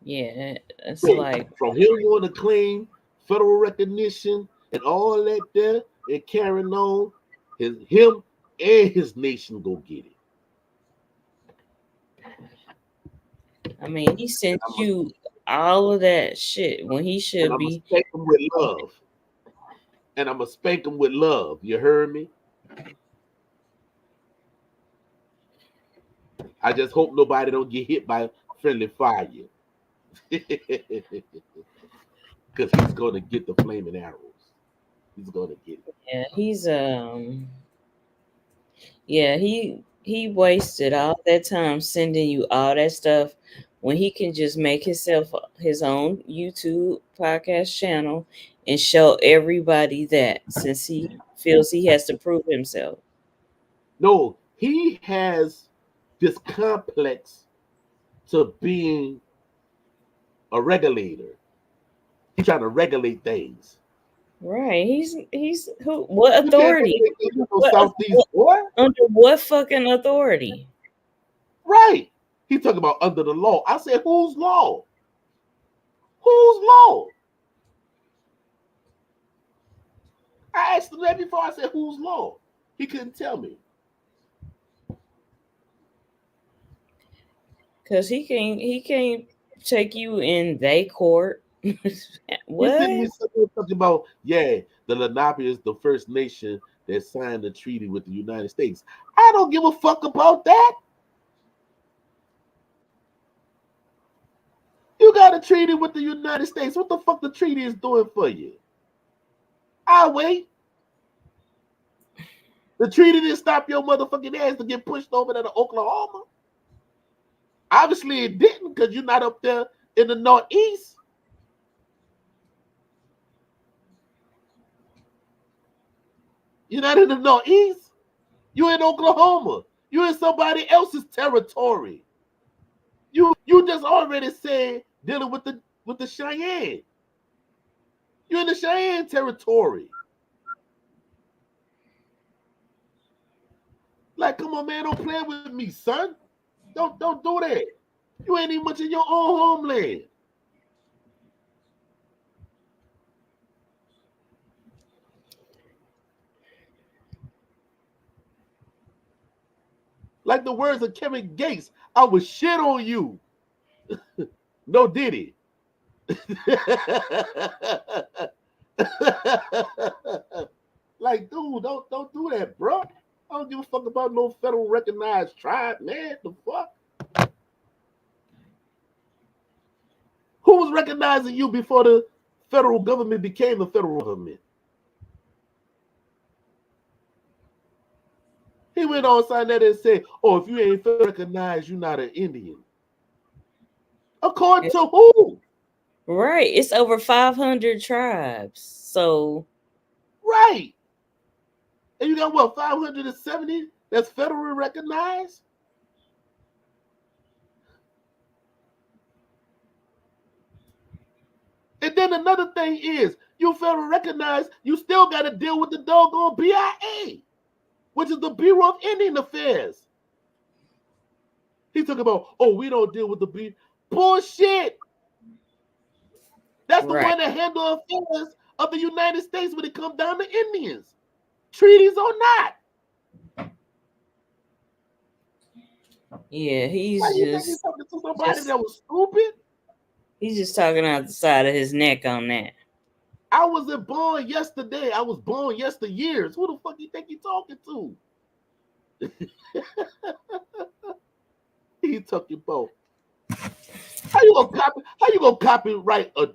Yeah, it's So like from him wanting to claim federal recognition and all that there and carrying on, him and his nation go get it. I mean, he sent And I'm gonna you all of that shit when he and should I'm gonna be. spank him with love. And I'm gonna spank him with love. You heard me? I just hope nobody don't get hit by friendly fire. Because he's gonna get the flaming arrows. He's gonna get it. Yeah, yeah, he wasted all that time sending you all that stuff when he can just make himself his own YouTube podcast channel and show everybody that, since he feels he has to prove himself. No, he has this complex to being a regulator. He's trying to regulate things. Right. He's who, what You can't authority? regulate things with no What, Southeast what boy. under what fucking authority? Right. He talking about under the law. I said, whose law? Whose law? I asked him that before. I said, whose law? He couldn't tell me. Cause he can't take you in they court. He sent What? me something talking about, yeah, the Lenape is the first nation that signed a treaty with the United States. I don't give a fuck about that. You got a treaty with the United States. What the fuck the treaty is doing for you? I'll wait. The treaty didn't stop your motherfucking ass to get pushed over to Oklahoma. Obviously, it didn't because you're not up there in the Northeast. You're not in the Northeast. You're in Oklahoma. You're in somebody else's territory. You just already said dealing with the Cheyenne. You're in the Cheyenne territory. Like, come on, man, don't play with me, son. Don't do that. You ain't even much in your own homeland. Like the words of Kevin Gates, I would shit on you. No Diddy. Like, dude, don't do that, bro. I don't give a fuck about no federal recognized tribe, man. The fuck? Who was recognizing you before the federal government became the federal government? He went on sign that and said, "Oh, if you ain't recognized, you're not an Indian." According to who? Right. It's over 500 tribes. So. Right. And you got what, 570 that's federally recognized? And then another thing is, you federally recognized, you still got to deal with the doggone BIA, which is the Bureau of Indian Affairs. He talking about, oh, we don't deal with the BIA. Bullshit. That's the one that handles affairs of the United States when it comes down to Indians, treaties or not. Yeah, he's he's talking to somebody that was stupid. He's just talking out the side of his neck on that. I wasn't born yesterday. I was born yesteryears. Who the fuck you think you talking to? He talking about how you gonna copyright a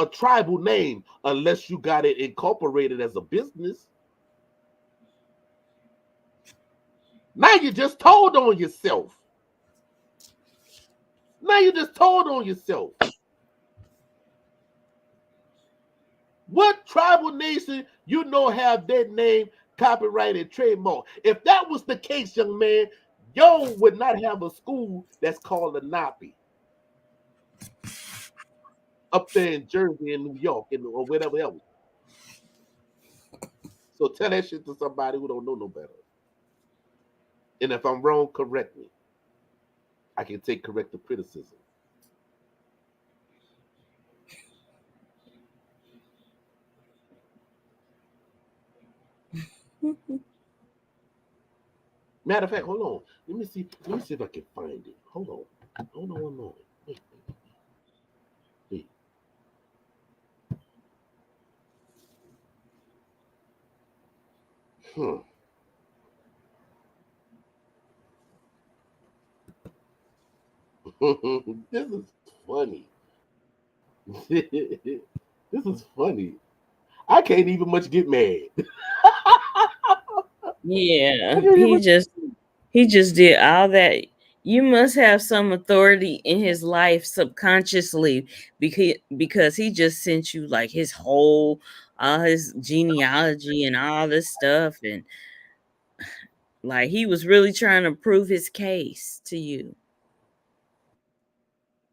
tribal name unless you got it incorporated as a business? Now you just told on yourself. What tribal nation you know have their name copyrighted trademark? If that was the case, young man, yo would not have a school that's called a Napi up there in Jersey and New York or whatever else. So tell that shit to somebody who don't know no better. And if I'm wrong, correct me. I can take corrective criticism. Matter of fact, hold on. Let me see if I can find it. Hold on one moment. Wait. This is funny. This is funny. I can't even much get mad. Yeah, he just did all that. You must have some authority in his life subconsciously because he just sent you like his whole all his genealogy and all this stuff, and like he was really trying to prove his case to you.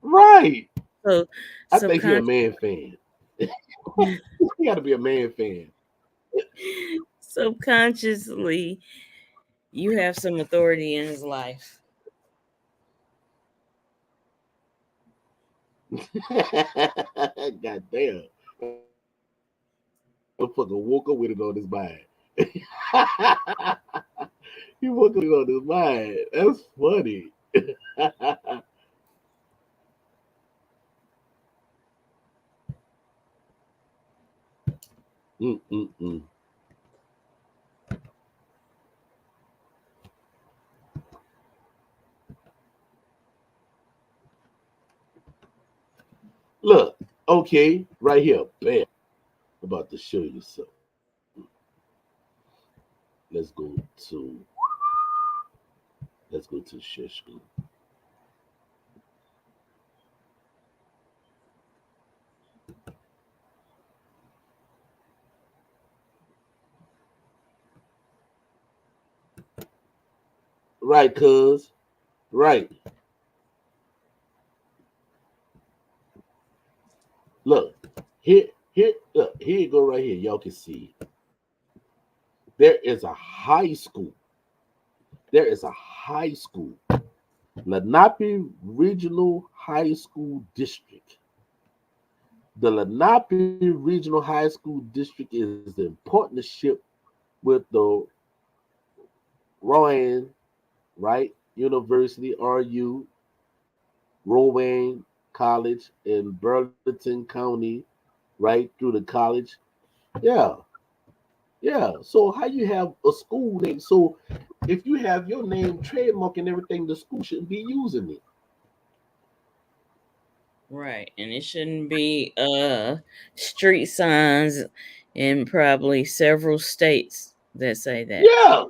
Right. So I think he's a man fan. He got to be a man fan. Subconsciously, you have some authority in his life. God damn. Motherfucker woke up with it on his mind. He woke up on his mind. That's funny. Mm-mm-mm. Look, okay, right here, bam. I'm about to show you something. Let's go to share screen. Right, cuz. Right. Look, here you go right here. Y'all can see. There is a high school. There is a high school. Lenape Regional High School District. The Lenape Regional High School District is in partnership with the Rowan, right? University, RU, Rowan College in Burlington County, right? Through the college. Yeah. Yeah. So how you have a school name? So if you have your name trademark and everything, the school shouldn't be using it. Right. And it shouldn't be street signs in probably several states that say that. Yeah.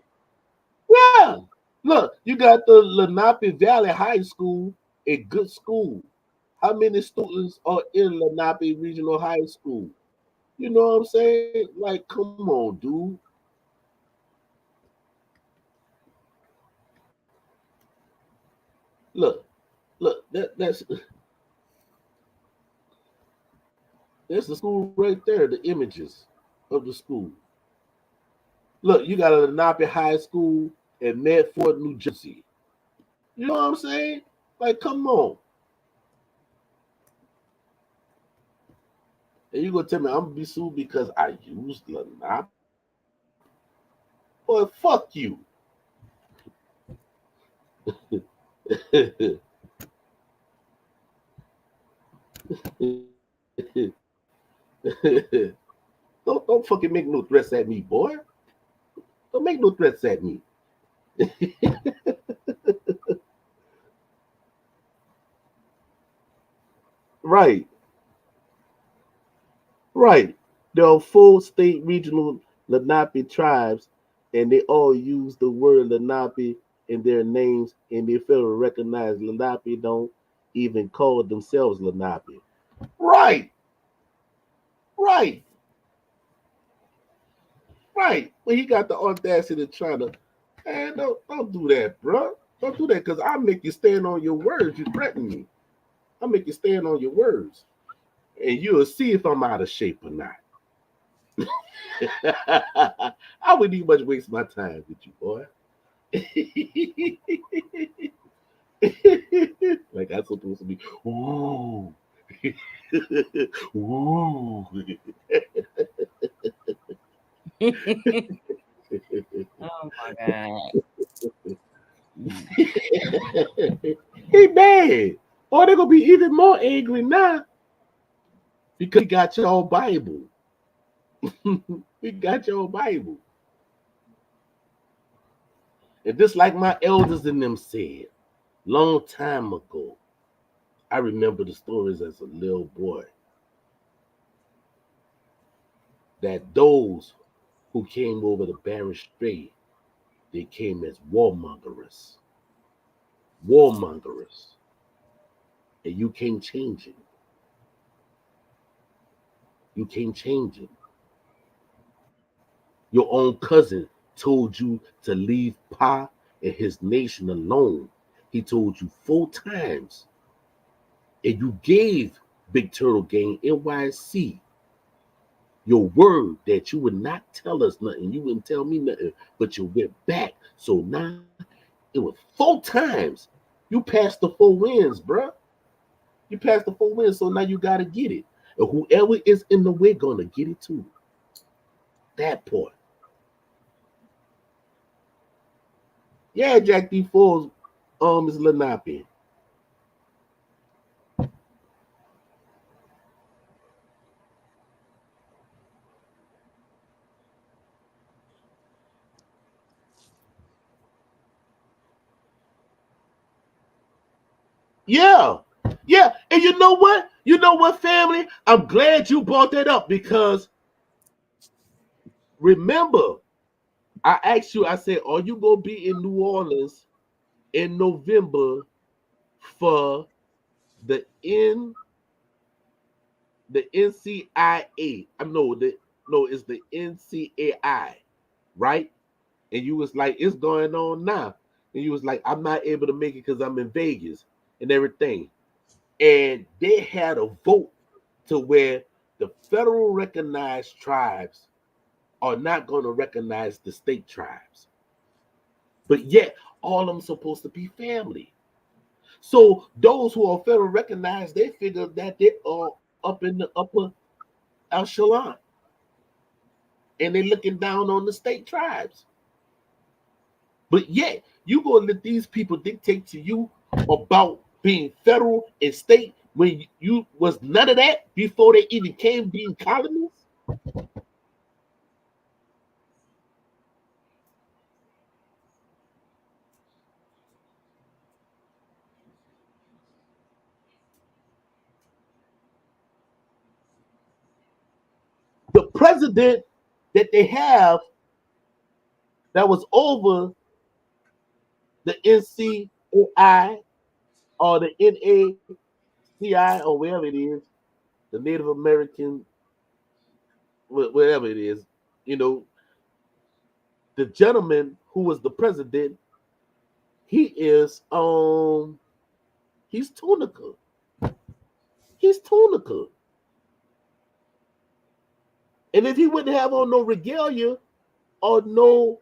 Yeah. Look, you got the Lenape Valley High School, a good school. How many students are in Lenape Regional High School? You know what I'm saying? Like, come on, dude. Look, look, that's the school right there, the images of the school. Look, you got a Lenape High School in Medford, New Jersey. You know what I'm saying? Like, come on. And you gonna tell me I'm gonna be sued because I used Lenape? Boy, fuck you. Don't fucking make no threats at me, boy. Don't make no threats at me. Right, right. There are full state regional Lenape tribes, and they all use the word Lenape in their names, and they feel recognized. Lenape don't even call themselves Lenape. Right, right, right. Well, he got the audacity to try to, man, don't do that, bro. Don't do that, because I'll make you stand on your words. You threaten me. I'll make you stand on your words, and you'll see if I'm out of shape or not. I wouldn't even much waste my time with you, boy. Like I'm supposed to be. Ooh. Ooh. Oh my God. He mad. Or they're gonna be even more angry now because we got your Bible. We got your Bible. And just like my elders and them said long time ago, I remember the stories as a little boy that those who came over the Barren Strait, they came as warmongers. Warmongers. And you can't change it. You can't change it. Your own cousin told you to leave Pa and his nation alone. He told you 4 times. And you gave Big Turtle Gang NYC your word that you would not tell us nothing. You wouldn't tell me nothing, but you went back. So now it was 4 times. You passed the 4 wins, bruh. You passed the 4 wins, so now you gotta get it. And whoever is in the way gonna get it too. That part. Yeah, Jack D. Falls is Lenape. Yeah. Yeah. And you know what? You know what, family? I'm glad you brought that up because remember, I asked you, I said, are you gonna be in New Orleans in November for the NCIA? I know the no, it's the NCAI, right? And you was like, it's going on now. and you was like, I'm not able to make it because I'm in Vegas and everything. And they had a vote to where the federal recognized tribes are not going to recognize the state tribes. But yet, all of them supposed to be family. So those who are federal recognized, they figure that they are up in the upper echelon. And they're looking down on the state tribes. But yet, you going to let these people dictate to you about being federal and state when you was none of that before they even came being colonies? The president that they have that was over the NCAI or the NACI or wherever it is, the Native American, wherever it is, you know, the gentleman who was the president, he is he's Tunica. He's Tunica. And if he wouldn't have on no regalia or no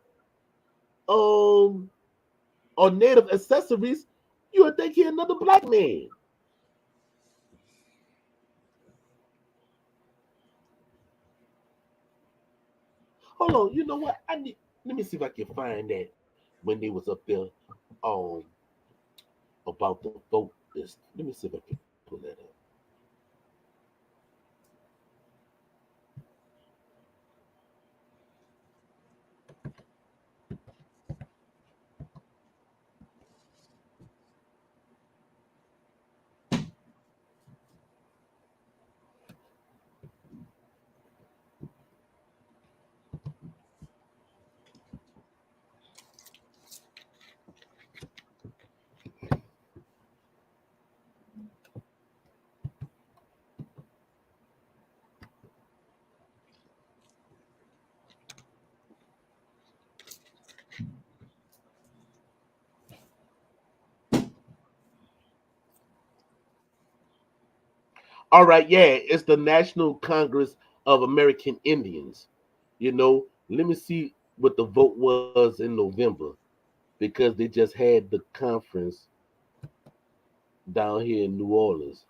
um or native accessories, you would think he another black man. Hold on, you know what? I need let me see if I can find that when they was up there um about the vote. This let me see if I can pull that up. All right, yeah, it's the National Congress of American Indians. You know, let me see what the vote was in November because they just had the conference down here in New Orleans.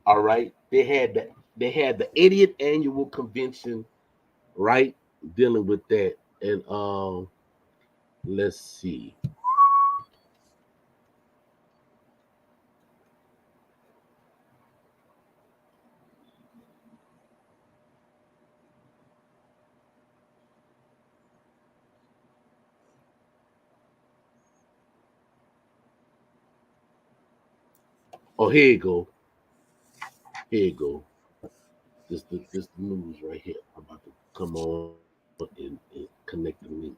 All right, they had the 80th annual convention, right, dealing with that, and let's see. Oh, here you go. Here you go. This the news right here. I'm about to come on and connect the link.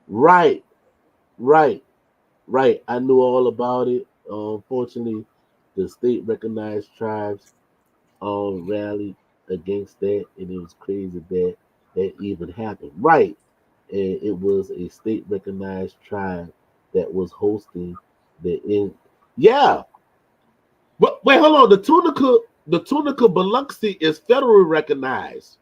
Right, right, right. I knew all about it. Unfortunately, the state recognized tribes rallied against that, and it was crazy that that even happened. Right, and it was a state recognized tribe that was hosting the in. Yeah, but wait, hold on. The Tunica Biloxi is federally recognized.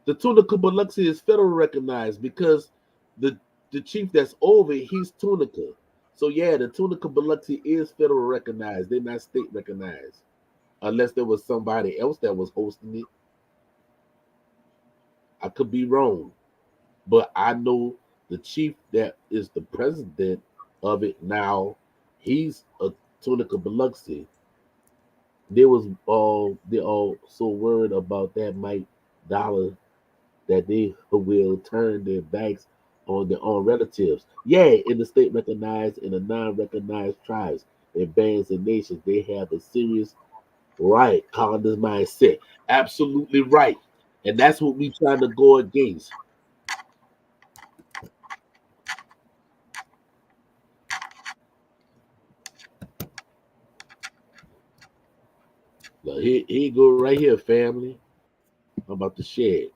The Tunica Biloxi is federally recognized because the the chief that's over it, he's Tunica. So yeah, the Tunica Biloxi is federal recognized. They're not state recognized unless there was somebody else that was hosting it. I could be wrong, but I know the chief that is the president of it now. He's a Tunica Biloxi. They all so worried about that Mike Dollar that they will turn their backs on their own relatives. Yeah, in the state recognized and the non-recognized tribes and bands and nations, they have a serious right colonist mindset. Absolutely right. And that's what we trying to go against. Look, here you go right here, family. I'm about to share it.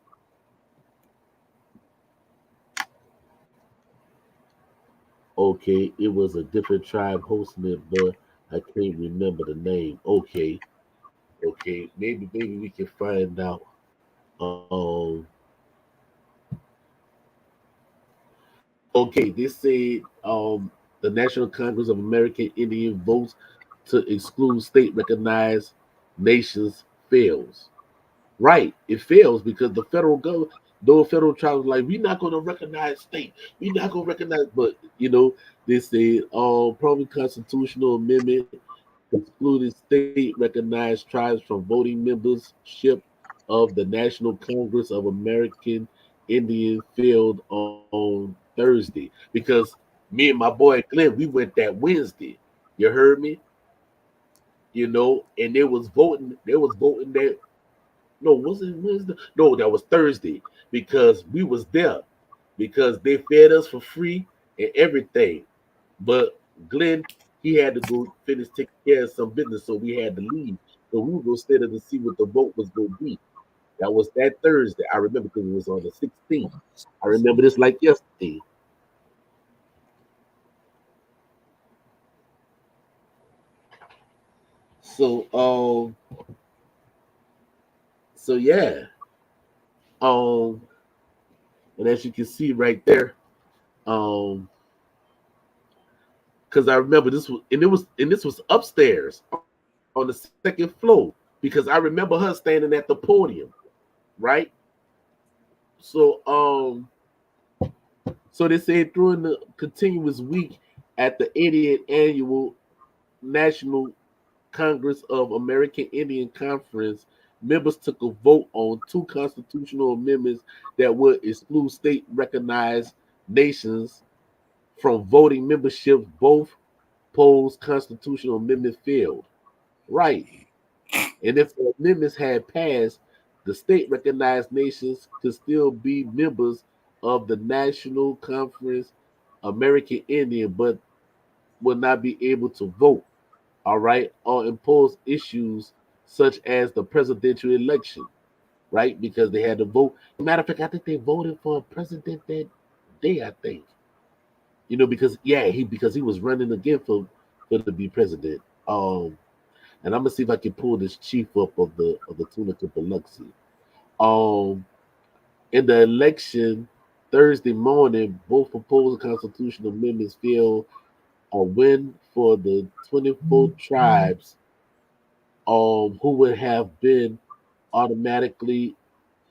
Okay, it was a different tribe hosting it, but I can't remember the name. Okay, okay, maybe we can find out. Um, okay, they said the National Congress of American Indian votes to exclude state recognized nations fails. Right, it fails because the federal government, though federal tribes like we're not going to recognize state, we're not going to recognize, but they say probably constitutional amendment excluded state recognized tribes from voting membership of the National Congress of American Indian failed on Thursday because me and my boy Glenn, we went that Wednesday. You heard me? And they was voting that no, was it Wednesday? No, that was Thursday because we was there because they fed us for free and everything. But Glenn, he had to go finish taking care of some business, so we had to leave. So we were gonna stay there to see what the vote was gonna be. That was that Thursday. I remember because it was on the 16th. I remember this like yesterday. So so yeah. Um and as you can see right there, um because I remember this was upstairs on the second floor because I remember her standing at the podium, right? So so they said during the continuous week at the 80th annual National Congress of American Indian Conference, members took a vote on two constitutional amendments that would exclude state recognized nations from voting membership. Both proposed constitutional amendment failed. Right. And if the amendments had passed, the state recognized nations could still be members of the National Conference American Indian, but would not be able to vote, all right, or impose issues such as the presidential election, right? Because they had to vote. Matter of fact, I think they voted for a president that day, I think. Because because he was running again for to be president. And I'm gonna see if I can pull this chief up of the Tunica Biloxi. Um, in the election Thursday morning, both proposed constitutional amendments failed, a win for the 24 tribes who would have been automatically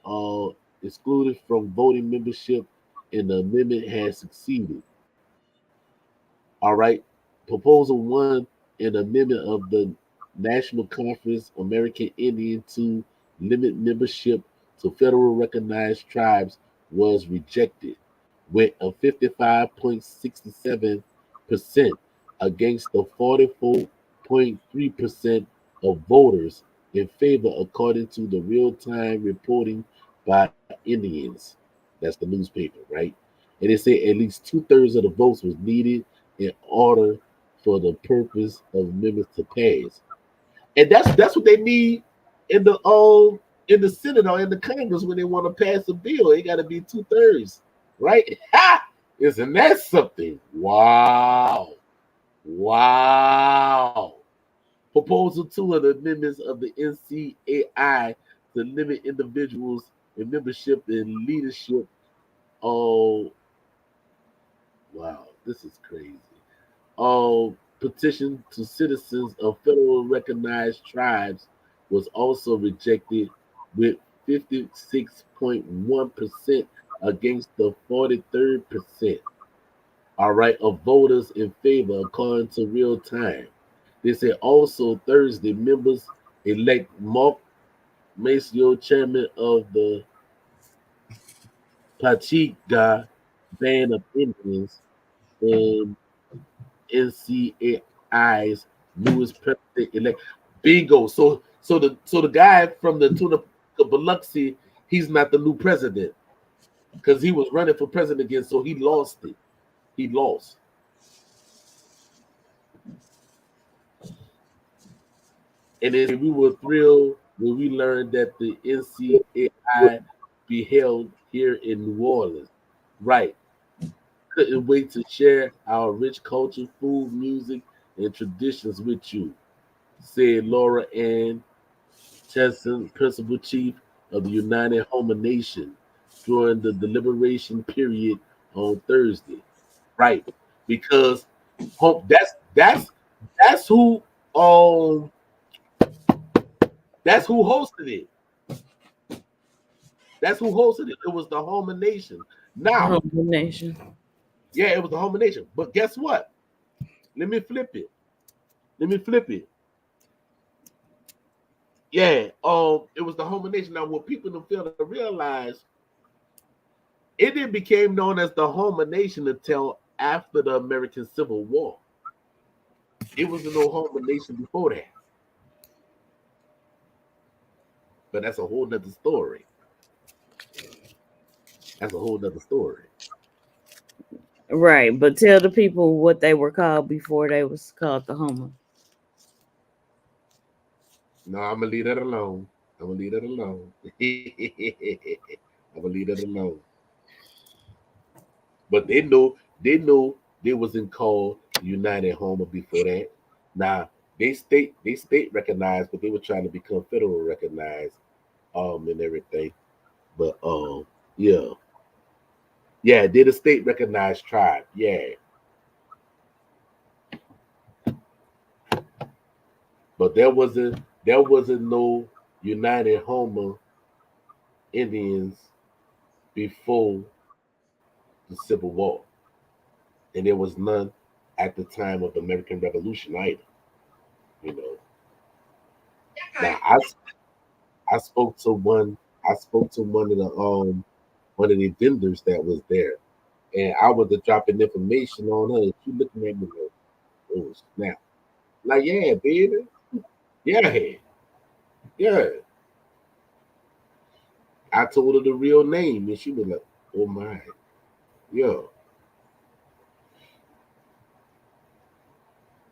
uh, excluded from voting membership, and the amendment has succeeded. All right. Proposal one, an amendment of the National Conference American Indian to limit membership to federal recognized tribes was rejected with a 55.67% against the 44.3% of voters in favor, according to the real time reporting by Indians. That's the newspaper, right? And they say at least two-thirds of the votes was needed in order for the purpose of amendments to pass. And that's what they need in the Senate or in the Congress when they want to pass a bill. It got to be two-thirds, right? Ha! Isn't that something? Wow. Wow. Proposal two of the amendments of the NCAI to limit individuals in membership and leadership. Oh, wow. This is crazy. Petition to citizens of federal recognized tribes was also rejected with 56.1% against the 43%. all right, of voters in favor according to real time. They said also Thursday, members elect Mark Maceo, chairman of the Pachiga Band of Indians, and NCAI's newest president elect. Bingo. So the guy from the Tuna Biloxi, he's not the new president because he was running for president again, so he lost it. He lost. And then we were thrilled when we learned that the NCAI be held here in New Orleans. Right. Couldn't wait to share our rich culture, food, music, and traditions with you, said Laura Ann Chesson, principal chief of the United Homer Nation, during the deliberation period on Thursday. Right. Because that's who um that's who hosted it. That's who hosted it. It was the Homer Nation. Now, Nation. yeah, it was the Homer Nation. But guess what? Let me flip it. Let me flip it. Yeah, it was the Homer Nation. Now, what people don't fail to realize, it didn't became known as the Homer Nation until after the American Civil War. It was no Homer Nation before that. But that's a whole nother story. That's a whole nother story. Right, but tell the people what they were called before they was called the Homer. No, I'm gonna leave that alone. I'm gonna leave that alone. I'm gonna leave that alone. But they know they wasn't called United Homer before that. Now they state recognized, but they were trying to become federal recognized, and everything. But yeah. Yeah, they're the state recognized tribe. Yeah. But there wasn't no United Homer Indians before the Civil War. And there was none at the time of the American Revolution either. You know. Now I spoke to one. I spoke to one of the vendors that was there, and I was dropping information on her. And she looking at me like, "Oh snap!" Like, yeah, baby, yeah, yeah. I told her the real name, and she was like, "Oh my, yeah,"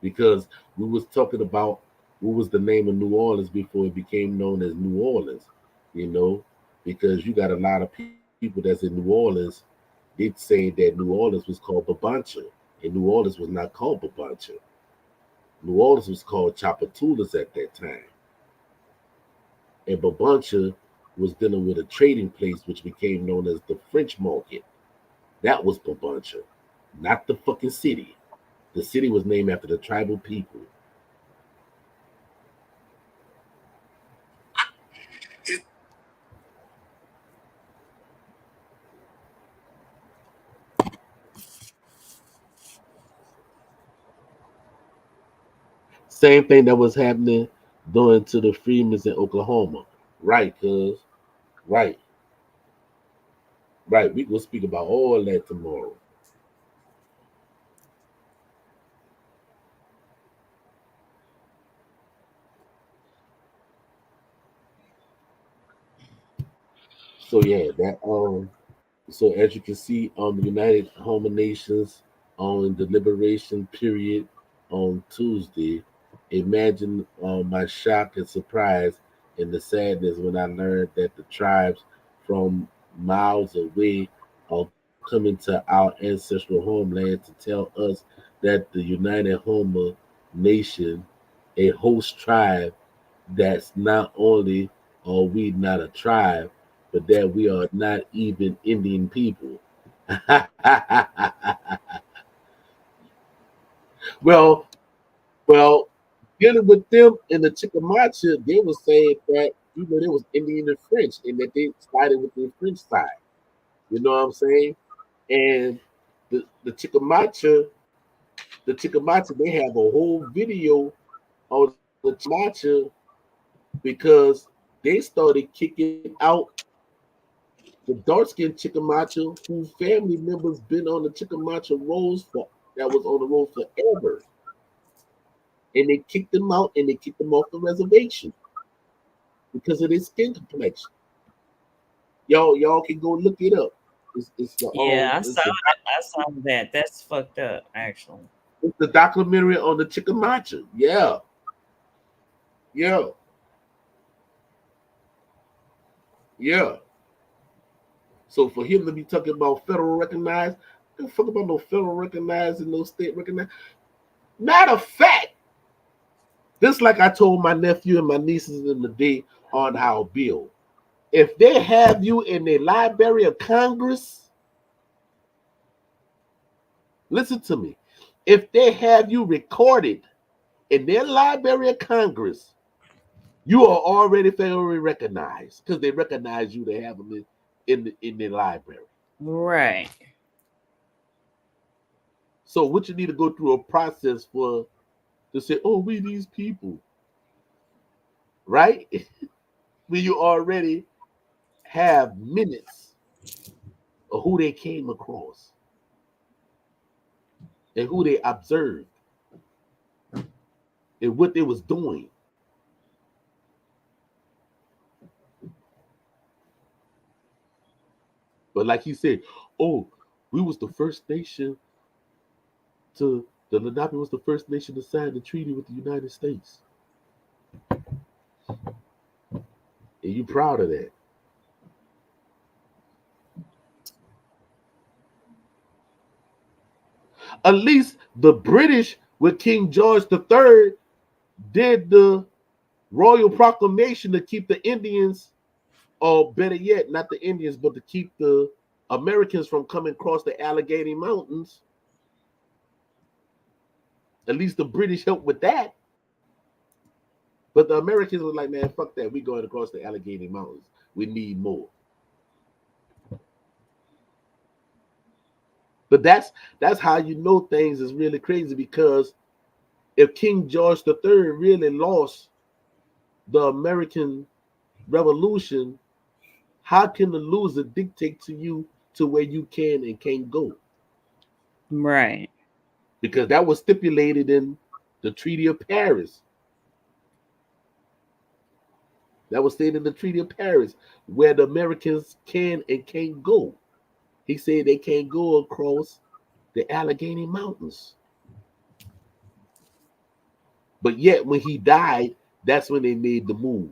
because we was talking about what was the name of New Orleans before it became known as New Orleans. You know, because you got a lot of people that's in New Orleans. They say that New Orleans was called Babancha, and New Orleans was not called Babancha. New Orleans was called Chapatulas at that time, and Babancha was dealing with a trading place which became known as the French Market. That was Babancha, not the fucking city. The city was named after the tribal people. Same thing that was happening doing to the Freemans in Oklahoma. Right, cuz. Right, right. We gonna speak about all that tomorrow. So yeah, that so as you can see on the United Home Nations on the liberation period on Tuesday, imagine my shock and surprise and the sadness when I learned that the tribes from miles away are coming to our ancestral homeland to tell us that the United Home Nation, a host tribe, that's not only are we not a tribe, but that we are not even Indian people. well, well, dealing with them in the Chickamauga, they were saying that they was Indian and French, and that they sided with the French side. You know what I'm saying? And the Chicamacha, they have a whole video on the Chicamacha because they started kicking out the dark-skinned Chicamacha whose family members been on the Chicamacha rolls that was on the road forever. And they kicked them out and they kicked them off the reservation because of their skin complexion. Y'all can go look it up. It's the Yeah, I saw that. That's fucked up, actually. It's the documentary on the Chicamacha. Yeah. Yeah. Yeah. So for him to be talking about federal recognized, don't fuck about no federal recognized and no state recognized. Matter of fact, just like I told my nephew and my nieces in the day on our bill, if they have you in the Library of Congress, listen to me. If they have you recorded in their Library of Congress, you are already federally recognized because they recognize you to have them in their library. Right. So what you need to go through a process for to say, oh, we these people, right? When you already have minutes of who they came across and who they observed and what they was doing. But like he said, oh, we was the first nation the Lenape was the first nation to sign the treaty with the United States. And you proud of that. At least the British with King George III did the royal proclamation to keep the Indians, or better yet, not the Indians, but to keep the Americans from coming across the Allegheny Mountains. At least the British helped with that. But the Americans were like, man, fuck that. We going across the Allegheny Mountains. We need more. But that's how you know things is really crazy, because if King George III really lost the American Revolution, how can the loser dictate to you to where you can and can't go? Right. Because that was stipulated in the Treaty of Paris. That was stated in the Treaty of Paris, where the Americans can and can't go. He said they can't go across the Allegheny Mountains. But yet, when he died, that's when they made the move.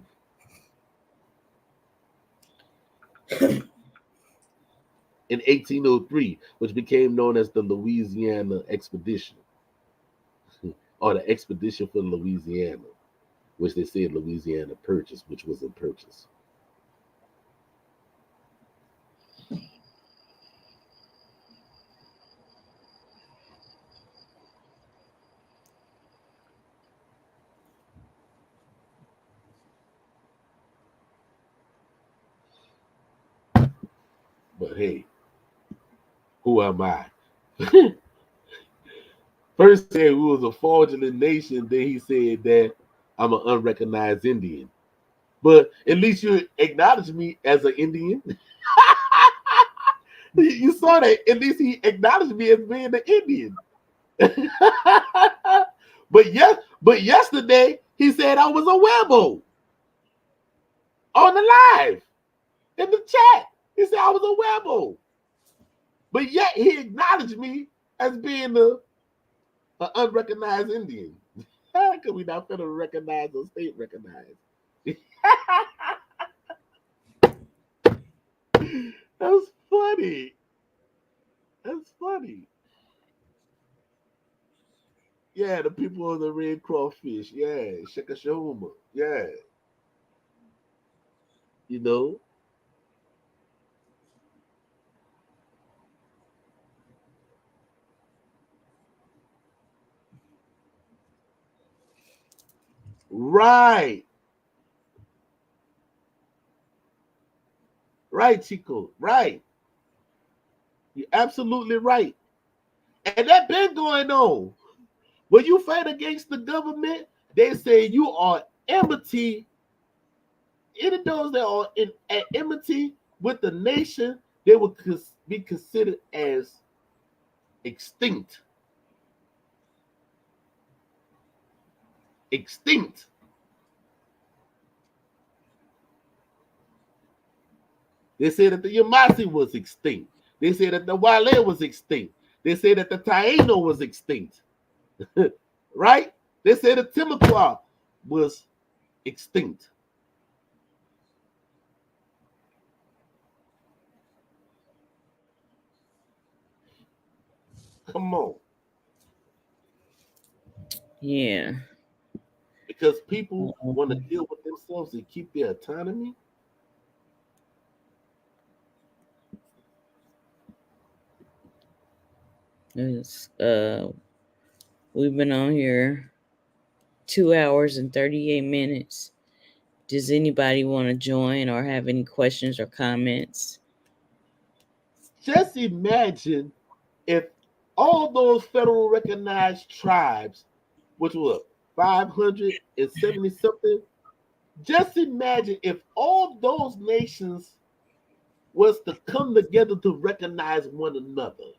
In 1803, which became known as the Louisiana Expedition, or the Expedition for Louisiana, which they said Louisiana Purchase, which was a purchase. But hey, who am I? First said we was a fraudulent nation, then he said that I'm an unrecognized Indian. But at least you acknowledge me as an Indian. You saw that. At least he acknowledged me as being an Indian. but yesterday he said I was a Webo on the live in the chat. He said I was a Webo. But yet he acknowledged me as being an unrecognized Indian. Because we not federal recognized or state recognized. That's funny. That's funny. Yeah, the people on the red crawfish. Yeah, Shakashahuma. Yeah. You know? Right. Right, Chico. Right. You're absolutely right. And that been going on. When you fight against the government, they say you are enmity. Any of those that are in at enmity with the nation, they will be considered as extinct. Extinct. They say that the Yvmvse was extinct. They say that the Wale was extinct. They say that the Taino was extinct. Right? They say the Timucua was extinct. Come on. Yeah. Because people want to deal with themselves and keep their autonomy. It's, we've been on here 2 hours and 38 minutes. Does anybody want to join or have any questions or comments? Just imagine if all those federal recognized tribes, which were 570 something, just imagine if all those nations was to come together to recognize one another.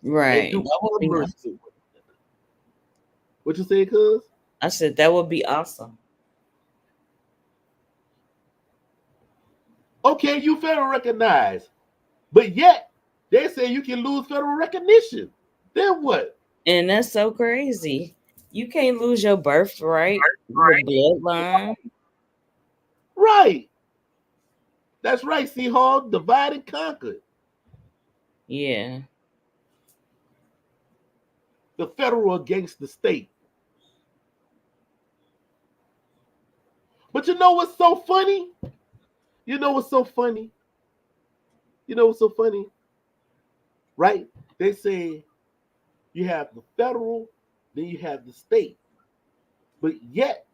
Right. And do commerce with one another. What you say, cuz? I said that would be awesome. Okay, you federal recognized, but yet they say you can lose federal recognition. Then what? And that's so crazy. You can't lose your birthright, your bloodline. Right. That's right, Seahawk. Divide and conquer. Yeah. The federal against the state. But you know what's so funny? You know what's so funny? You know what's so funny? Right? They say you have the federal, then you have the state. But yet,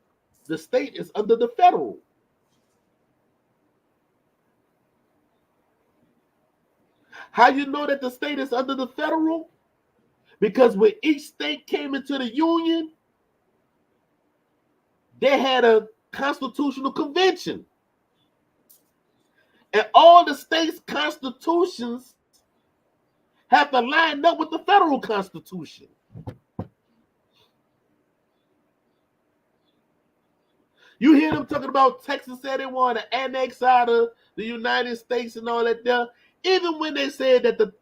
the state is under the federal. How you know that the state is under the federal? Because when each state came into the union, they had a constitutional convention. And all the states' constitutions have to line up with the federal constitution. You hear them talking about Texas said they want to annex out of the United States and all that there. Even when they said that the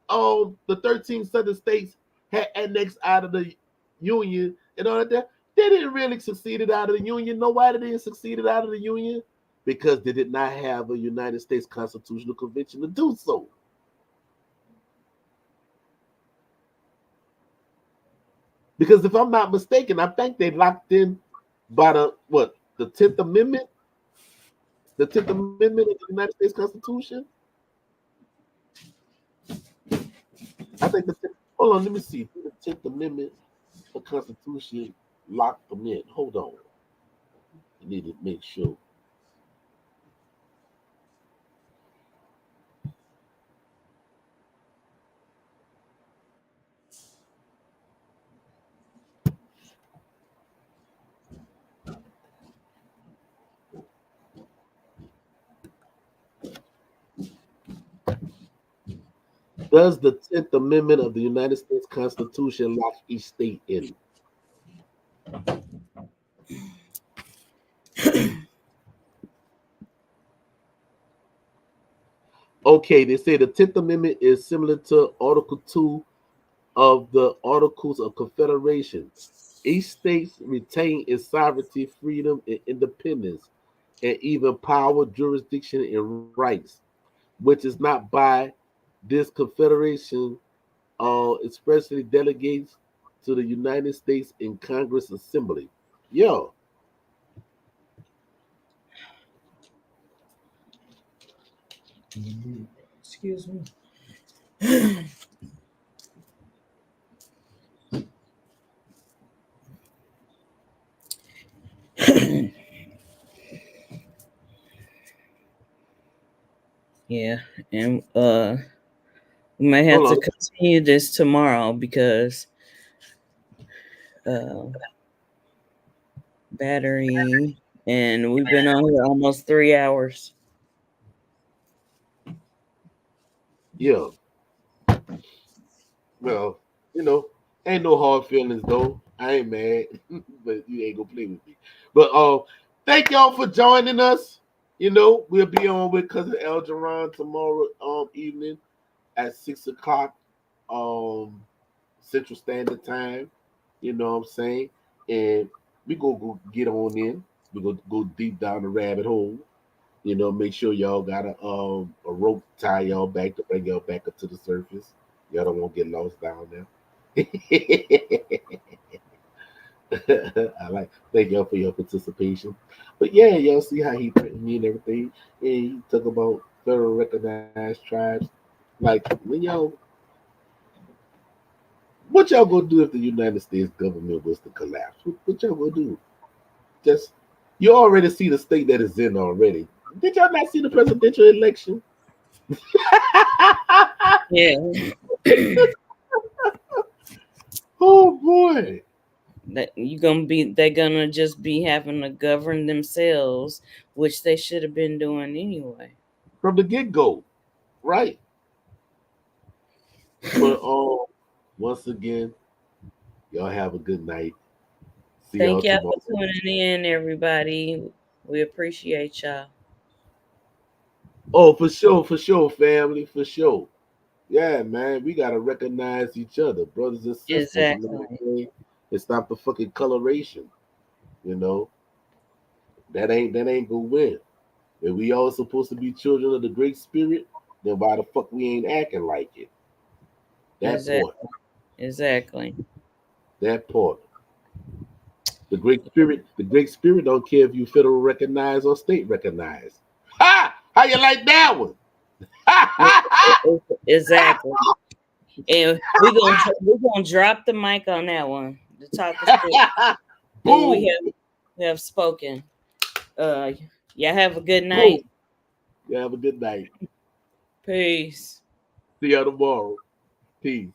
13 southern states had annexed out of the union and all that there, they didn't really succeed out of the union. Nobody didn't succeed out of the union because they did not have a United States Constitutional Convention to do so. Because if I'm not mistaken, I think they locked in by the 10th Amendment? The 10th Amendment of the United States Constitution? I think hold on, let me see. The 10th Amendment of the Constitution locked them in. Hold on. I need to make sure. Does the 10th Amendment of the United States Constitution lock each state in? Okay, they say the 10th Amendment is similar to Article 2 of the Articles of Confederation. Each state retain its sovereignty, freedom, and independence, and even power, jurisdiction, and rights, which is not by this confederation expressly delegates to the United States in Congress Assembly. Yo. Excuse me. Yeah, and We might have Hold to on. continue this tomorrow because battery, and we've been on here almost 3 hours. Yeah. Well, ain't no hard feelings though. I ain't mad, but you ain't gonna play with me. But thank y'all for joining us. We'll be on with cousin Elgeron tomorrow evening at 6 o'clock Central Standard Time. You know what I'm saying? And we go get on in. We go deep down the rabbit hole. Make sure y'all got a rope tie y'all back to bring y'all back up to the surface. Y'all don't want to get lost down there. Thank y'all for your participation. But yeah, y'all see how he threatened me and everything. And he talk about federal recognized tribes. Like what y'all gonna do if the United States government was to collapse? What y'all gonna do? Just you already see the state that it's in already. Did y'all not see the presidential election? Yeah. Oh boy. They're gonna just be having to govern themselves, which they should have been doing anyway. From the get-go. Right. But once again, y'all have a good night. See y'all Thank y'all tomorrow. for tuning in, everybody. We appreciate y'all. Oh, for sure, family, for sure. Yeah, man, we gotta recognize each other, brothers and sisters. You know what Exactly. I'm saying? And stop the fucking coloration. You know that ain't gonna win. If we all supposed to be children of the Great Spirit, then why the fuck we ain't acting like it? That part. Exactly. Exactly. That part. The Great Spirit don't care if you federal recognized or state recognized. Ha! How you like that one? Ha ha ha! Exactly. And we're gonna drop the mic on that one. The talking stick. And we Boom! have spoken. Uh y'all have a good Boom! night. You have a good night. Peace. See you tomorrow. Peace.